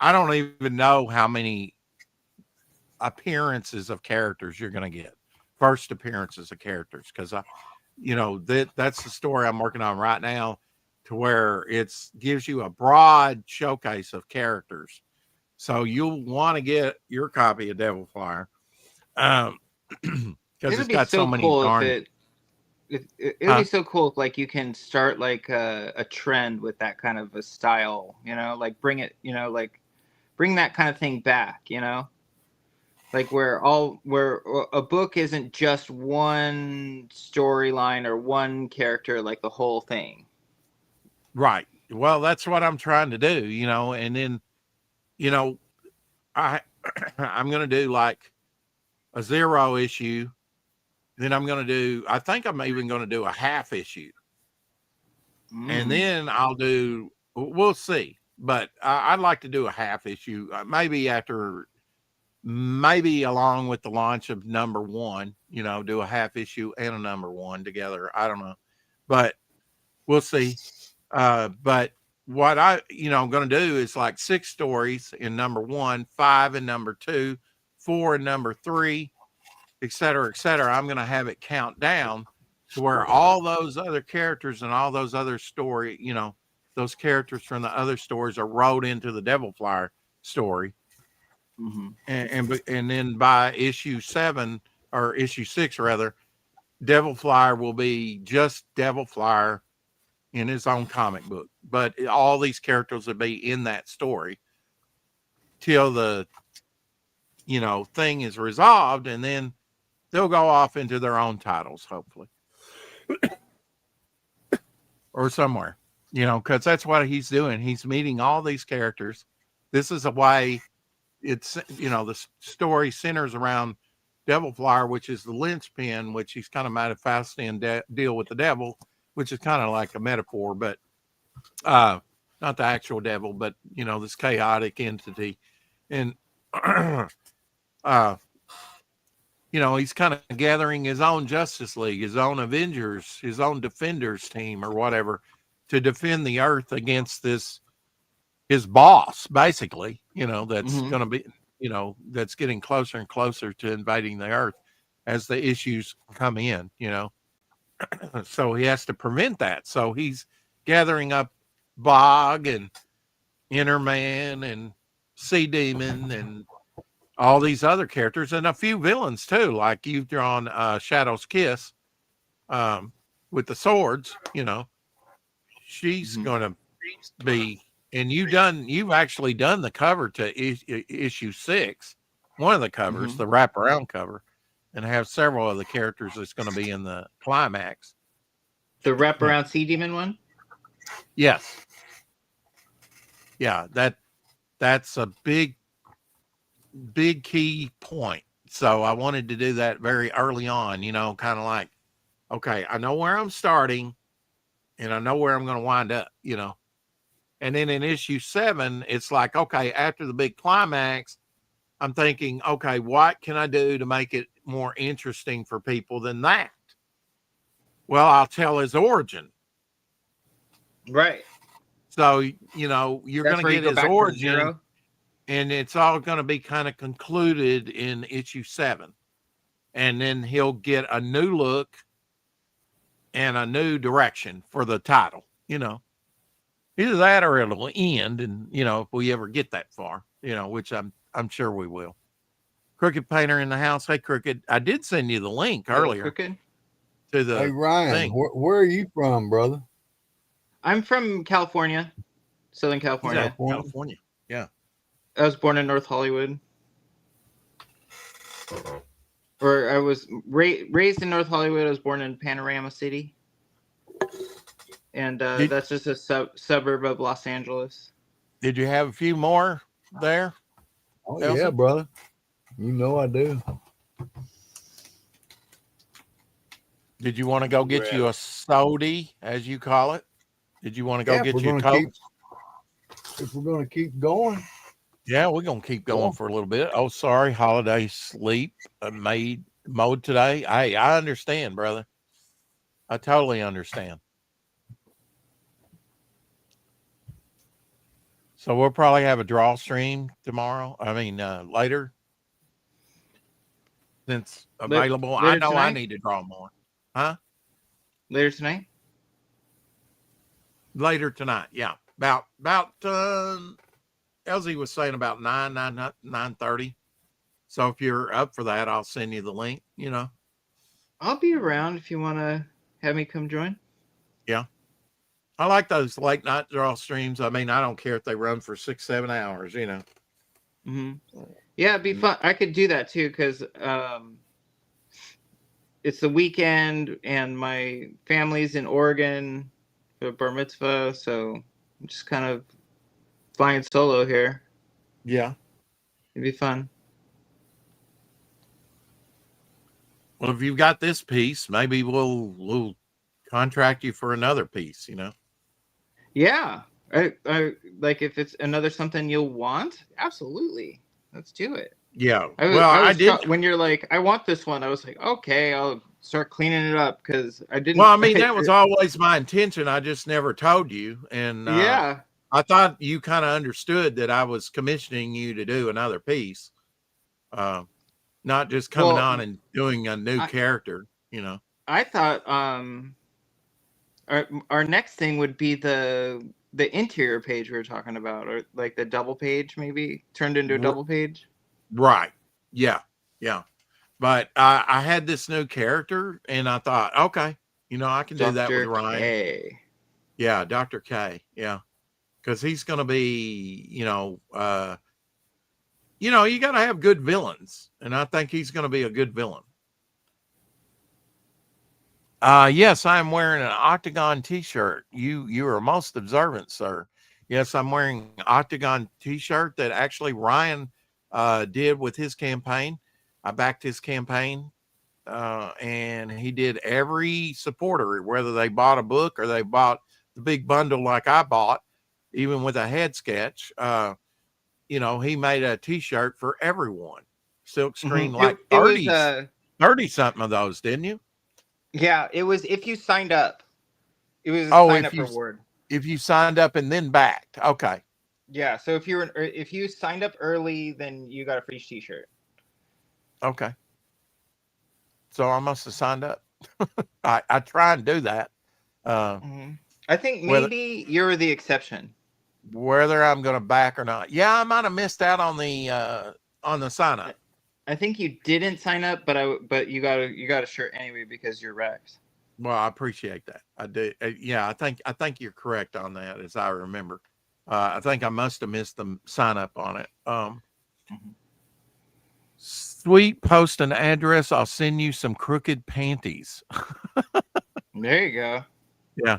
I don't even know how many appearances of characters you're going to get. First appearances of characters. Because, that's the story I'm working on right now, to where it gives you a broad showcase of characters. So you'll want to get your copy of Devil Flyer. Because it's got so many darn... It would be so cool if like you can start like a trend with that kind of a style, like bring that kind of thing back, like where a book isn't just one storyline or one character, like the whole thing. Right. Well, that's what I'm trying to do, and then, I'm going to do like a 0 issue. Then I think I'm even going to do a half issue. And then we'll see. But I'd like to do a half issue, maybe along with the launch of number 1, do a half issue and a number 1 together. I don't know, but we'll see. But what I'm going to do is like 6 stories in number 1, 5 in number 2, 4 in number 3, et cetera, et cetera. I'm going to have it count down to where all those other characters and all those other those characters from the other stories are rolled into the Devil Flyer story. And then by issue 7 or issue 6 rather, Devil Flyer will be just Devil Flyer in his own comic book, but all these characters will be in that story till the thing is resolved, and then they'll go off into their own titles, hopefully, or somewhere, because that's what he's doing. He's meeting all these characters. This is a way it's, the story centers around Devil Flyer, which is the linchpin, which he's kind of manifesting deal with the devil, which is kind of like a metaphor, but not the actual devil, but, this chaotic entity. And, he's kind of gathering his own Justice League, his own Avengers, his own Defenders team or whatever to defend the earth against his boss, basically, that's going to be, that's getting closer and closer to invading the earth as the issues come in, So he has to prevent that. So he's gathering up Bog and Innerman and Sea Demon and all these other characters and a few villains too, like you've drawn Shadow's Kiss with the swords. She's going to be, and you've actually done the cover to issue 6, one of the covers, the wraparound cover, and have several of the characters that's going to be in the climax. The wraparound Sea Demon one? Yes. Yeah, that's a big key point. So I wanted to do that very early on, kind of like, okay, I know where I'm starting and I know where I'm going to wind up, And then in issue 7, it's like, okay, after the big climax, I'm thinking, okay, what can I do to make it more interesting for people than that? Well, I'll tell his origin. Right. So, you're going to get his origin, and it's all going to be kind of concluded in issue 7. And then he'll get a new look and a new direction for the title, Either that or it'll end, and, if we ever get that far, which I'm sure we will. Crooked Painter in the house. Hey, Crooked, I did send you the link earlier. Crooked? To the Hey, Ryan, thing. Where are you from, brother? I'm from California, Southern California. California. Yeah. I was born in North Hollywood. or I was raised in North Hollywood. I was born in Panorama City, and that's just a suburb of Los Angeles. Did you have a few more there? Oh Elsie? yeah, brother. You know I do. Did you want to go get you a sody, as you call it? Did you want to go get you a Coke? If we're gonna keep going. Yeah, we're gonna keep going for a little bit. Oh, sorry, holiday sleep mode today. Hey, I understand, brother. I totally understand. So we'll probably have a draw stream tomorrow. I mean, later, since available. Later I know tonight? I need to draw more. Huh? Later tonight? Later tonight, yeah. About Elsie was saying about 9:30. So if you're up for that, I'll send you the link, you know. I'll be around if you want to have me come join. Yeah. I like those late night draw streams. I mean, I don't care if they run for 6-7 hours, you know. Mm-hmm. Yeah, it'd be fun. I could do that too, because it's the weekend and my family's in Oregon for bar mitzvah, so I'm just kind of flying solo here. Yeah. It'd be fun. Well, if you've got this piece, maybe we'll contract you for another piece, you know. Yeah. I like if it's another something you'll want, absolutely. Let's do it. Yeah. I did. When you're like, I want this one, I was like, okay, I'll start cleaning it up because I didn't. Well, I mean, that was always my intention. I just never told you. And yeah, I thought you kind of understood that I was commissioning you to do another piece. Not just coming on and doing a new character, you know. I thought our next thing would be the interior page we were talking about, or like the double page, maybe turned into a double page. Right. Yeah. Yeah. But I had this new character and I thought, okay, you know, I can do that with Ryan. K. Yeah, Dr. K. Yeah. Because he's going to be, you know, you got to have good villains. And I think he's going to be a good villain. Yes, I'm wearing an Octagon t-shirt. You are most observant, sir. Yes, I'm wearing an Octagon t-shirt that actually Ryan did with his campaign. I backed his campaign, and he did every supporter, whether they bought a book or they bought the big bundle like I bought, even with a head sketch. You know, he made a t-shirt for everyone. Silk screen, like 30 something of those, didn't you? Yeah, it was if you signed up. It was a sign up reward. If you signed up and then backed. Okay. Yeah, so if you signed up early, then you got a free t-shirt. Okay. So I must have signed up. I try and do that. I think maybe you're the exception. Whether I'm going to back or not. Yeah, I might have missed out on the sign up. I think you didn't sign up, but you got a shirt anyway because you're Rex. Well, I appreciate that. I do. Yeah, I think you're correct on that, as I remember. I think I must have missed the sign up on it. Sweet, post an address. I'll send you some crooked panties. There you go. Yeah.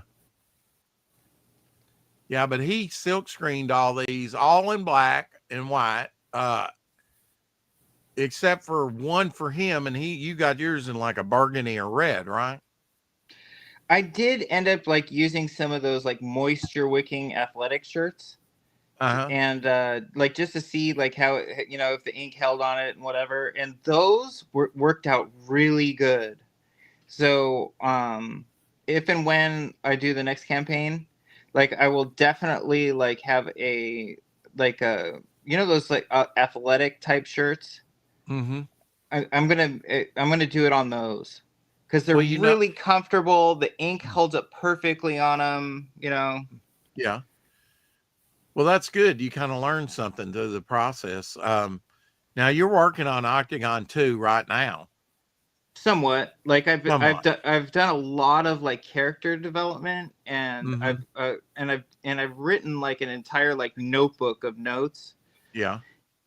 Yeah, but he silk screened all these, all in black and white, except for one for him, and you got yours in like a burgundy or red, right? I did end up like using some of those like moisture wicking athletic shirts, and like just to see like how if the ink held on it and whatever, and those worked out really good. So if and when I do the next campaign, like I will definitely like have a those like athletic type shirts. Mm-hmm. I'm gonna do it on those because they're really comfortable. The ink holds up perfectly on them. Yeah. Well, that's good. You kind of learned something through the process. Now you're working on Octagon 2 right now. Somewhat. Like I've done a lot of like character development, and I've written like an entire like notebook of notes. Yeah.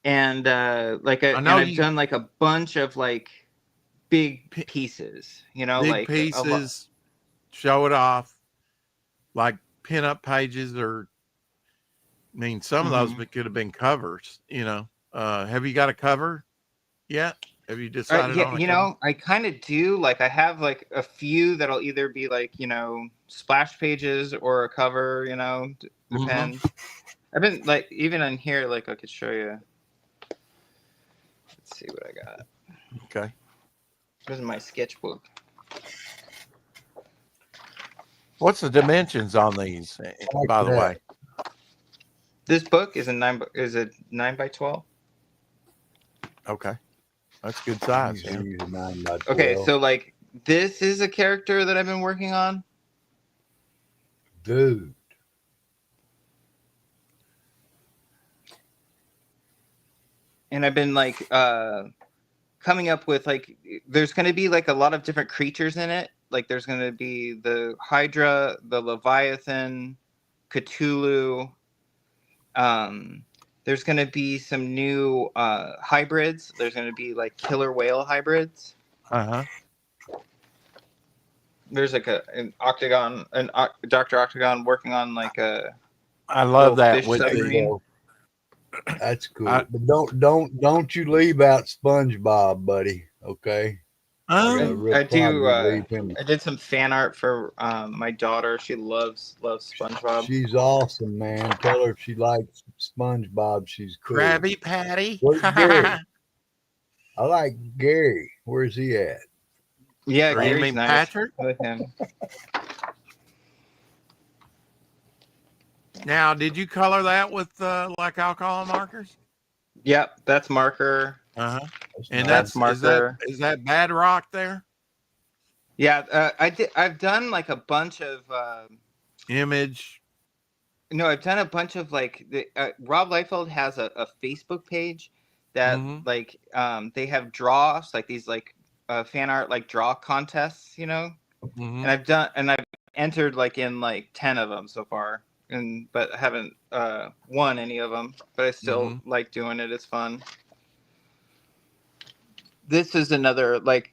And I've done like a bunch of like big pieces, you know, Big like a lot. pieces, show it off, like pin-up pages, or I mean, some of those could have been covers. You know, have you got a cover yet? Have you decided Yeah, on a you cover? know, I kind of do. Like, I have like a few that'll either be like, you know, splash pages or a cover. You know, depends. I've been like, even on here, like I could show you. Let's see what I got. Okay. This is my sketchbook. What's the dimensions on these, by the way? This book is a 9 by 12. Okay, that's good size. Yeah. He's a 9 by 12. Okay, so like this is a character that I've been working on. Dude. And I've been like coming up with like, there's going to be like a lot of different creatures in it. Like there's going to be the Hydra, the Leviathan, Cthulhu. There's going to be some new hybrids. There's going to be like killer whale hybrids. There's like an Octagon, Dr. Octagon working on like a. I love that fish with submarine. That's cool. But don't you leave out SpongeBob, buddy. Okay. I did some fan art for my daughter. She loves SpongeBob. She's awesome, man. Tell her if she likes SpongeBob, she's cool. Krabby Patty. Where's Gary? I like Gary. Where's he at? Yeah, Or you Gary's mean nice. Patrick? I like him. Now, did you color that with like alcohol markers? Yep, that's marker. And That's that's marker. Is that Bad Rock there? Yeah, I've done like a bunch of. Image. No, I've done a bunch of like Rob Liefeld has a Facebook page that like they have draws, like these like fan art like draw contests, you know. And I've entered like in like 10 of them so far, but I haven't won any of them. But I still like doing it. It's fun. This is another like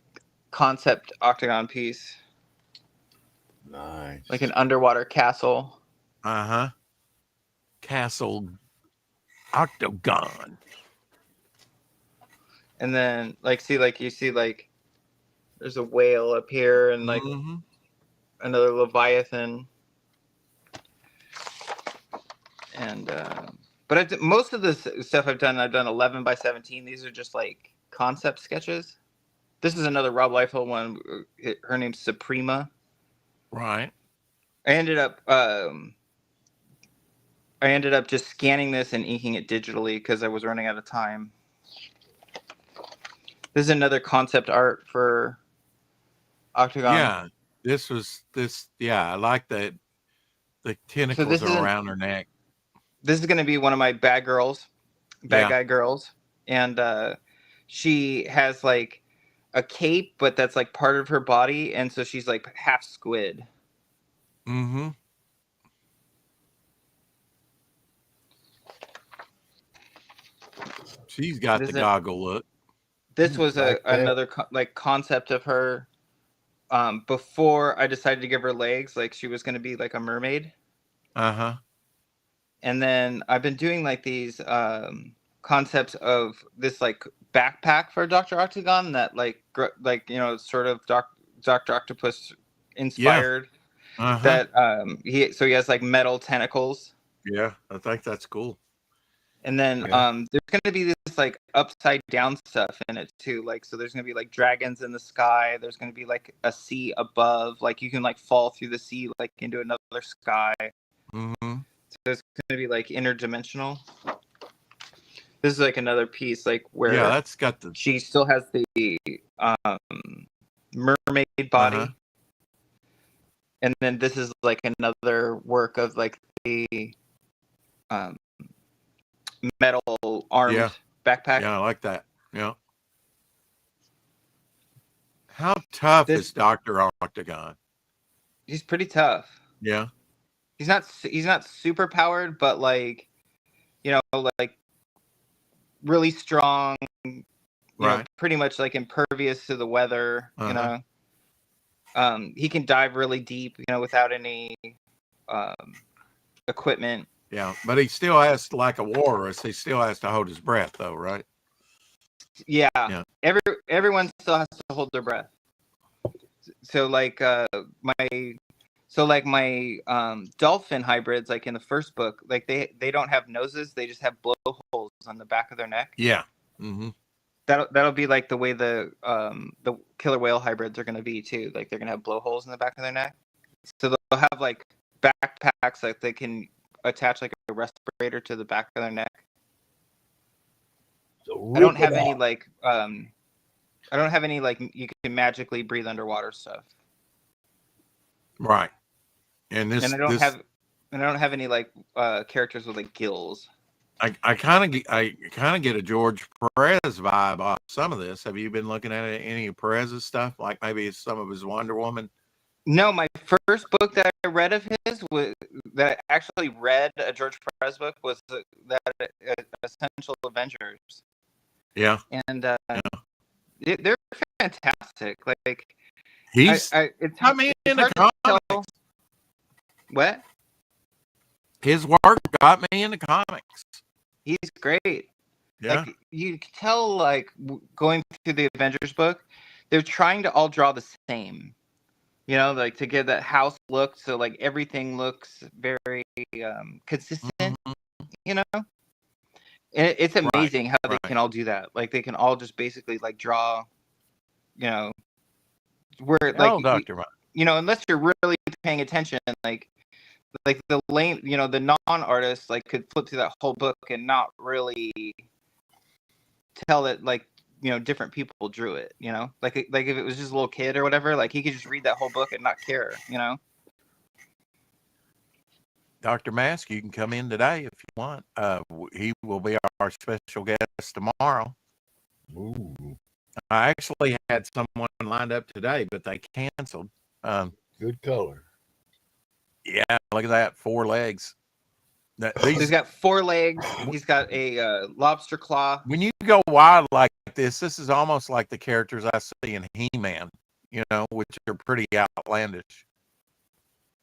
concept Octagon piece. Nice. Like an underwater castle. Castle Octagon. And then like you see like there's a whale up here and like another Leviathan. And but most of this stuff I've done 11 by 17. These are just like concept sketches. This is another Rob Liefeld one. Her name's Suprema. Right. I ended up just scanning this and inking it digitally because I was running out of time. This is another concept art for Octagon. Yeah, I like that. The tentacles are around her neck. This is going to be one of my bad guy girls. And she has like a cape, but that's like part of her body. And so she's like half squid. She's got the goggle look. This was another like concept of her before I decided to give her legs. Like she was going to be like a mermaid. And then I've been doing like these concepts of this like backpack for Dr. Octagon that like you know, sort of Dr. Octopus inspired. That he has like metal tentacles. Yeah, I think that's cool. And then there's going to be this like upside down stuff in it too. Like, so there's going to be like dragons in the sky. There's going to be like a sea above. Like you can like fall through the sea like into another sky. So it's going to be like interdimensional. This is like another piece like where that's got she still has the mermaid body. And then this is like another work of like the metal armed backpack. Yeah, I like that. Yeah. How tough is Dr. Octagon? He's pretty tough. Yeah. He's not super powered, but like, you know, like really strong, you know, Right. pretty much like impervious to the weather. You Uh-huh. know, he can dive really deep. You know, without any equipment. Yeah, but he still has, like a walrus, he still has to hold his breath, though, right? Yeah. Yeah. Everyone still has to hold their breath. So like my dolphin hybrids, like in the first book, like they don't have noses, they just have blowholes on the back of their neck. Yeah. Mm-hmm. That'll be like the way the killer whale hybrids are going to be too. Like they're going to have blowholes in the back of their neck. So they'll have like backpacks that they can attach like a respirator to the back of their neck. So I don't rip have it any off. like I don't have any like you can magically breathe underwater stuff. Right. And And I don't have any like characters with like gills. I kind of get a George Perez vibe off some of this. Have you been looking at any of Perez's stuff? Like maybe some of his Wonder Woman. No, my first book that I read of his was that I actually read a George Perez book was that Essential Avengers. Yeah. And they're fantastic. Like He's it's I mean, in the hard to tell. comics. What? His work got me into comics. He's great. Yeah. Like you can tell, like going through the Avengers book, they're trying to all draw the same. You know, like to give that house look, so like everything looks very consistent. Mhm. You know, and it's amazing how they right. can all do that. Like they can all just basically like draw. You know, where like Dr. you know, unless you're really paying attention, like the lame, you know, the non-artist like could flip through that whole book and not really tell that like, you know, different people drew it, you know, like if it was just a little kid or whatever, like he could just read that whole book and not care, you know. Dr. Mask, you can come in today if you want. He will be our special guest tomorrow. Ooh, I actually had someone lined up today, but they canceled. good color. Yeah, look at that, 4 legs. He's got 4 legs. He's got a lobster claw. When you go wild like this is almost like the characters I see in He-Man, you know, which are pretty outlandish.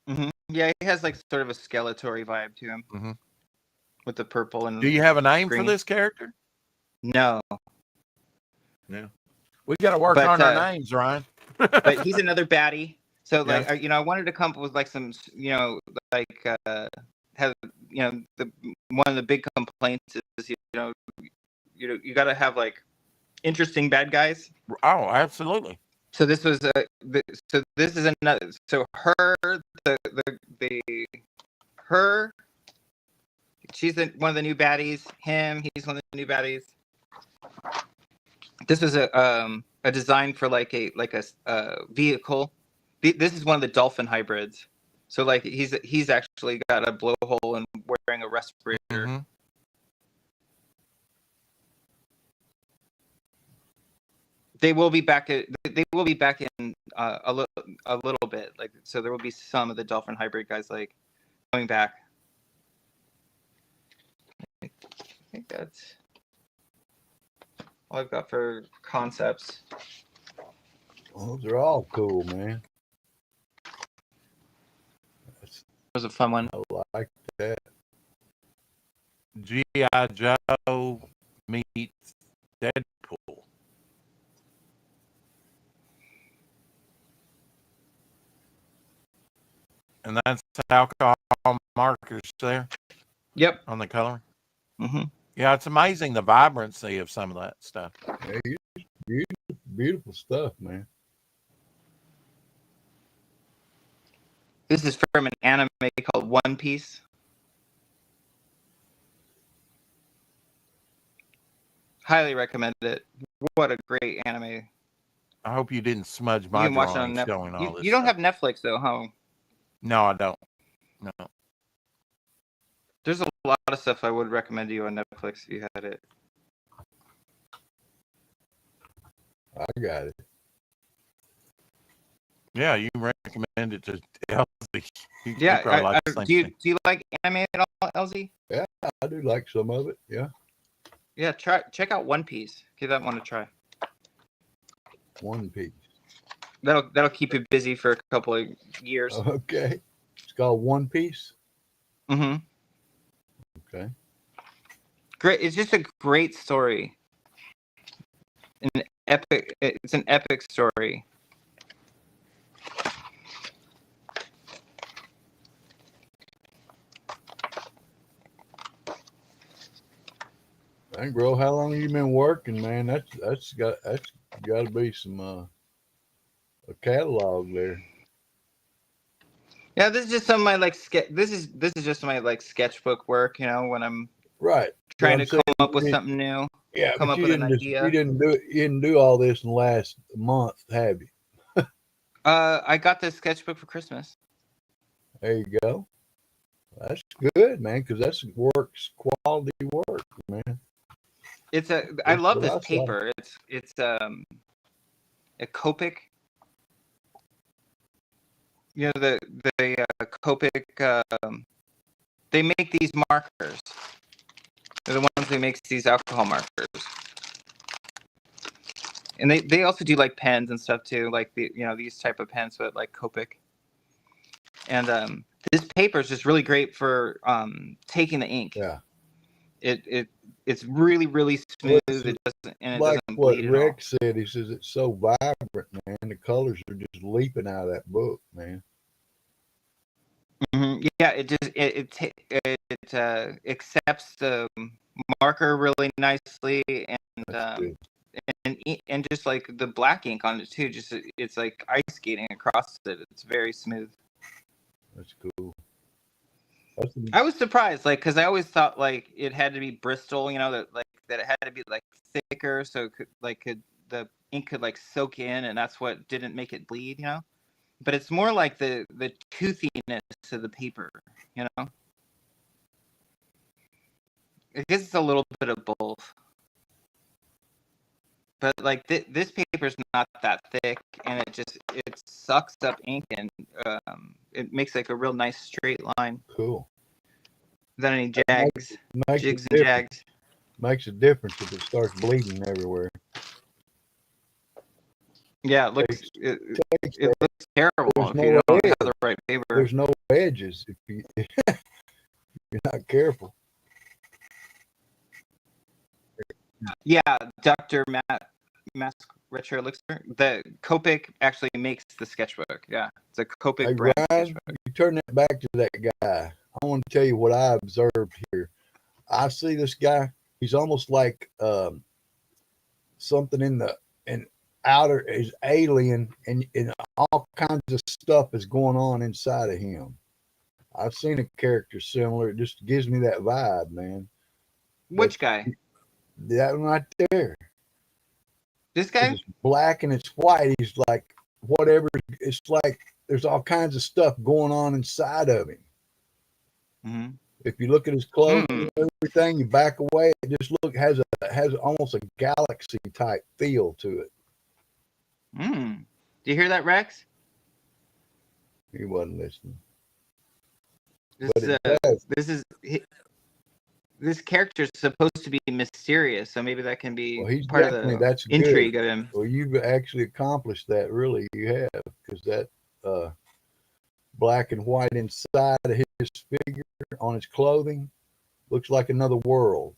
Mm-hmm. Yeah, he has like sort of a Skeletor vibe to him, Mm-hmm. with the purple and. Do you have a name green. for this character? No. Yeah. We got to work on our names, Ryan. But he's another baddie. So like, you know, I wanted to come up with like some, you know, like have, you know, one of the big complaints is, you know, you got to have like interesting bad guys. Oh, absolutely. So this was so this is another. So her, her, she's one of the new baddies. Him, he's one of the new baddies. This was a design for like a vehicle. This is one of the dolphin hybrids. So like he's actually got a blowhole and wearing a respirator. Mm-hmm. They will be back in a little bit. Like so, there will be some of the dolphin hybrid guys like coming back. I think that's all I've got for concepts. Those are all cool, man. It was a fun one. I like that. G.I. Joe meets Deadpool. And that's alcohol markers there. Yep. On the coloring. Mm-hmm. Yeah, it's amazing the vibrancy of some of that stuff. Yeah, beautiful stuff, man. This is from an anime called One Piece. Highly recommend it. What a great anime. I hope you didn't smudge my You can watch it drawing on showing all Netflix. this You don't stuff. have Netflix though, huh? No, I don't. No. There's a lot of stuff I would recommend to you on Netflix if you had it. I got it. Yeah, you recommend it to Elsie. Yeah. probably like the same do thing. you like anime at all, Elsie? Yeah, I do like some of it. Yeah. Yeah. Check out One Piece. Give that one a try. One Piece. That'll keep you busy for a couple of years. Okay. It's called One Piece. Mm-hmm. Okay. Great. It's just a great story. It's an epic story. Dang, bro, how long you been working, man? That's got to be some a catalog there. Yeah, this is just some of my like this is just my like sketchbook work, you know, when I'm Right. trying I'm to come saying up with you- something new. Yeah, come but up you with an didn't idea. you didn't do all this in the last month, have you? I got this sketchbook for Christmas. There you go. That's good, man, because that's quality work, man. I That's love what this I saw. paper. It's a Copic. You know the Copic. They make these markers. They're the ones that makes these alcohol markers. And they also do like pens and stuff too, like these type of pens, but like Copic. And this paper is just really great for taking the ink. Yeah. It's really, really smooth. Well, It doesn't like bleed what at all. Rex said, he says it's so vibrant, man. The colors are just leaping out of that book, man. Mm-hmm. Yeah, it accepts the marker really nicely, That's good. and just like the black ink on it too. Just it's like ice skating across it. It's very smooth. That's cool. I was surprised, like, because I always thought like it had to be Bristol, you know, that it had to be like thicker, so the ink could like soak in, and that's what didn't make it bleed, you know. But it's more like the toothiness of the paper, you know. I guess it's a little bit of both. But like this paper's not that thick, and it sucks up ink, and it makes like a real nice straight line. Cool. Without any jags, jigs and jags. Makes a difference if it starts bleeding everywhere. Yeah, it looks terrible if you don't have the right paper. There's no edges if you're not careful. Yeah, Dr. Mask Retro Elixir. The Copic actually makes the sketchbook. Yeah, it's a Copic Hey, brand Ryan, sketchbook. you turn that back to that guy. I want to tell you what I observed here. I see this guy. He's almost like something in outer is alien, and all kinds of stuff is going on inside of him. I've seen a character similar. It just gives me that vibe, man. Which guy? That one right there. This guy? It's black and it's white. He's like whatever. It's like there's all kinds of stuff going on inside of him. Mm-hmm. If you look at his clothes and everything, you back away. It just has almost a galaxy type feel to it. Do you hear that, Rex? He wasn't listening. This character is supposed to be mysterious, so maybe that can be Well, part of the intrigue of him. Well, you've actually accomplished that, really. You have, because that black and white inside of his figure on his clothing looks like another world.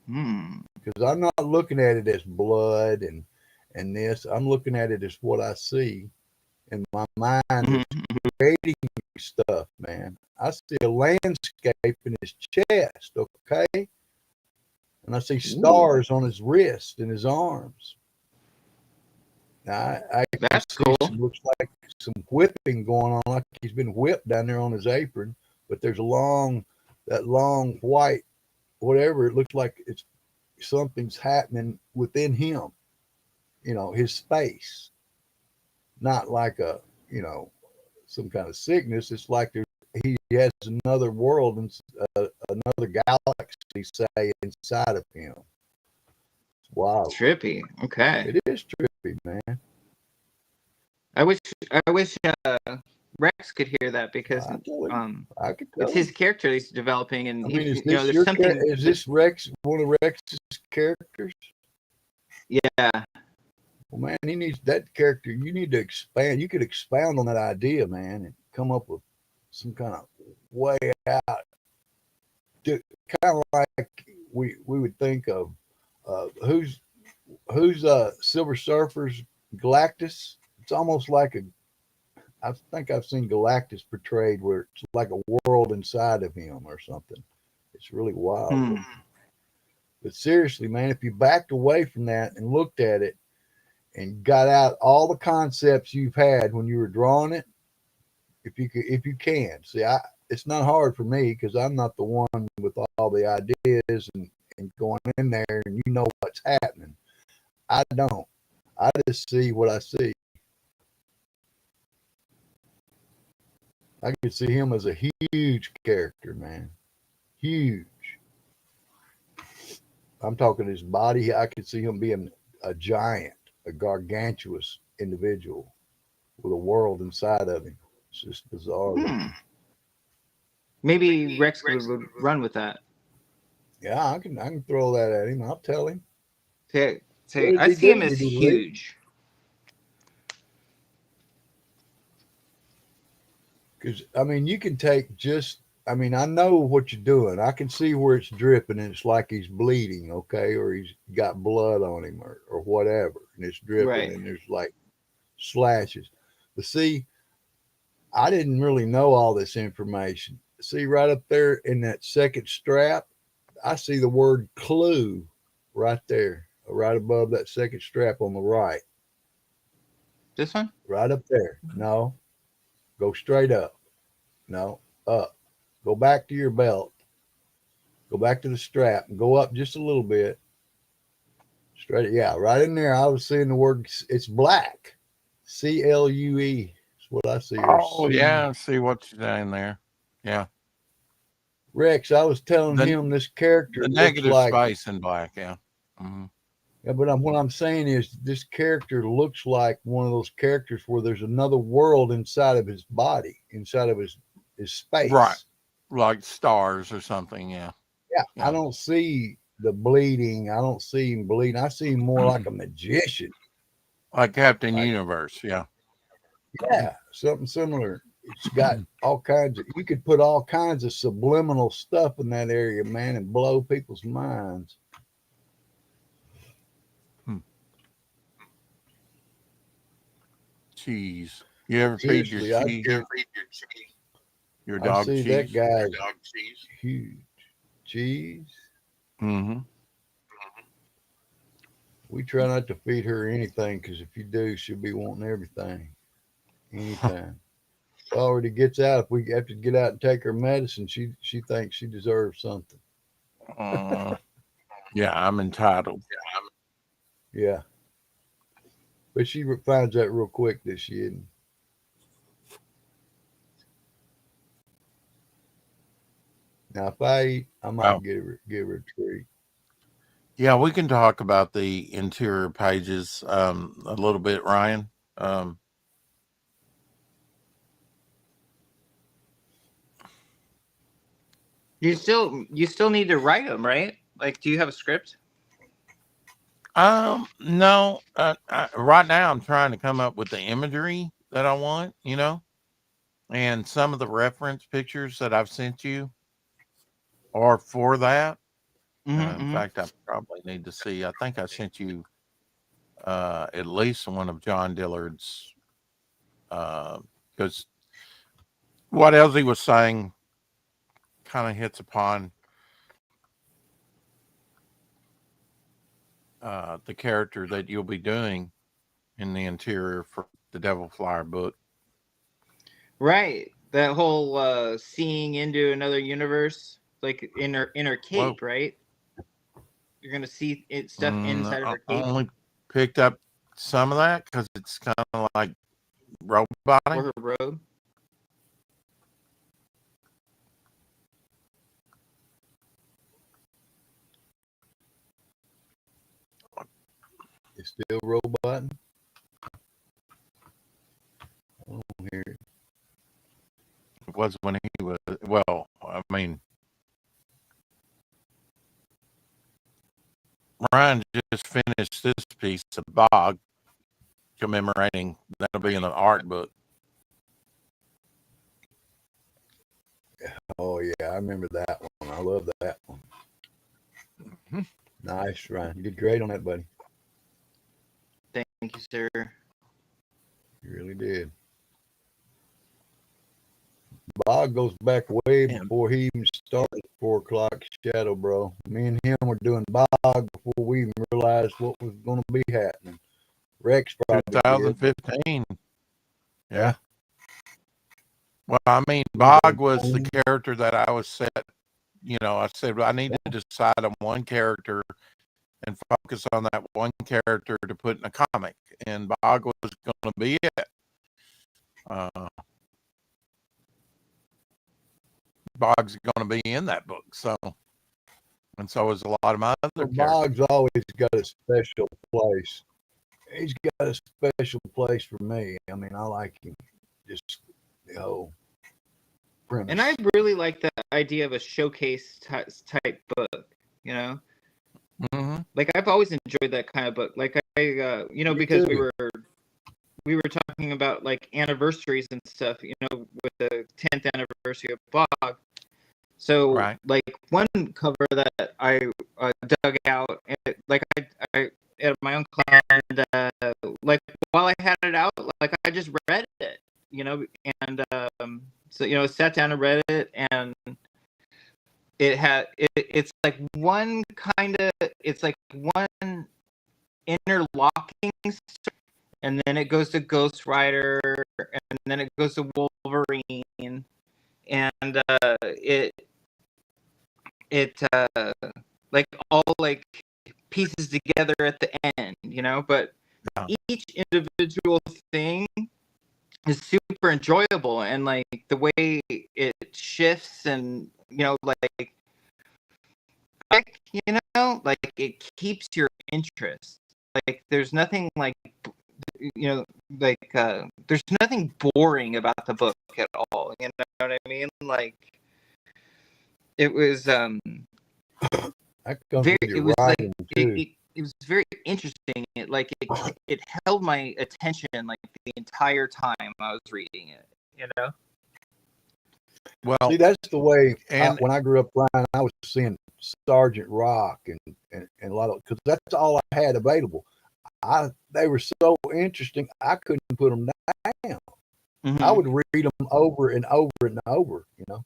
Because I'm not looking at it as blood and this. I'm looking at it as what I see, and my mind is creating stuff, man. I see a landscape in his chest, okay, and I see stars on his wrist and his arms. Now, That's see cool. Looks like some whipping going on, like he's been whipped down there on his apron. But there's that long white, whatever. It looks like it's something's happening within him. You know, his space. Not like some kind of sickness. It's like he has another world and another galaxy, say, inside of him. Wow, Trippy. Okay. It is trippy, man. I wish Rex could hear that, because I could tell it's his character he's developing, and I mean, there's something. Is this Rex one of Rex's characters? Yeah. Well, man, he needs that character. You need to expand. You could expound on that idea, man, and come up with some kind of way out. Kind of like we would think of who's Silver Surfer's Galactus. It's almost like I think I've seen Galactus portrayed where it's like a world inside of him or something. It's really wild. Hmm. But seriously, man, if you backed away from that and looked at it and got out all the concepts you've had when you were drawing it, if you can, see, it's not hard for me because I'm not the one with all the ideas and going in there and you know what's happening. I don't. I just see what I see. I could see him as a huge character, man. Huge. I'm talking his body. I could see him being a giant, a gargantuous individual with a world inside of him. It's just bizarre. Hmm. Maybe Rex would run with that. Yeah, I can throw that at him. I'll tell him. Say, What I does he see him do? as Did he leave? huge. Because I mean, you can take just. I mean, I know what you're doing. I can see where it's dripping, and it's like he's bleeding, okay, or he's got blood on him, or whatever, and it's dripping, Right. and there's like slashes. But see, I didn't really know all this information. See, right up there in that second strap, I see the word clue right there, right above that second strap on the right. This one? Right up there. No, go straight up. No, up. Go back to your belt. Go back to the strap and go up just a little bit. Straight. Yeah, right in there. I was seeing the word. It's black. CLUE. That's what I see. Oh, yeah. See what you're saying there. Yeah. Rex, I was telling The, him this character the looks negative like. space in black. Yeah. Mm-hmm. Yeah, but what I'm saying is this character looks like one of those characters where there's another world inside of his body, inside of his space. Right. Like stars or something. Yeah. Yeah, Yeah. I don't see the bleeding. I don't see him bleeding. I see him more like a magician. Like Captain Like- Universe. Yeah. Yeah, something similar. It's got all kinds of. You could put all kinds of subliminal stuff in that area, man, and blow people's minds. Cheese. You ever feed your Seriously, cheese? Your I dog see cheese? that guy's huge. Cheese. Mm-hmm. We try not to feed her anything because if you do, she'll be wanting everything, anytime. It already gets out. If we have to get out and take her medicine, she thinks she deserves something. Yeah, I'm entitled. Yeah, but she finds that real quick that she isn't. Now, if I eat, I might Wow. give her a treat. Yeah, we can talk about the interior pages a little bit, Ryan. You still need to write them, right? Like, do you have a script? No. Right now, I'm trying to come up with the imagery that I want, and some of the reference pictures that I've sent you are for that. In fact, I probably need to see. I think I sent you at least one of John Dillard's, because what Elsie was saying kind of hits upon the character that you'll be doing in the interior for the Devil Flyer book. Right. That whole seeing into another universe, like in her cape, Whoa. Right? You're gonna see stuff inside of her I cape. only picked up some of that because it's kind of like robotic. Or her robe. It's still roboting. I don't hear it. It was when he was, well, I mean, Brian just finished this piece of Bog commemorating. That'll be in the art book. Oh yeah, I remember that one. I love that one. Mhm. Nice, Ryan. You did great on that, buddy. Thank you, sir. You really did. Bob goes back way Man. before he even started 4 o'clock shadow, bro. Me and him were doing Bob before we even realized what was going to be happening. Rex probably did. 2015. Yeah. Well, I mean, Bog was the character that I was set. You know, I said I need to decide on one character and focus on that one character to put in a comic, and Bog was going to be it. Bog's going to be in that book, and so is a lot of my other characters. Bog's always got a special place. He's got a special place for me. I mean, I like him. Just premise. And I really like the idea of a showcase type book. You know, like I've always enjoyed that kind of book. Like I because we were talking about like anniversaries and stuff. You know, with the 10th anniversary of Bog. So like one cover that I dug out, and like I at my own clan, like while I had it out, like I just read it, you know, and so sat down and read it, and it's like one interlocking story, and then it goes to Ghost Rider, and then it goes to Wolverine, and it like all like pieces together at the end, you know, but each individual thing is super enjoyable, and like the way it shifts, and like it keeps your interest. Like there's nothing like there's nothing boring about the book at all, you know what I mean? Like it was it was very interesting. It held my attention like the entire time I was reading it, you know. Well, see, that's the way. When I grew up, Brian, I was seeing Sergeant Rock and a lot of, because that's all I had available. They were so interesting, I couldn't put them down. Mm-hmm. I would read them over and over and over, you know.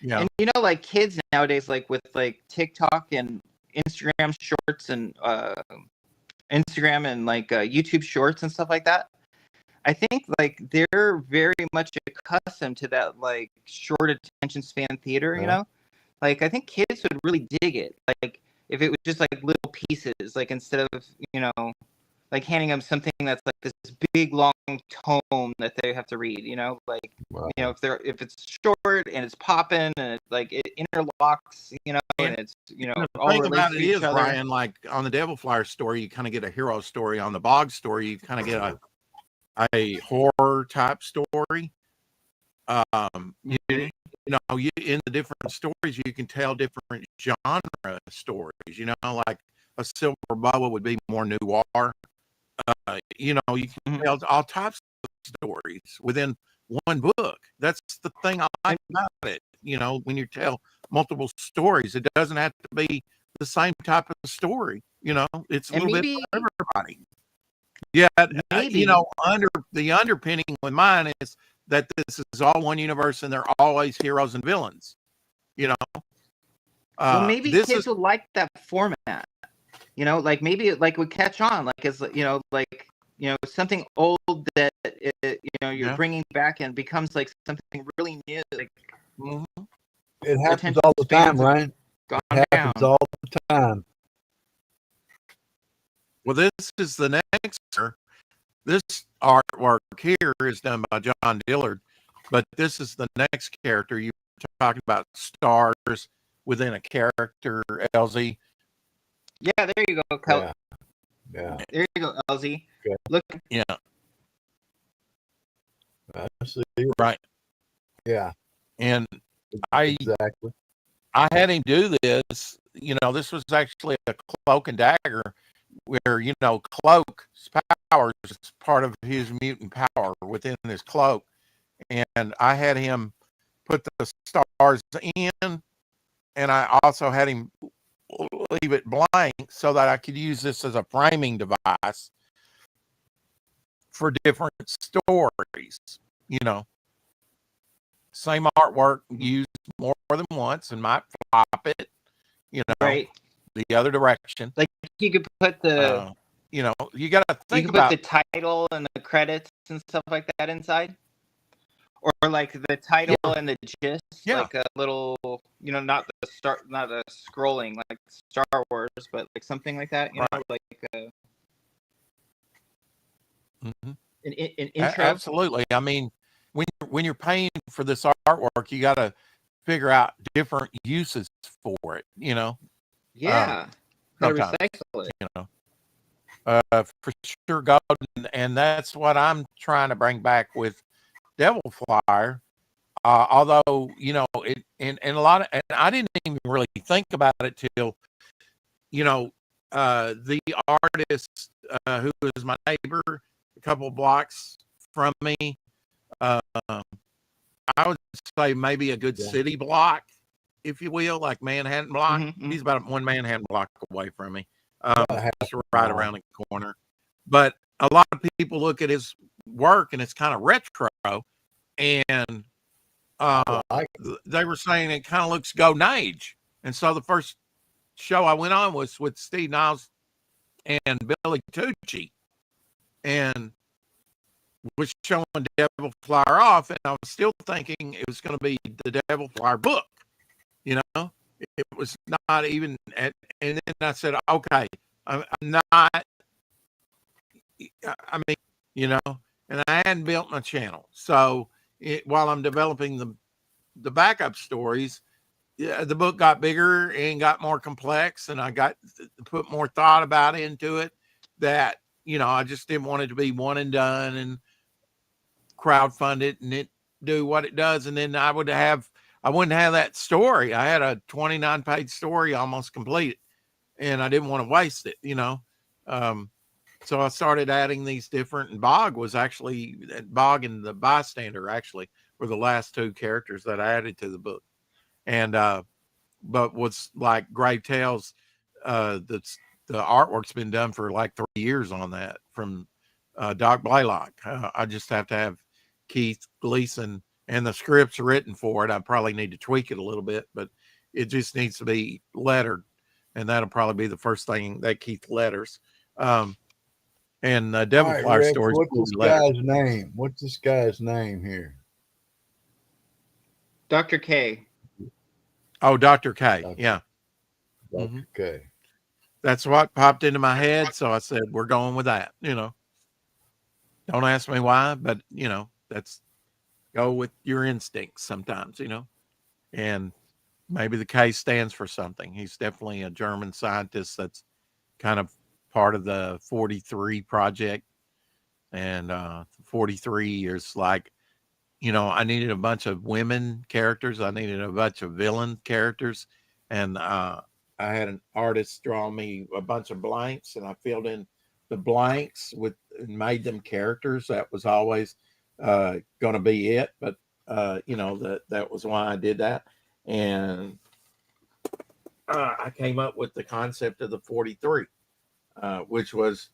Yeah. And like kids nowadays, like with like TikTok and Instagram shorts and Instagram and like YouTube shorts and stuff like that, I think like they're very much accustomed to that like short attention span theater, you know. Like I think kids would really dig it, like if it was just like little pieces, like instead of like handing them something that's like this big long tome that they have to read, you know, like if it's short and it's popping and it interlocks, you know, and it's the thing about it is, Brian, like on the Devil Flyer story, you kind of get a hero story. On the Bog story, you kind of get a horror type story. You in the different stories, you can tell different genre stories. You know, like a Silver Boa would be more noir. You can tell all types of stories within one book. That's the thing I like about it. You know, when you tell multiple stories, it doesn't have to be the same type of story. You know, it's a little bit for everybody. Yeah, under the underpinning with mine is that this is all one universe and they're always heroes and villains. You know, well, maybe kids would like that format. You know, like maybe it would catch on, like as something old that you're bringing back and becomes like something really new. Like, it happens all the time, Ryan. It happens all the time. Well, this is the next. This artwork here is done by John Dillard, but this is the next character. You were talking about stars within a character, LZ. Yeah, there you go, Kel. Yeah. There you go, LZ. Okay. Look. Yeah. I see. Right. Yeah. And exactly. I had him do this. This was actually a Cloak and Dagger where, Cloak's powers is part of his mutant power within his cloak. And I had him put the stars in, and I also had him leave it blank so that I could use this as a framing device for different stories. Same artwork used more than once and might flop it, Right. the other direction. Like you could put the, you got to you think could about put the title and the credits and stuff like that inside, or like the title and the gist, like a little, not a scrolling like Star Wars, but like something like that, like an intro. Absolutely. I mean, when you're paying for this artwork, you got to figure out different uses for it. Yeah. How to recycle it. For sure, golden, and that's what I'm trying to bring back with Devil Flyer. Although it and a lot of, and I didn't even really think about it till the artist who is my neighbor a couple blocks from me. I would say maybe a good city block, if you will, like Manhattan block. Mm-hmm. He's about one Manhattan block away from me, just right around the corner. But a lot of people look at his work and it's kind of retro, and they were saying it kind of looks golden age. And so the first show I went on was with Steve Niles and Billy Tucci, and was showing Devil Flyer off, and I was still thinking it was going to be the Devil Flyer book. It was not even and then I said, okay, I'm not, I mean, and I hadn't built my channel. So while I'm developing the backup stories, the book got bigger and got more complex, and I got to put more thought about into it that, I just didn't want it to be one and done and crowdfund it and it do what it does. And then I wouldn't have that story. I had a 29-page story almost completed, and I didn't want to waste it, so I started adding these different, and Bog and the Bystander actually were the last two characters that I added to the book. And, but what's like Grave Tales, the artwork's been done for like 3 years on that from Doc Blaylock. I just have to have Keith Gleason, and the script's written for it. I probably need to tweak it a little bit, but it just needs to be lettered, and that'll probably be the first thing that Keith letters. And Devil Flyer Rex, stories. what's this guy's name? What's this guy's name here? Dr. K. Oh, Dr. K. Yeah. Dr. K. That's what popped into my head. So I said, we're going with that, Don't ask me why, but that's go with your instincts sometimes, and maybe the K stands for something. He's definitely a German scientist that's kind of part of the 43 project. And 43 is like, I needed a bunch of women characters. I needed a bunch of villain characters. And I had an artist draw me a bunch of blanks, and I filled in the blanks and made them characters. That was always going to be it. But, that was why I did that. And I came up with the concept of the 43, which was,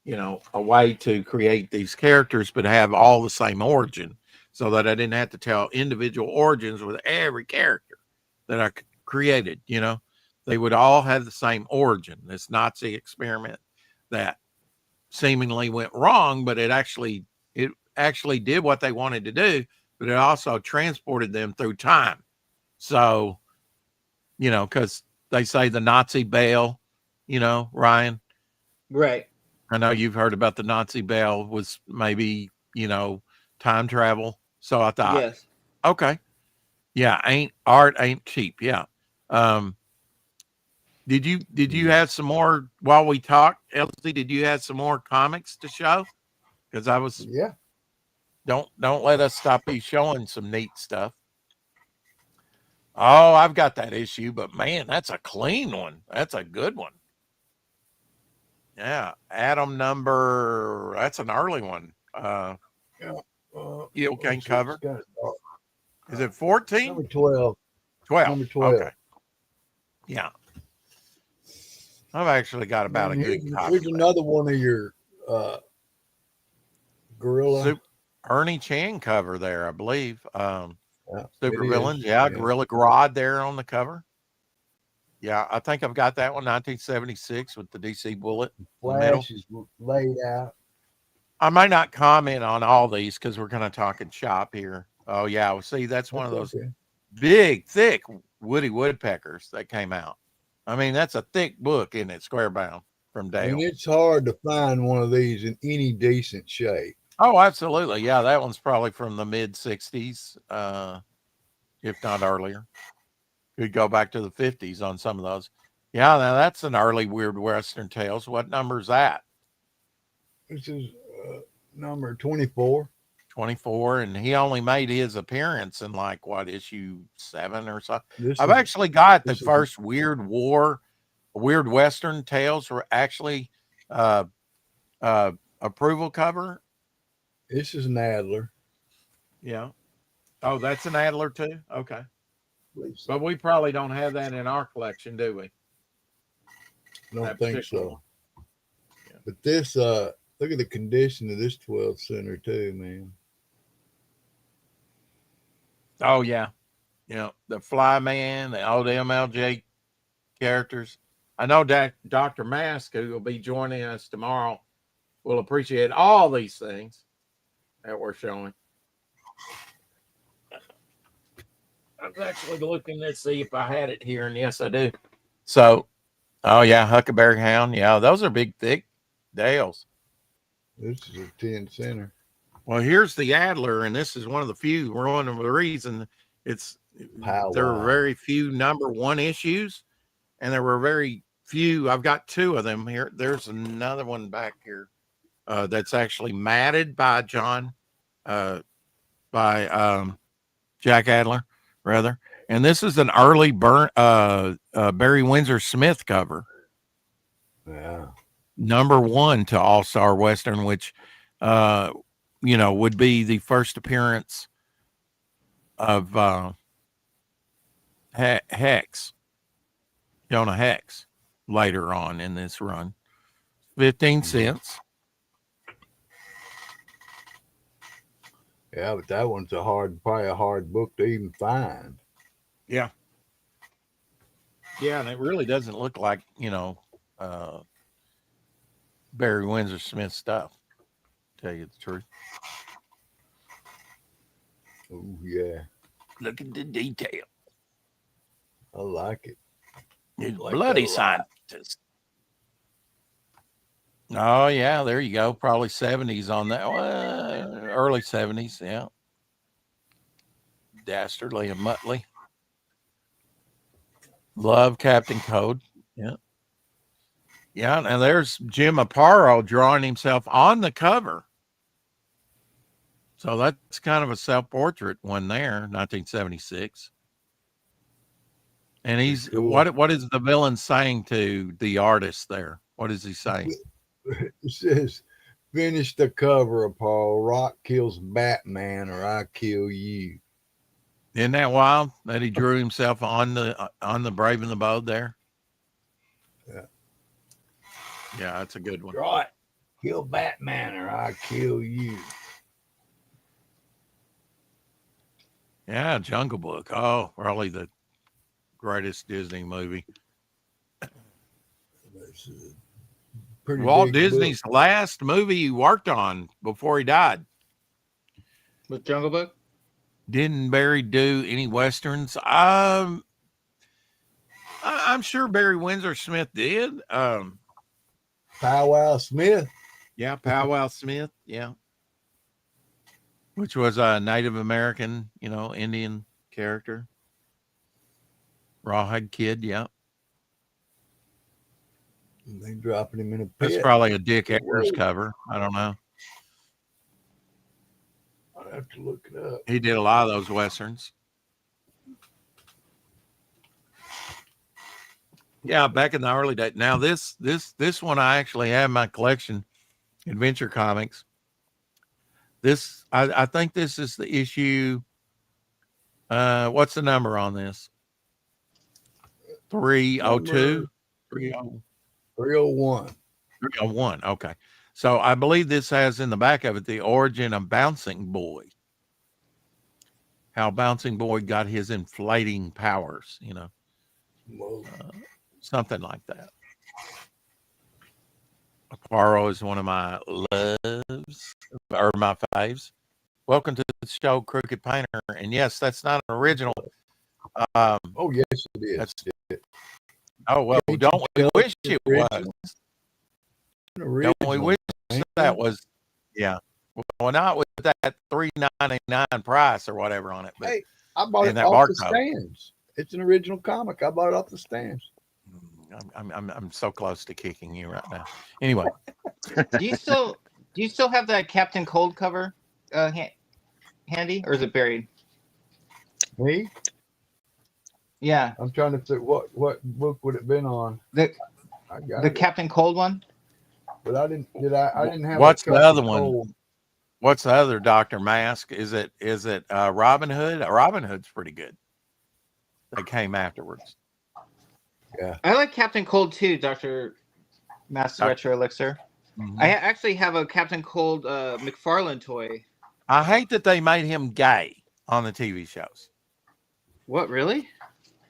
a way to create these characters, but have all the same origin, so that I didn't have to tell individual origins with every character that I created. They would all have the same origin. This Nazi experiment that seemingly went wrong, but it actually did what they wanted to do, but it also transported them through time. So, because they say the Nazi bell, Ryan. Right. I know you've heard about the Nazi bell was maybe, time travel. So I thought, yes. Okay. Yeah. Art ain't cheap. Yeah. Did you have some more while we talked, Elsie? Did you have some more comics to show? Because I was, don't let us stop you showing some neat stuff. Oh, I've got that issue, but man, that's a clean one. That's a good one. Yeah, Adam number. That's an early one. You Let's can see, cover. it's got- Is it 14? Number 12. 12. Number 12. Okay. Yeah. I've actually got about a And good copy. here's of that. another one of your gorilla. Ernie Chan cover there, I believe. Yeah, Super it Villains. is. Yeah, Yeah. Gorilla Grodd there on the cover. Yeah, I think I've got that one, 1976 with the DC bullet in the middle. Flash is laid out. I may not comment on all these because we're kind of talking shop here. Oh, yeah. Well, see, that's one of those Okay. big, thick Woody Woodpeckers that came out. I mean, that's a thick book, isn't it? Square bound from Dale. And it's hard to find one of these in any decent shape. Oh, absolutely. Yeah, that one's probably from the mid 60s, if not earlier. Could go back to the 50s on some of those. Yeah, now that's an early Weird Western Tales. What number is that? This is number 24. 24, and he only made his appearance in like what, issue 7 or so. This I've is- actually got the this is- first Weird Western Tales were actually approval cover. This is an Adler. Yeah. Oh, that's an Adler too. Okay, I believe so. but we probably don't have that in our collection, do we? Don't that think particular so. one. Yeah. But this, look at the condition of this 12 center too, man. Oh yeah, yeah. The Flyman, the old MLJ characters. I know that Dr. Mask, who will be joining us tomorrow, will appreciate all these things that we're showing. I was actually looking to see if I had it here, and yes, I do. So, oh yeah, Huckleberry Hound. Yeah, those are big, thick Dales. This is a 10 center. Well, here's the Adler, and this is one of the few. One of the reason it's Pow there wow. were very few number 1 issues, and there were very few. I've got 2 of them here. There's another one back here that's actually matted by Jack Adler, rather. And this is an early Barry Windsor Smith cover. Yeah. Number 1 to All-Star Western, which would be the first appearance of Hex, Jonah Hex, later on in this run. 15 cents. Yeah, but that one's probably a hard book to even find. Yeah. Yeah, and it really doesn't look like, Barry Windsor Smith stuff, to tell you the truth. Oh, yeah. Look at the detail. I like it. He's Like bloody that a lot. scientist. Oh, yeah, there you go. Probably 70s on that. Well, early 70s, yeah. Dastardly and Muttley. Love Captain Code. Yeah. Yeah, and there's Jim Aparo drawing himself on the cover. So that's kind of a self-portrait one there, 1976. And he's Cool. what is the villain saying to the artist there? What is he saying? It says, finish the cover, Paul. Rock kills Batman or I kill you. Isn't that wild that he drew himself on the Brave and the Bold there? Yeah. Yeah, that's a good one. Right. Kill Batman or I kill you. Yeah, Jungle Book. Oh, probably the greatest Disney movie. That's a pretty Walt big Disney's last movie he worked on before he died. With Jungle Book? Didn't Barry do any westerns? I'm sure Barry Windsor Smith did. Pow Wow Smith. Yeah, Powwow Smith. Yeah, which was a Native American, Indian character. Rawhide Kid. Yeah, They dropping him in a that's pit. probably a Dick Ayers cover. I don't know. I have to look it up. He did a lot of those westerns. Yeah, back in the early days. Now this one I actually have in my collection, Adventure Comics. This I think this is the issue. What's the number on this? 302? 301. 301. Okay. So I believe this has in the back of it the origin of Bouncing Boy. How Bouncing Boy got his inflating powers, Whoa. something like that. Poirot is one of my loves, or my faves. Welcome to the show, Crooked Painter. And yes, that's not an original. Oh, yes, it is. That's, oh, well, Can't don't you we tell wish it's it was? original? Don't we wish that was, yeah. Well, not with that $3.99 price or whatever on it. But Hey, I bought and it that off the barcode. stands. It's an original comic. I bought it off the stands. I'm so close to kicking you right now. Anyway, Do you still have that Captain Cold cover handy, or is it buried? Me? Yeah, I'm trying to think what book would it have been on. the I got the it, Captain Cold one. but I didn't have. What's a the Captain other one? Cold. what's the other Dr. Mask? Is it Robin Hood? Robin Hood's pretty good. They came afterwards. Yeah. I like Captain Cold too, Dr. Master Retro Elixir. I actually have a Captain Cold McFarlane toy. I hate that they made him gay on the TV shows. What, really?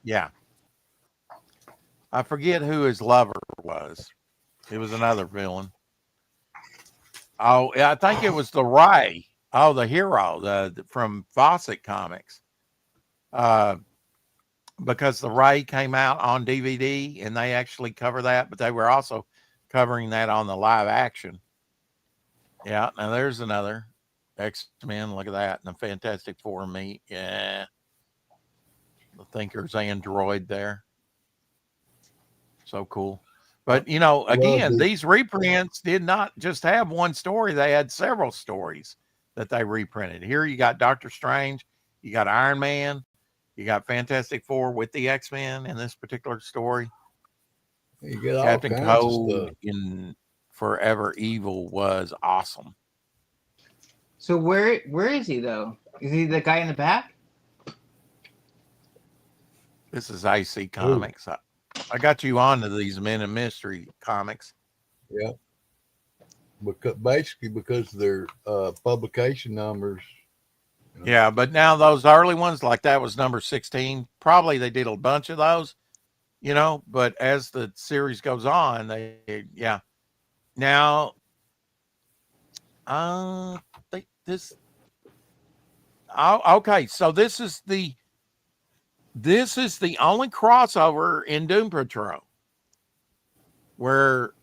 Yeah. I forget who his lover was. It was another villain. Oh, I think it was the Ray. Oh, the hero from Fawcett Comics. Because the Ray came out on DVD and they actually cover that, but they were also covering that on the live action. Yeah, now there's another X-Men. Look at that. And the Fantastic Four meet. Yeah. The Thinker's android there. So cool. But, again, these reprints did not just have one story. They had several stories that they reprinted. Here you got Doctor Strange. You got Iron Man. You got Fantastic Four with the X-Men in this particular story. You get all Captain kinds of Cold stuff. in Forever Evil was awesome. So where is he though? Is he the guy in the back? This is AC Comics. I got you onto these Men in Mystery comics. Yeah. Because their publication numbers. Yeah, but now those early ones, like that was number 16. Probably they did a bunch of those, but as the series goes on, Now, okay, so this is the only crossover in Doom Patrol where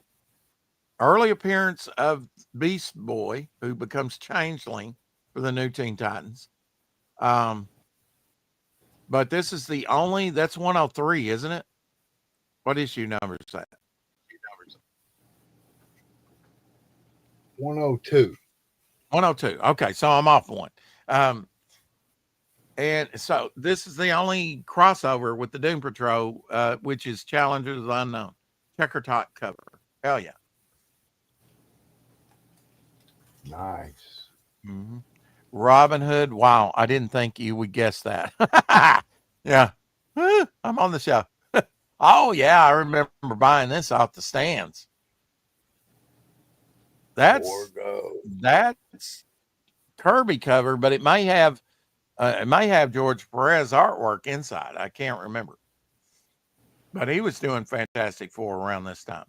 early appearance of Beast Boy, who becomes Changeling for the new Teen Titans. But this is the only, that's 103, isn't it? What issue number is that? 102. 102. Okay, so I'm off one. And so this is the only crossover with the Doom Patrol, which is Challengers of the Unknown. Checker top cover. Hell yeah. Nice. Mm-hmm. Robin Hood. Wow, I didn't think you would guess that. Yeah. I'm on the show. Oh, yeah, I remember buying this off the stands. That's Kirby cover, but it may have George Perez artwork inside. I can't remember. But he was doing Fantastic Four around this time.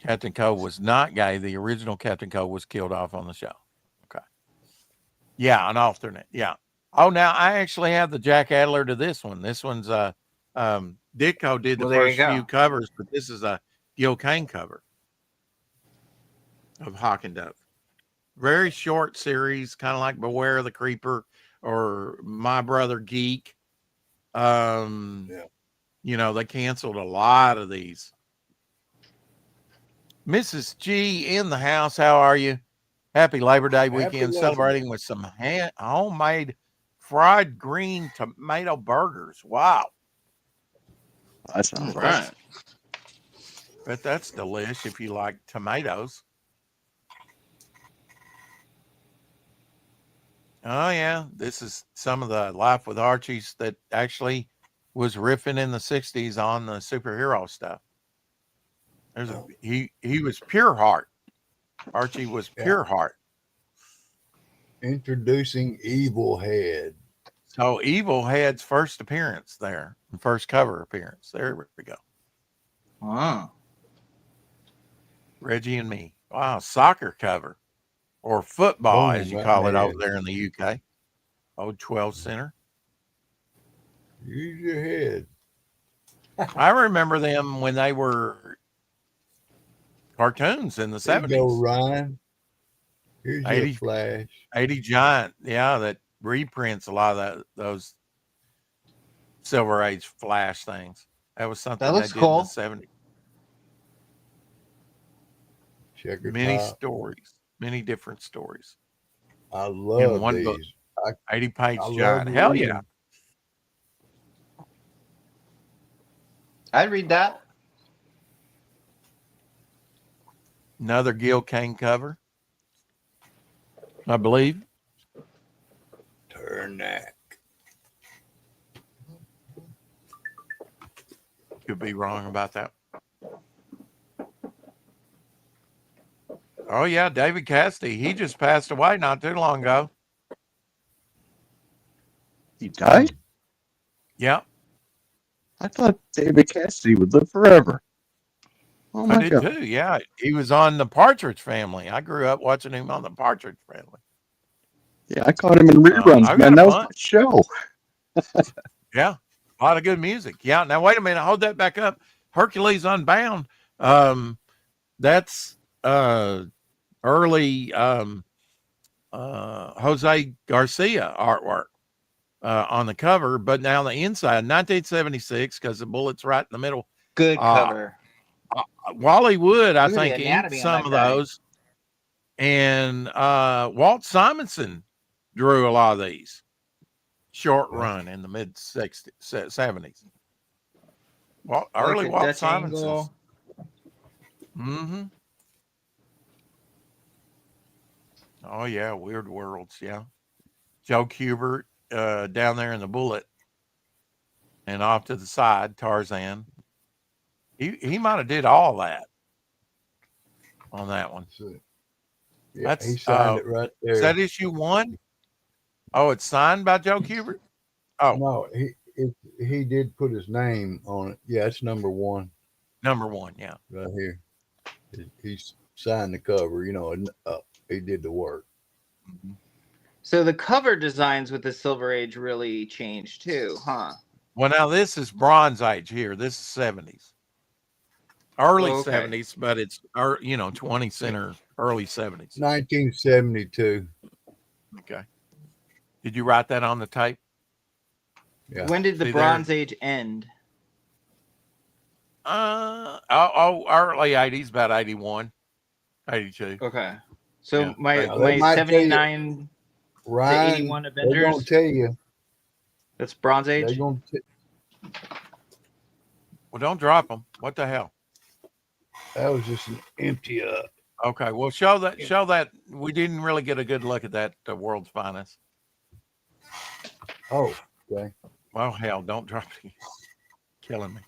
Captain Cold was not gay. The original Captain Cold was killed off on the show. Okay. Yeah, an alternate. Yeah. Oh, now I actually have the Jack Adler to this one. This one's Ditko did the first few covers, but this is a Gil Kane cover of Hawk and Dove. Very short series, kind of like Beware of the Creeper or My Brother Geek. They canceled a lot of these. Mrs. G in the house. How are you? Happy Labor Day weekend. Celebrating with some homemade fried green tomato burgers. Wow. That sounds Right. awesome. Bet that's delish if you like tomatoes. Oh, yeah. This is some of the Life with Archie's that actually was riffing in the 60s on the superhero stuff. He was pure heart. Archie was pure heart. Introducing Evil Head. So Evil Head's first appearance there, first cover appearance. There we go. Wow. Reggie and Me. Wow, soccer cover or football, Boom, as you right call it there. over there in the UK. Old 12 center. Use your head. I remember them when they were cartoons in the There you go, 70s. Ryan. Here's 80. your flash. 80 Giant. Yeah, that reprints a lot of those Silver Age Flash things. That was something That they looks did cool. in the 70s. Checker Many top. stories, many different stories. I in love one these. book. 80-page I giant. love Hell reading. yeah. I'd read that. Another Gil Kane cover, I believe. Turnak. Could be wrong about that. Oh, yeah, David Cassidy. He just passed away not too long ago. He died? Yeah, I thought David Cassidy would live forever. Oh I my did God. too. Yeah, he was on the Partridge Family. I grew up watching him on the Partridge Family. Yeah, I caught him in reruns, I man. got a That was my bunch. show. Yeah, a lot of good music. Yeah. Now wait a minute. Hold that back up. Hercules Unbound. That's early Jose Garcia artwork on the cover, but now the inside 1976 because the bullet's right in the middle. Good cover. Wally Wood, I Look at the think, anatomy inked on some that of guy. those, and Walt Simonson drew a lot of these. Short run in the mid 60s, 70s. Well, early Like a Walt Dutch Simonson's. angle. Mm-hmm. Oh yeah, Weird Worlds, yeah. Joe Kubert down there in the bullet, and off to the side, Tarzan. He might have did all that on that one. Yeah, That's he signed it right there. Is that issue 1? Oh, it's signed by Joe Kubert? Oh, No, he did put his name on it. Yeah, it's number 1 number 1, yeah. right here. He signed the cover. You know, and he did the work. So the cover designs with the Silver Age really changed too, huh? Well, now this is Bronze Age here. This is 70s. Early Oh, okay. 70s, but it's 20 center, early 70s. 1972. Okay. Did you write that on the tape? Yeah. When did the See there? Bronze Age end? Early 80s, about 81, 82. Okay. So Yeah. my They my might tell you- 79 to Ryan, 81 they're going Avengers. to tell you. That's Bronze They're Age. going to. Well, don't drop them. What the hell? That was just an empty up. Okay. Well, show that. We didn't really get a good look at that World's Finest. Oh, okay. Well, hell, don't drop it. Killing me.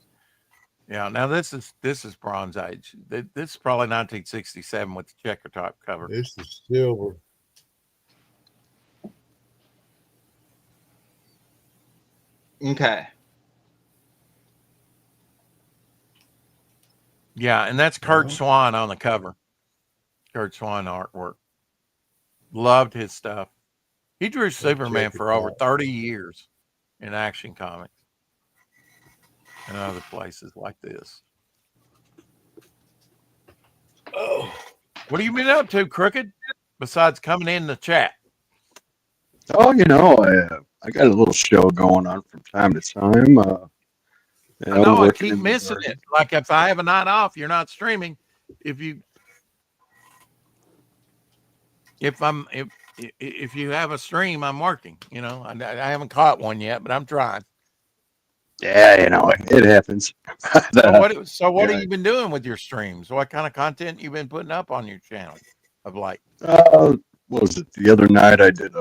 Yeah. Now this is Bronze Age. This is probably 1967 with the checker top cover. This is silver. Okay. Yeah, and that's Kurt Swan on the cover. Kurt Swan artwork. Loved his stuff. He drew Superman for over 30 years in Action Comics and other places like this. Oh, What have you been up to, Crooked? Besides coming in the chat. Oh, I got a little show going on from time to time. I know I working keep in the missing garden. it. Like if I have a night off, you're not streaming. If if you have a stream, I'm working. You know, I haven't caught one yet, but I'm trying. Yeah, you know, it happens. What Yeah. have you been doing with your streams? What kind of content you been putting up on your channel of late? What was it? The other night I did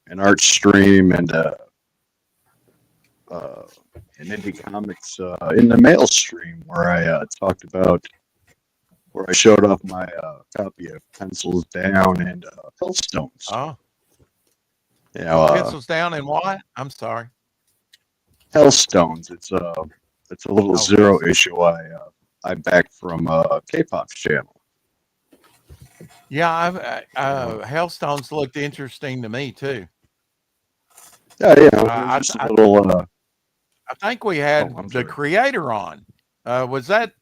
an art stream and an indie comics in the mail stream where I talked about where I showed off my copy of Pencils Down and Hellstones. Oh, You know, pencils down and what? I'm sorry. Hellstones. It's a little zero Hellstones. issue I backed from K-pop's channel. Yeah, Hellstones looked interesting to me too. Yeah, you know, it was just a little. I think we had I'm the sorry. creator on. Was that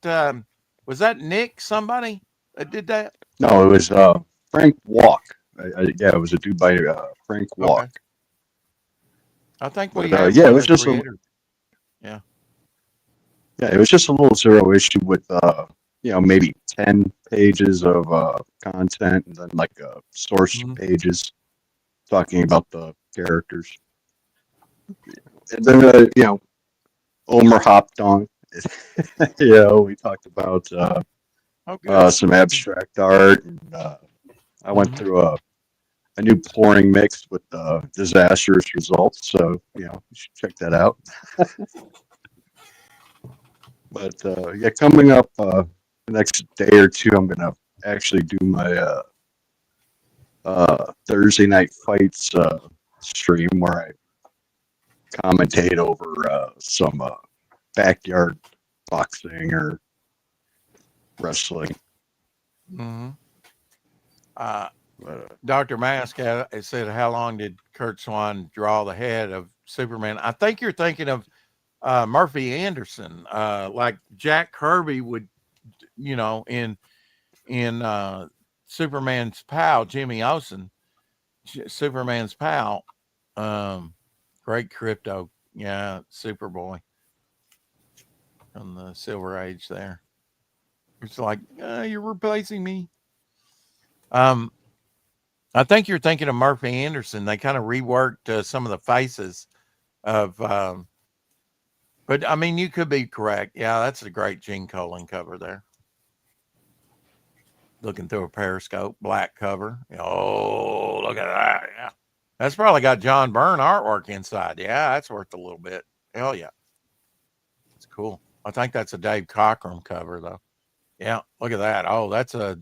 Nick somebody that did that? No, it was Frank Walk. Yeah, it was a dude by Frank Walk. Okay. I think But, we had yeah, one it was of the just creators. yeah, it was just a little zero issue with you know, maybe 10 pages of content and then like source pages talking about the characters. And then you know, Omer hopped on. You know, we talked about some abstract art. And, I went through a new pouring mix with disastrous results. So, you know, you should check that out. But yeah, coming up the next day or two, I'm going to actually do my Thursday night fights stream where I commentate over some backyard boxing or wrestling. Mm-hmm. Dr. Mask said, how long did Kurt Swan draw the head of Superman? I think you're thinking of Murphy Anderson, like Jack Kirby would, you know, in Superman's pal, Jimmy Olsen, Superman's pal, great Crypto, yeah, Superboy from the Silver Age there. It's like, you're replacing me. I think you're thinking of Murphy Anderson. They kind of reworked some of the faces of, but I mean, you could be correct. Yeah, that's a great Gene Colan cover there. Looking through a periscope, black cover. Oh, look at that. Yeah. That's probably got John Byrne artwork inside. Yeah, that's worth a little bit. Hell yeah. It's cool. I think that's a Dave Cockrum cover, though. Yeah, look at that. Oh, that's a,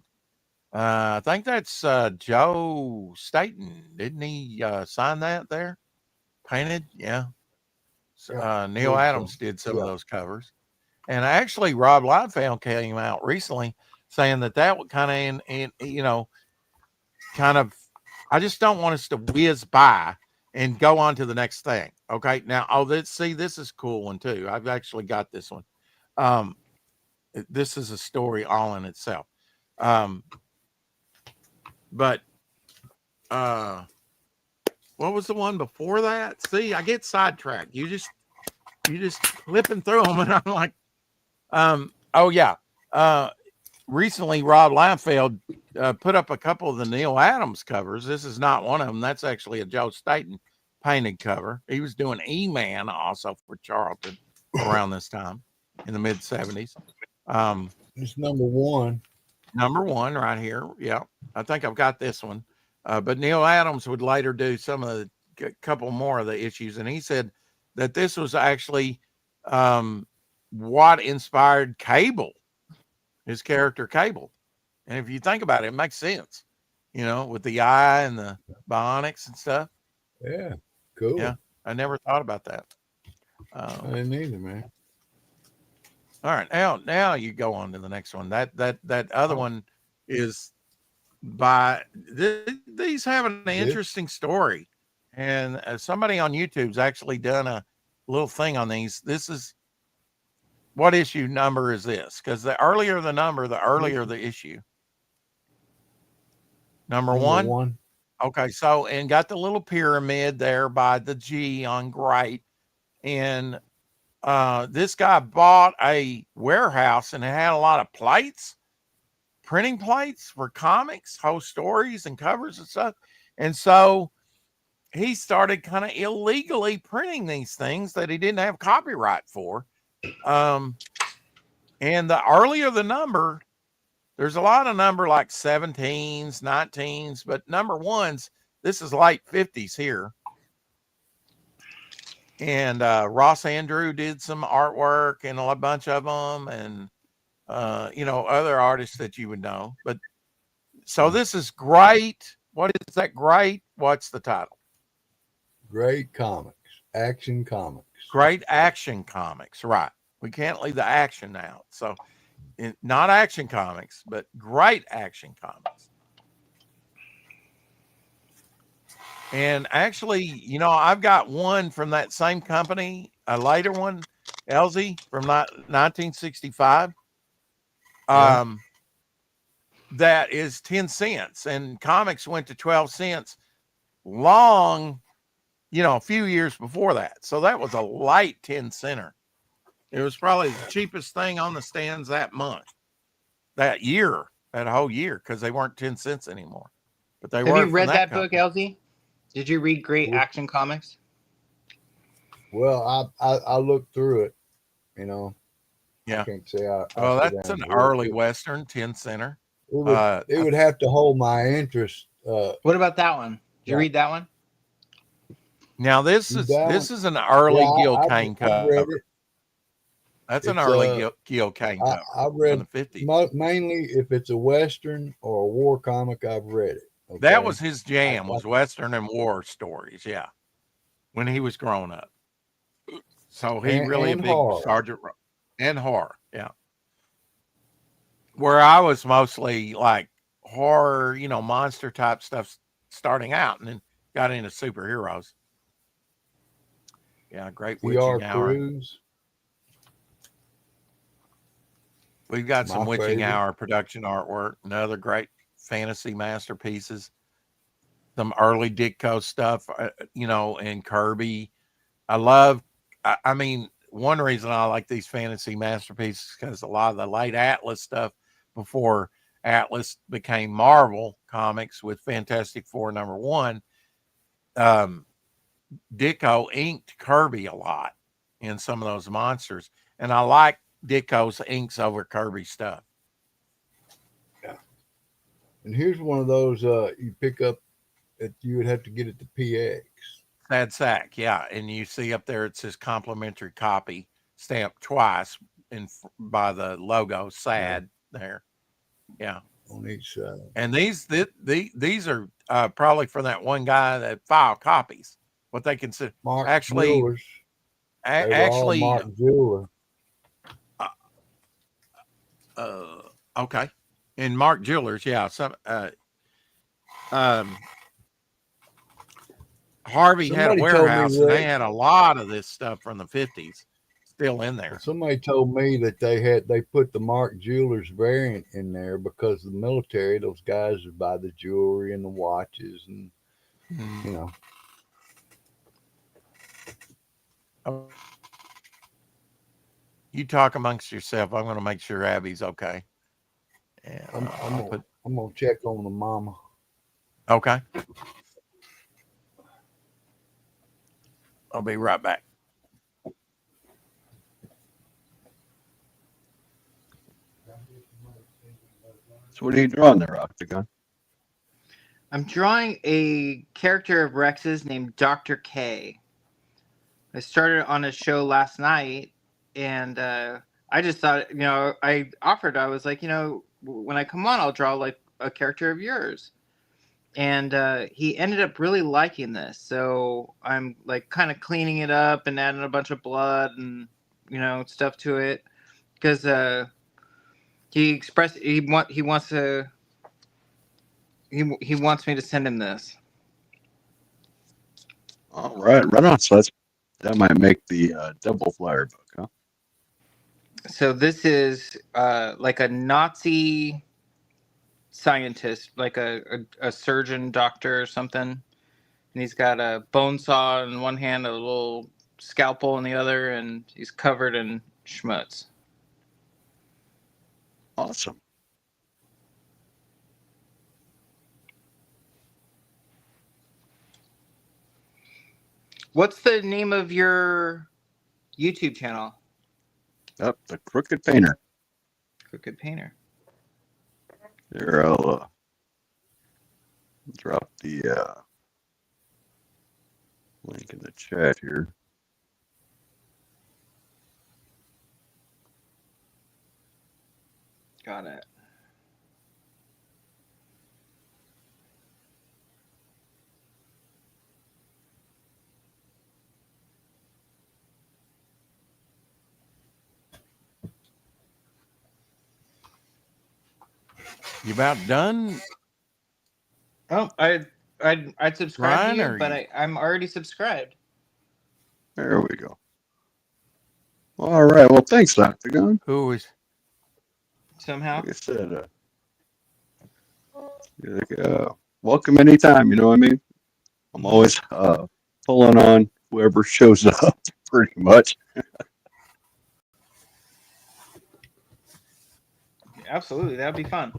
I think that's Joe Staten. Didn't he sign that there? Painted? Yeah. Neil Adams did some of those covers. And actually, Rob Liefeld came out recently saying that would kind of, you know, kind of, I just don't want us to whiz by and go on to the next thing. Okay. Now, this is a cool one too. I've actually got this one. This is a story all in itself. But what was the one before that? See, I get sidetracked. You just flipping through them, and I'm like, oh yeah. Recently, Rob Liefeld put up a couple of the Neil Adams covers. This is not one of them. That's actually a Joe Staten painted cover. He was doing E-Man also for Charlton around this time in the mid 70s. It's number one. Number one right here. Yeah, I think I've got this one. But Neil Adams would later do some of the couple more of the issues, and he said that this was actually what inspired Cable, his character Cable. And if you think about it, it makes sense, you know, with the eye and the bionics and stuff. Yeah, cool. Yeah, I never thought about that. I didn't either, man. All right, now you go on to the next one. That other one is by these have an interesting story, and somebody on YouTube's actually done a little thing on these. This is what issue number is this? Because the earlier the number, the earlier the issue. Number one. Okay, so and got the little pyramid there by the G on Great, and this guy bought a warehouse and it had a lot of plates, printing plates for comics, whole stories and covers and stuff. And so he started kind of illegally printing these things that he didn't have copyright for. And the earlier the number, there's a lot of number like 17s, 19s, but number ones, this is late 50s here. And Ross Andrew did some artwork and a bunch of them, and other artists that you would know. But so this is great. What is that great? What's the title? Great comics, action comics. Great action comics, right? We can't leave the action out. So, not action comics, but great action comics. And actually, I've got one from that same company, a later one, Elsie, from 1965. Yeah. That is 10 cents, and comics went to 12 cents long, a few years before that. So that was a light 10 center. It was probably the cheapest thing on the stands that month, that whole year, because they weren't 10 cents anymore. But they were. Have you read that company. book, Elsie? Did you read Great Action Comics? Well, I looked through it, Yeah. I can't say I Well, sit that's down an and read early it. Western, 10 center. It would have to hold my interest. What about that one? Did you read that one? Now this is an early Gil Kane I've cover. read it. That's an early Gil Kane cover. I've read from the 50s. Mainly if it's a Western or a war comic, I've read it. Okay? That was his jam, was Western and war stories. Yeah, when he was growing up. So he really a big horror. Sergeant and horror. Yeah. Where I was mostly like horror, monster type stuff starting out, and then got into superheroes. Yeah, great witching hour. Cruz. We've got some witching favorite. hour production artwork, and other great fantasy masterpieces. Some early Ditko stuff, and Kirby. I mean, one reason I like these fantasy masterpieces because a lot of the late Atlas stuff before Atlas became Marvel Comics with Fantastic Four #1, Ditko inked Kirby a lot in some of those monsters. And I like Ditko's inks over Kirby stuff. Yeah. And here's one of those you pick up that you would have to get at the PX. Sad Sack, yeah. And you see up there it says complimentary copy stamped twice by the logo SAD there. Yeah. On each side. And these are probably for that one guy that filed copies. What they consider Mark actually Jewelers. actually Mark Jeweler. Okay. And Mark Jewelers, yeah. Some Harvey had a warehouse and they had a lot of this stuff from the 50s still in there. Somebody told me that they put the Mark Jewelers variant in there because the military, those guys would buy the jewelry and the watches and You talk amongst yourself. I'm going to make sure Abby's okay. And I'm gonna check on the mama. Okay. I'll be right back. So what are you drawing there, Octagon? I'm drawing a character of Rex's named Dr. K. I started on a show last night, and I just thought, I was like, when I come on, I'll draw like a character of yours. And he ended up really liking this. So I'm like kind of cleaning it up and adding a bunch of blood and, stuff to it. Because he wants me to send him this. All right, right on. So that might make the double flyer book, huh? So this is like a Nazi scientist, like a surgeon, doctor or something. And he's got a bone saw in one hand, a little scalpel in the other, and he's covered in schmutz. Awesome. What's the name of your YouTube channel? Up the Crooked Painter. Crooked Painter. There, I'll drop the link in the chat here. Got it. You about done? Oh, I'd subscribe Ryan, to or you, but you- I'm already subscribed. There we go. All right. Well, thanks, Octagon. Who was? Somehow. Like I said, welcome anytime. You know what I mean? I'm always pulling on whoever shows up, pretty much. Absolutely, that'd be fun.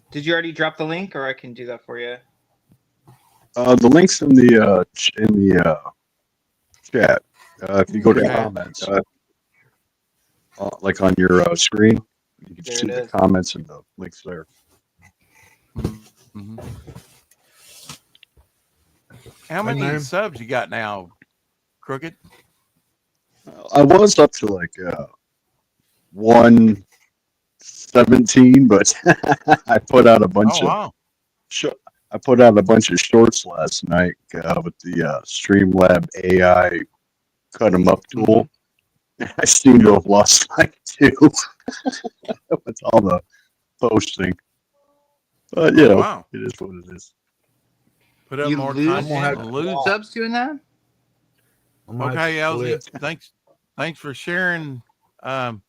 Did you already drop the link, or I can do that for you? The links in the chat. If you go to Yeah. comments, like on your screen, you can There see it the is. comments and the links there. Mhm. How My many name? subs you got now, Crooked? I was up to like 117, but I put out a bunch Oh of wow. I put out a bunch of shorts last night with the Streamlab AI cut 'em up tool. I seem to have lost like 2 with all the posting, but you Oh, know, wow. it is what it is. Put up You more lose I'm gonna have content to and lose. subs doing that? I might have Okay, to LZ. split. Thanks for sharing so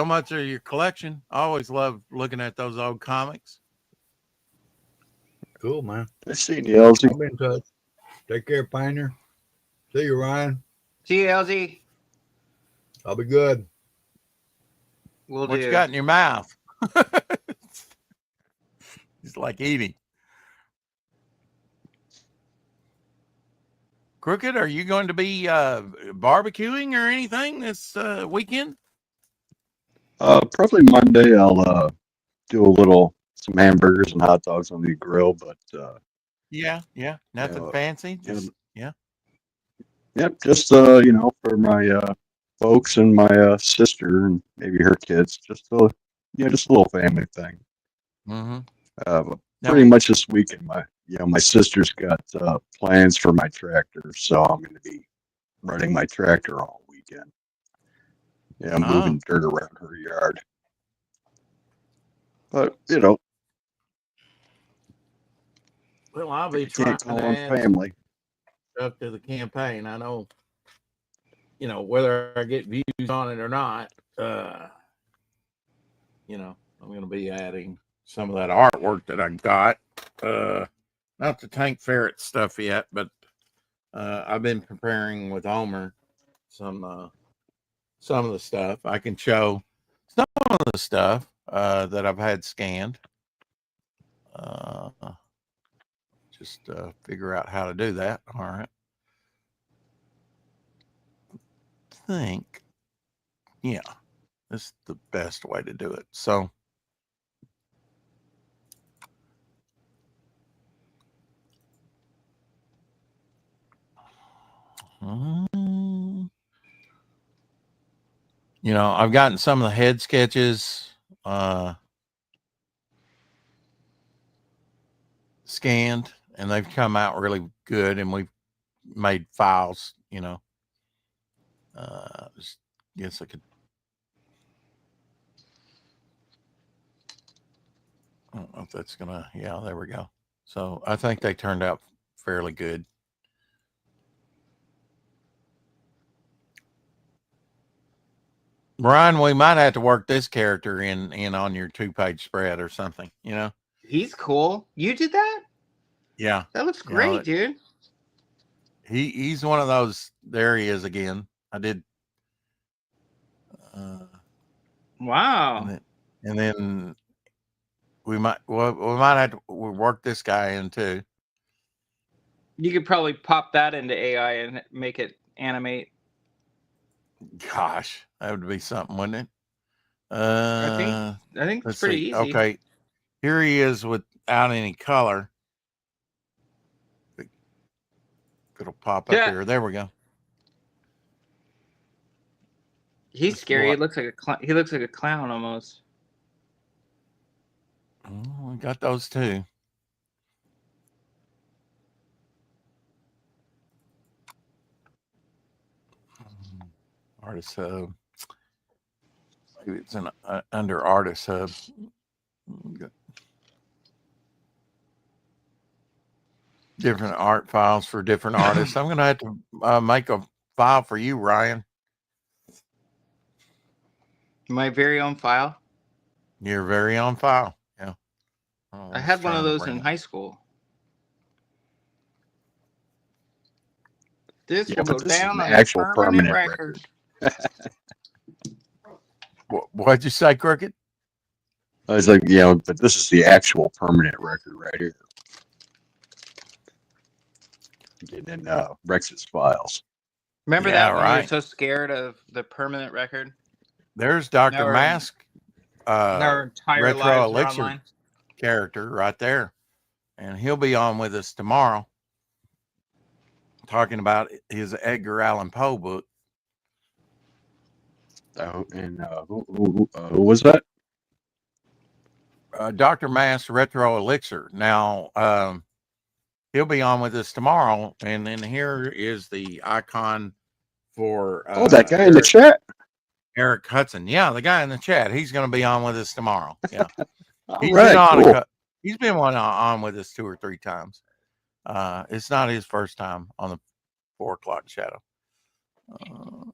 much of your collection. I always love looking at those old comics. Cool, man. I seen you, LZ. I'll be in touch. Take care, Pioneer. See you, Ryan. See you, LZ. I'll be good. We'll What do. you got in your mouth? It's like eating. Crooked, are you going to be barbecuing or anything this weekend? Probably Monday. I'll do some hamburgers and hot dogs on the grill, but Yeah, nothing Yeah, fancy. Just yeah. yep, just you know, for my folks and my sister and maybe her kids, just a little family thing. Mm-hmm. But Now, pretty much this weekend, my sister's got plans for my tractor, so I'm going to be running my tractor all weekend. Yeah, moving dirt around her yard. But you know, well, I'll be you trying can't call to them add family. stuff to the campaign. I know, whether I get views on it or not, I'm going to be adding some of that artwork that I got. Not the Tank Ferret stuff yet, but I've been preparing with Omer some of the stuff. I can show some of the stuff that I've had scanned. Just figure out how to do that. All right. Yeah, this is the best way to do it. So, I've gotten some of the head sketches scanned, and they've come out really good, and we've made files. Guess I could. I don't know if that's gonna. Yeah, there we go. So I think they turned out fairly good. Brian, we might have to work this character in on your 2-page spread or something. He's cool. You did that? Yeah, That looks great, dude. He's one of those. There he is again. I did. Wow. And then we might have to work this guy in too. You could probably pop that into AI and make it animate. Gosh, that would be something, wouldn't it? I think it's Let's pretty see. easy. Okay, here he is without any color. It'll pop up here. There we go. He's That's scary. what- He looks like a clown almost. Oh, we got those too. Artist Hub. Maybe it's in under Artist Hub. Different art files for different artists. I'm going to have to make a file for you, Ryan. My very own file. Your very own file. Yeah. I had one of those in high school. This will go down on actual a permanent record. What'd you say, Crooked? I was like, you know, but this is the actual permanent record right here. Getting in Rex's files. Remember that when you were so scared of the permanent record? There's Dr. Mask. Our entire Retro lives are Elixir online. character right there. And he'll be on with us tomorrow talking about his Edgar Allan Poe book. Oh, and who was that? Dr. Mask Retro Elixir. Now, he'll be on with us tomorrow. And then here is the icon for that guy in the chat. Eric Hudson. Yeah, the guy in the chat. He's going to be on with us tomorrow. Yeah. He's been on cool. He's been on with us 2 or 3 times. It's not his first time on the 4 o'clock shadow. All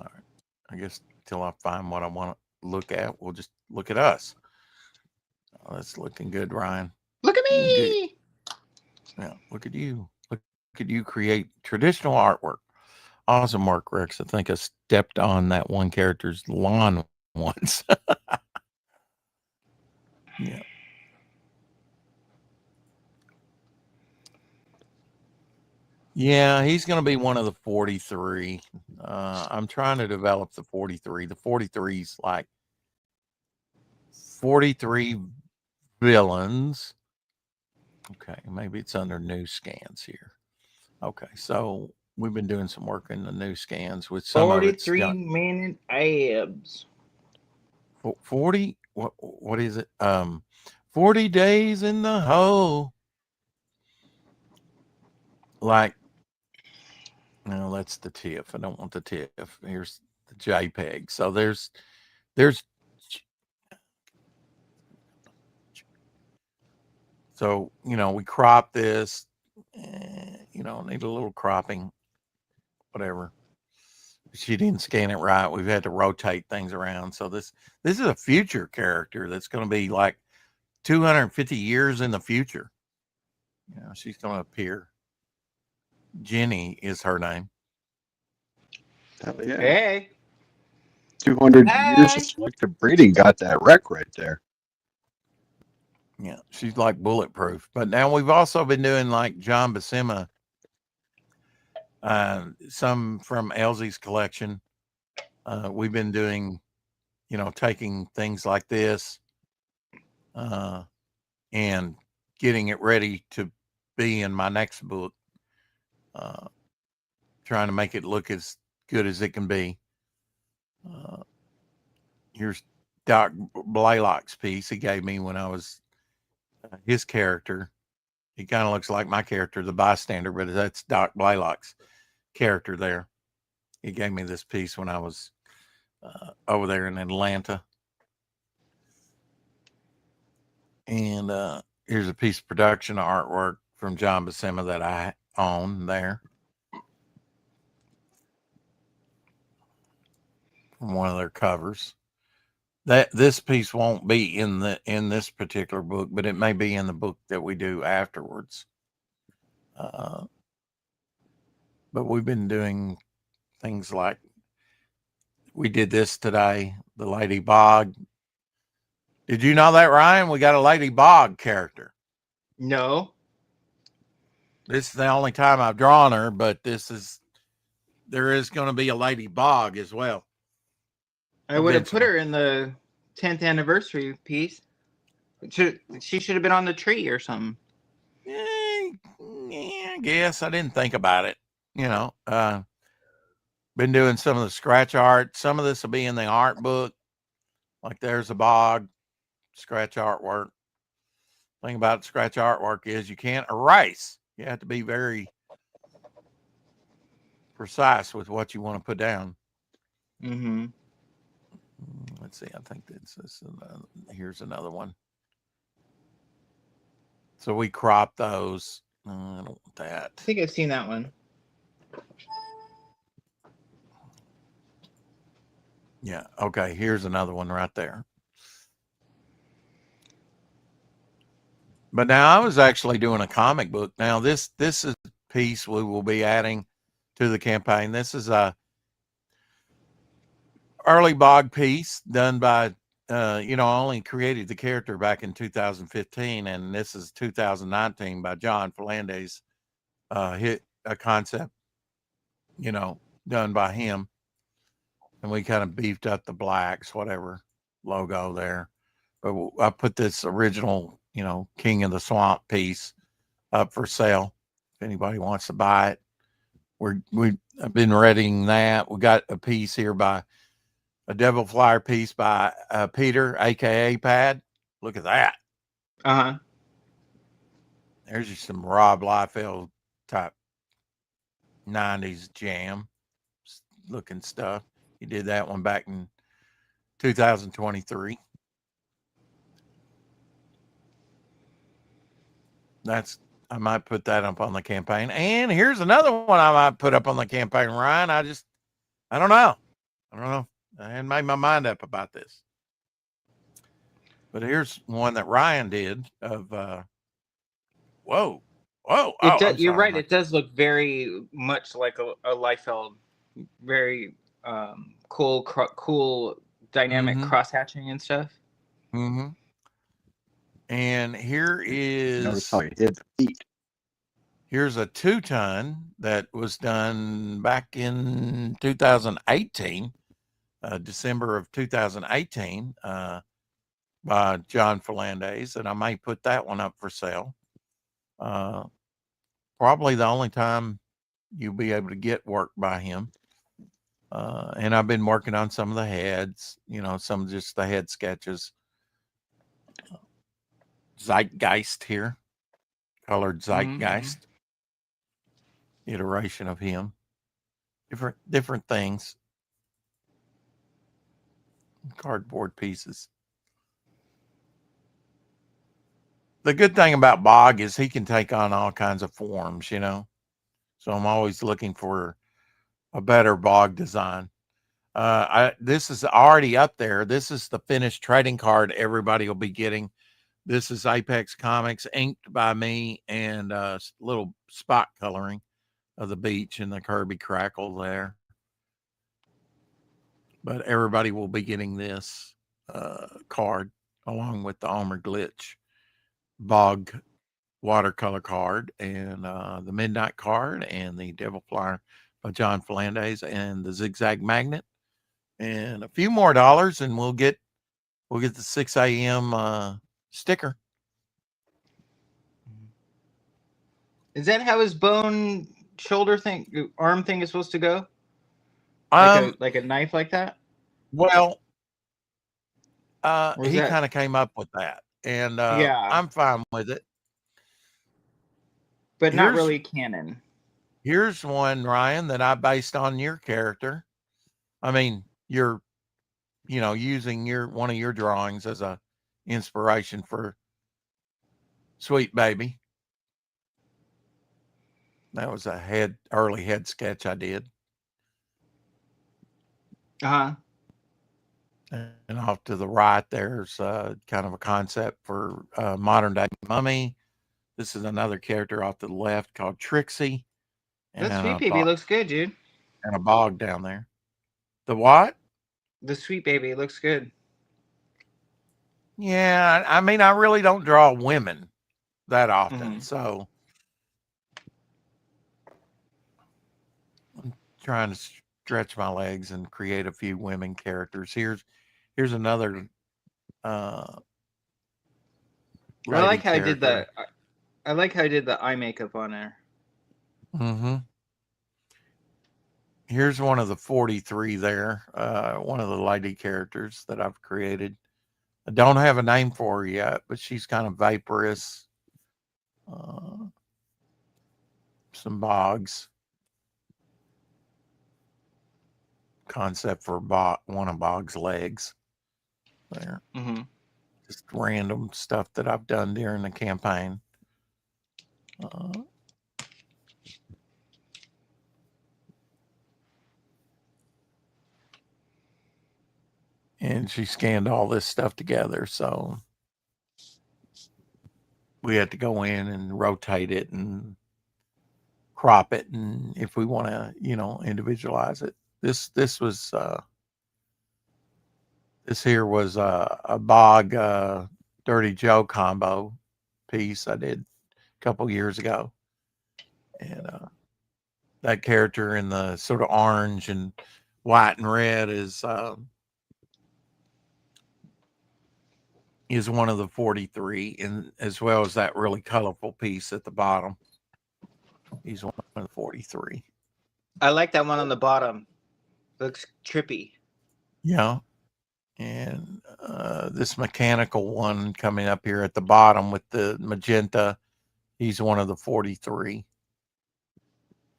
right. I guess till I find what I want to look at, we'll just look at us. Oh, that's looking good, Ryan. Look at me. Yeah, look at you. Look at you create traditional artwork. Awesome work, Rex. I think I stepped on that one character's lawn once. Yeah. Yeah, he's going to be one of the 43. I'm trying to develop the 43. The 43 is like 43 villains. Okay, maybe it's under new scans here. Okay, so we've been doing some work in the new scans with some 43 minute abs. 40. What is it? 40 days in the hole. Like, no, that's the TIFF. I don't want the TIFF. Here's the JPEG. So there's so, you know, we crop this, you know, need a little cropping, whatever. She didn't scan it right. We've had to rotate things around. So this is a future character that's going to be like 250 years in the future. You know, she's going to appear. Jenny is her name. Hell yeah. Hey. 200 years of selective breeding got that wreck right there. Yeah, she's like bulletproof. But now we've also been doing like John Buscema, some from Elsie's collection. We've been doing, you know, taking things like this and getting it ready to be in my next book. Trying to make it look as good as it can be. Here's Doc Blaylock's piece he gave me when I was his character. He kind of looks like my character, the bystander, but that's Doc Blaylock's character there. He gave me this piece when I was over there in Atlanta. And here's a piece of production artwork from John Buscema that I own there. From one of their covers. This piece won't be in this particular book, but it may be in the book that we do afterwards. But we've been doing things like we did this today, the Lady Bog. Did you know that, Ryan? We got a Lady Bog character. No. This is the only time I've drawn her, but there is going to be a Lady Bog as well. I would have put her in the 10th anniversary piece. She should have been on the tree or something. Yeah, I guess I didn't think about it. Been doing some of the scratch art. Some of this will be in the art book. Like there's a Bog scratch artwork. Thing about scratch artwork is you can't erase. You have to be very precise with what you want to put down. Mm-hmm. Let's see. I think here's another one. So we crop those. I don't want that. I think I've seen that one. Yeah. Okay. Here's another one right there. But now I was actually doing a comic book. Now this is a piece we will be adding to the campaign. This is a early Bog piece done by, I only created the character back in 2015, and this is 2019 by John Fernandez. Hit a concept, done by him. And we kind of beefed up the blacks, whatever logo there. But I put this original, King of the Swamp piece up for sale. If anybody wants to buy it, I've been readying that. We got a piece here by a Devil Flyer piece by Peter, aka Pad. Look at that. Uh-huh. There's just some Rob Liefeld type 90s jam looking stuff. He did that one back in 2023. I might put that up on the campaign. And here's another one I might put up on the campaign, Ryan. I don't know. I hadn't made my mind up about this. But here's one that Ryan did of whoa. You're right. It does look very much like a Liefeld. Very cool dynamic cross-hatching and stuff. Mm-hmm. And here is here's a 2-ton that was done back in 2018, December of 2018, by John Fernandez, and I may put that one up for sale. Probably the only time you'll be able to get work by him. And I've been working on some of the heads, some of just the head sketches. Zeitgeist here, colored Zeitgeist, iteration of him, different things, cardboard pieces. The good thing about Bog is he can take on all kinds of forms, so I'm always looking for a better Bog design. This is already up there. This is the finished trading card everybody will be getting. This is Apex Comics, inked by me, and a little spot coloring of the beach and the Kirby crackle there. But everybody will be getting this card along with the Omer Glitch Bog watercolor card and the Midnight card and the Devil Flyer by John Fernandez and the Zigzag Magnet and a few more dollars, and we'll get the 6 a.m. Sticker. Is that how his bone shoulder thing, arm thing is supposed to go? Like a knife like that? Well, he kind of came up with that, and I'm fine with it. But not really canon. Here's one, Ryan, that I based on your character. I mean, you're, using one of your drawings as a inspiration for Sweet Baby. That was a early head sketch I did. Uh-huh. And off to the right, there's kind of a concept for modern day Mummy. This is another character off to the left called Trixie. That Sweet Baby looks good, dude. And a Bog down there. The what? The Sweet Baby looks good. Yeah, I mean, I really don't draw women that often, so trying to stretch my legs and create a few women characters. Here's another I lady like how I did character. the. I like how I did the eye makeup on her. Mm-hmm. Here's one of the 43 there. One of the lady characters that I've created. I don't have a name for her yet, but she's kind of vaporous. Some bogs. Concept for one of Bog's legs there. Mm-hmm. Just random stuff that I've done during the campaign. And she scanned all this stuff together, so we had to go in and rotate it and crop it, and if we want to, individualize it. This here was a Bog Dirty Joe combo piece I did a couple years ago, and that character in the sort of orange and white and red is one of the 43, and as well as that really colorful piece at the bottom. He's one of the 43. I like that one on the bottom. Looks trippy. Yeah. And this mechanical one coming up here at the bottom with the magenta, he's one of the 43.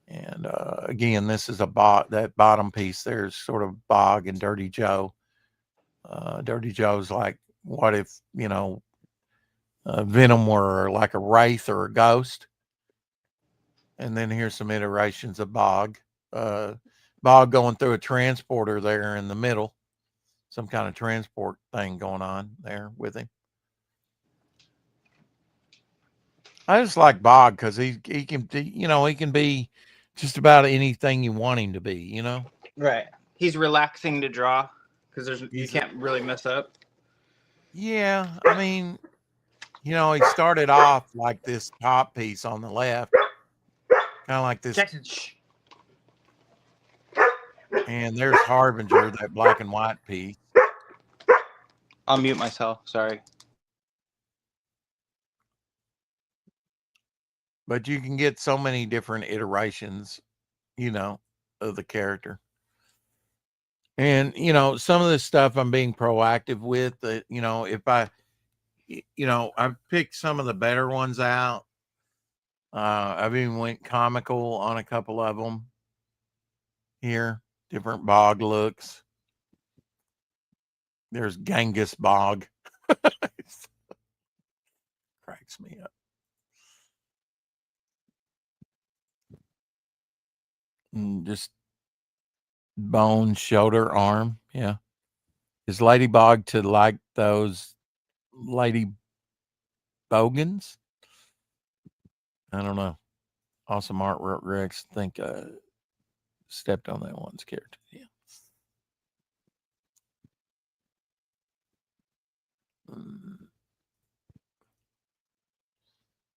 And again, this is that bottom piece there's sort of Bog and Dirty Joe. Dirty Joe's like, what if, Venom were like a wraith or a ghost? And then here's some iterations of Bog. Bog going through a transporter there in the middle. Some kind of transport thing going on there with him. I just like Bog because he can, he can be just about anything you want him to be, Right. He's relaxing to draw because you can't really mess up. Yeah, I mean, he started off like this top piece on the left, kind of like this. And there's Harbinger, that black and white piece. I'll mute myself. Sorry. But you can get so many different iterations, of the character. And, some of this stuff I'm being proactive with, if I've picked some of the better ones out. I've even went comical on a couple of them here, different Bog looks. There's Genghis Bog. Cracks me up. And just bone, shoulder, arm. Yeah. Is Lady Bog to like those Lady Bogans? I don't know. Awesome artwork, Rex. I think stepped on that one's character. Yeah.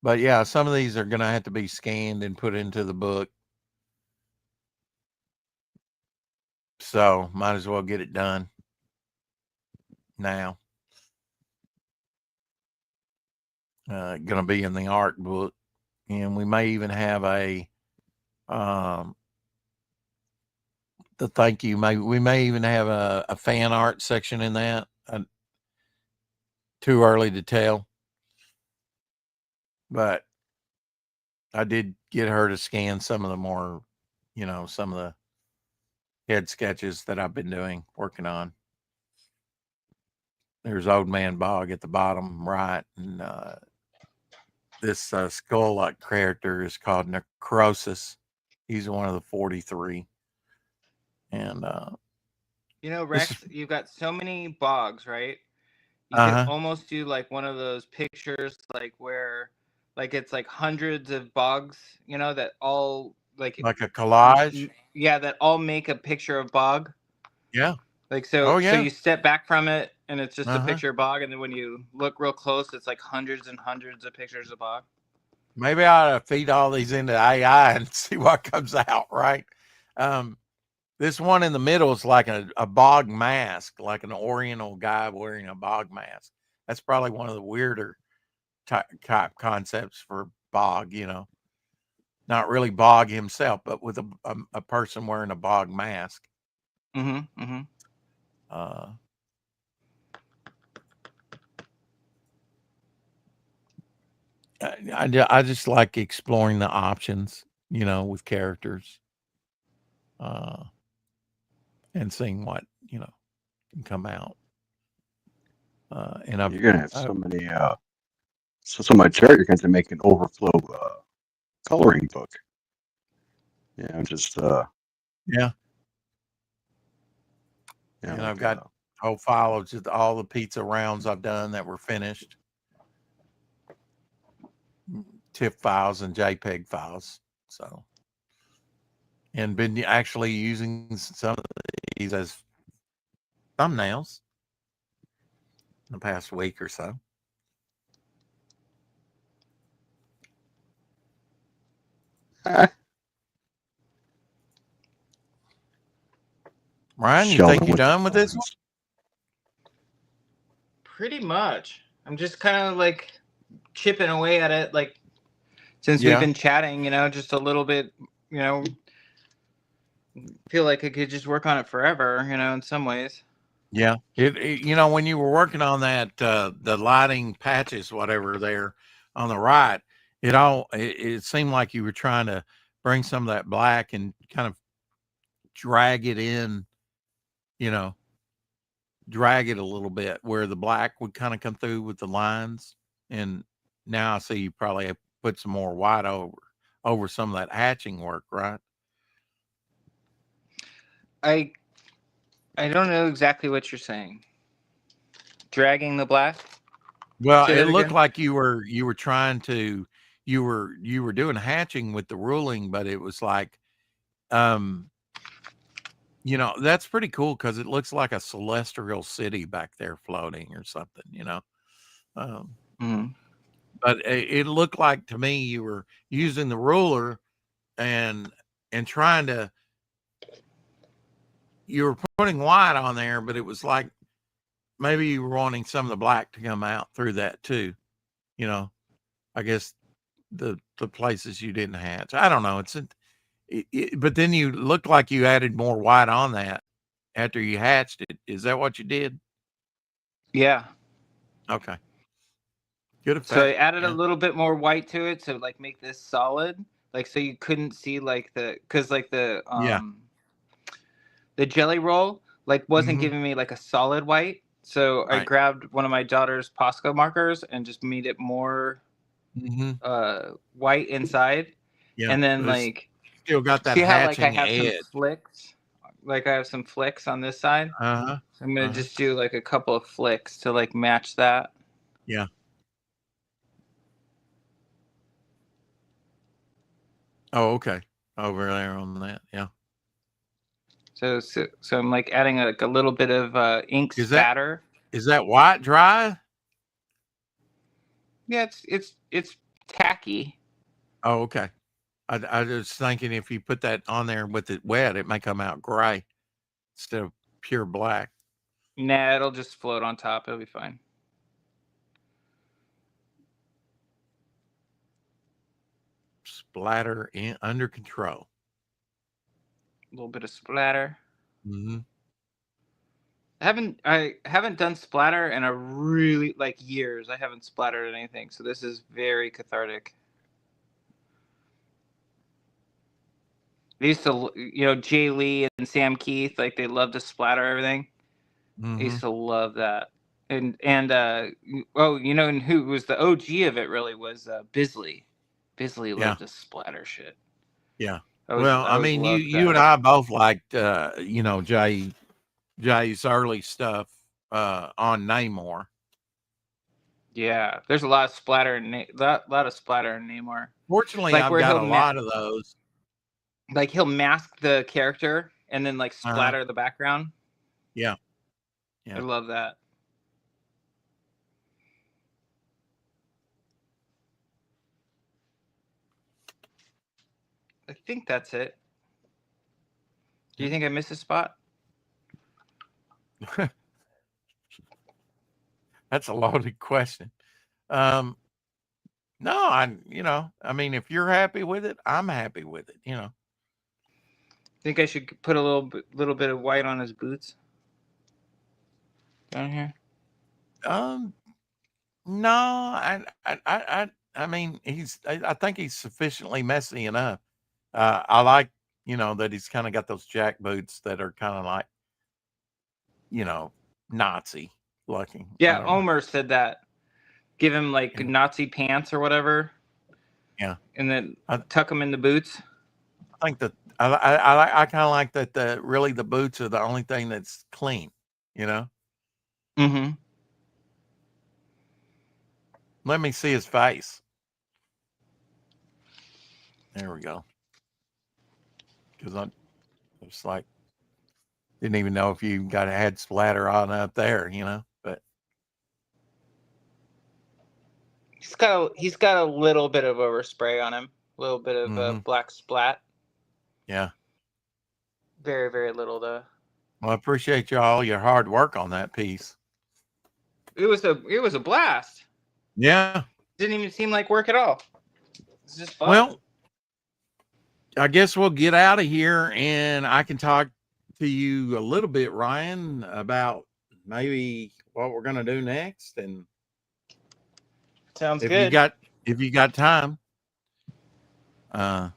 But yeah, some of these are going to have to be scanned and put into the book. So might as well get it done now. Going to be in the art book, and we may even have the thank you. We may even have a fan art section in that. Too early to tell, but I did get her to scan some of the more, some of the head sketches that I've been working on. There's Old Man Bog at the bottom right, and this skull-like character is called Necrosis. He's one of the 43. And Rex, you've got so many Bogs, right? You could almost do like one of those pictures, like where, like it's like hundreds of Bogs, that all like a collage. Yeah, that all make a picture of Bog. Yeah. Like so. So you step back from it, and it's just a picture of Bog, and then when you look real close, it's like hundreds and hundreds of pictures of Bog. Maybe I ought to feed all these into AI and see what comes out. Right. This one in the middle is like a bog mask, like an Oriental guy wearing a bog mask. That's probably one of the weirder type concepts for bog, you know. Not really bog himself, but with a person wearing a bog mask. Mm-hmm. Mm-hmm. I just like exploring the options, you know, with characters, and seeing what, you know, can come out. And You're gonna have so many so much chart. You're going to make an overflow coloring book. You know, just yeah, you know, and like I've got a whole file of just all the pizza rounds I've done that were finished, TIFF files and JPEG files. So, and been actually using some of these as thumbnails in the past week or so. Ryan, you think you're done with this one? Pretty much. I'm just kind of like chipping away at it, like since we've been chatting, you know, just a little bit, you know. Feel like I could just work on it forever, you know, in some ways. Yeah, it you know, when you were working on that the lighting patches, whatever there on the right, it seemed like you were trying to bring some of that black and kind of drag it in, you know, drag it a little bit where the black would kind of come through with the lines. And now I see you probably have put some more white over some of that hatching work, right? I don't know exactly what you're saying. Dragging the black? Well, Say it that looked again? like you were trying to you were doing hatching with the ruling, but it was like you know, that's pretty cool because it looks like a celestial city back there floating or something, you know. Mm-hmm. But it looked like to me you were using the ruler and trying to you were putting white on there, but it was like maybe you were wanting some of the black to come out through that too. You know, I guess the places you didn't hatch. I don't know. But then you looked like you added more white on that after you hatched it. Is that what you did? Yeah. Okay. Good effect. So I added a little bit more white to it to like make this solid, like so you couldn't see like because like the jelly roll like wasn't giving me like a solid white. So I grabbed one of my daughter's Posca markers and just made it more white inside. Yeah. And then like still got that see how like I hatching have edge. some flicks? Like I have some flicks on this side. So I'm gonna just do like a couple of flicks to like match that. Yeah. Oh, okay. Over there on that, yeah. So I'm like adding like a little bit of ink spatter. Is that white dry? Yeah, it's tacky. Oh, okay. I was thinking if you put that on there with it wet, it may come out gray instead of pure black. Nah, it'll just float on top. It'll be fine. Splatter under control. A little bit of splatter. Mm-hmm. I haven't done splatter in a really like years. I haven't splattered anything, so this is very cathartic. They used to, you know, Jay Lee and Sam Keith, like they love to splatter everything. I used to love that. And oh, you know, and who was the OG of it really was Bisley. Bisley loved to splatter shit. Yeah. Well, I mean, you and I both liked you know, Jay's early stuff on Namor. Yeah, there's a lot of splatter in lot of splatter in Namor. Fortunately, like I've got a lot of those. Like he'll mask the character and then like splatter the background. Yeah. I love that. I think that's it. Do you think I missed a spot? That's a loaded question. No, I mean, if you're happy with it, I'm happy with it. Think I should put a little bit of white on his boots down here? No, I mean, I think he's sufficiently messy enough. I like, that he's kind of got those jack boots that are kind of like, Nazi looking. Yeah, Omer said that. Give him like Nazi pants or whatever. Yeah, and then tuck them in the boots. I think that I kind of like that. Really, the boots are the only thing that's clean. Mm-hmm. Let me see his face. There we go. Because I was like, didn't even know if you had splatter on up there, but he's got a little bit of overspray on him, a little bit of black splat. Yeah. Very, very little though. Well, I appreciate all your hard work on that piece. It was a blast. Yeah. Didn't even seem like work at all. It's just fun. Well, I guess we'll get out of here and I can talk to you a little bit, Ryan, about maybe what we're going to do next. And sounds if good. If you got time, I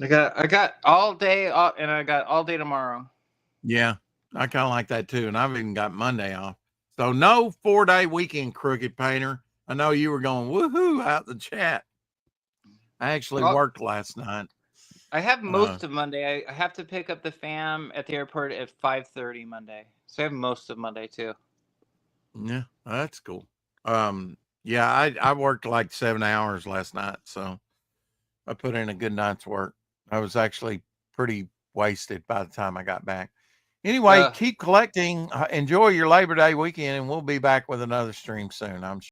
got all day and I got all day tomorrow. Yeah, I kind of like that too. And I've even got Monday off. So no 4-day weekend, Crooked Painter. I know you were going woohoo out the chat. I actually worked last night. I have most of Monday. I have to pick up the fam at the airport at 5:30 Monday. So I have most of Monday too. Yeah, that's cool. Yeah, I worked like 7 hours last night. So I put in a good night's work. I was actually pretty wasted by the time I got back. Anyway, keep collecting. Enjoy your Labor Day weekend, and we'll be back with another stream soon, I'm sure.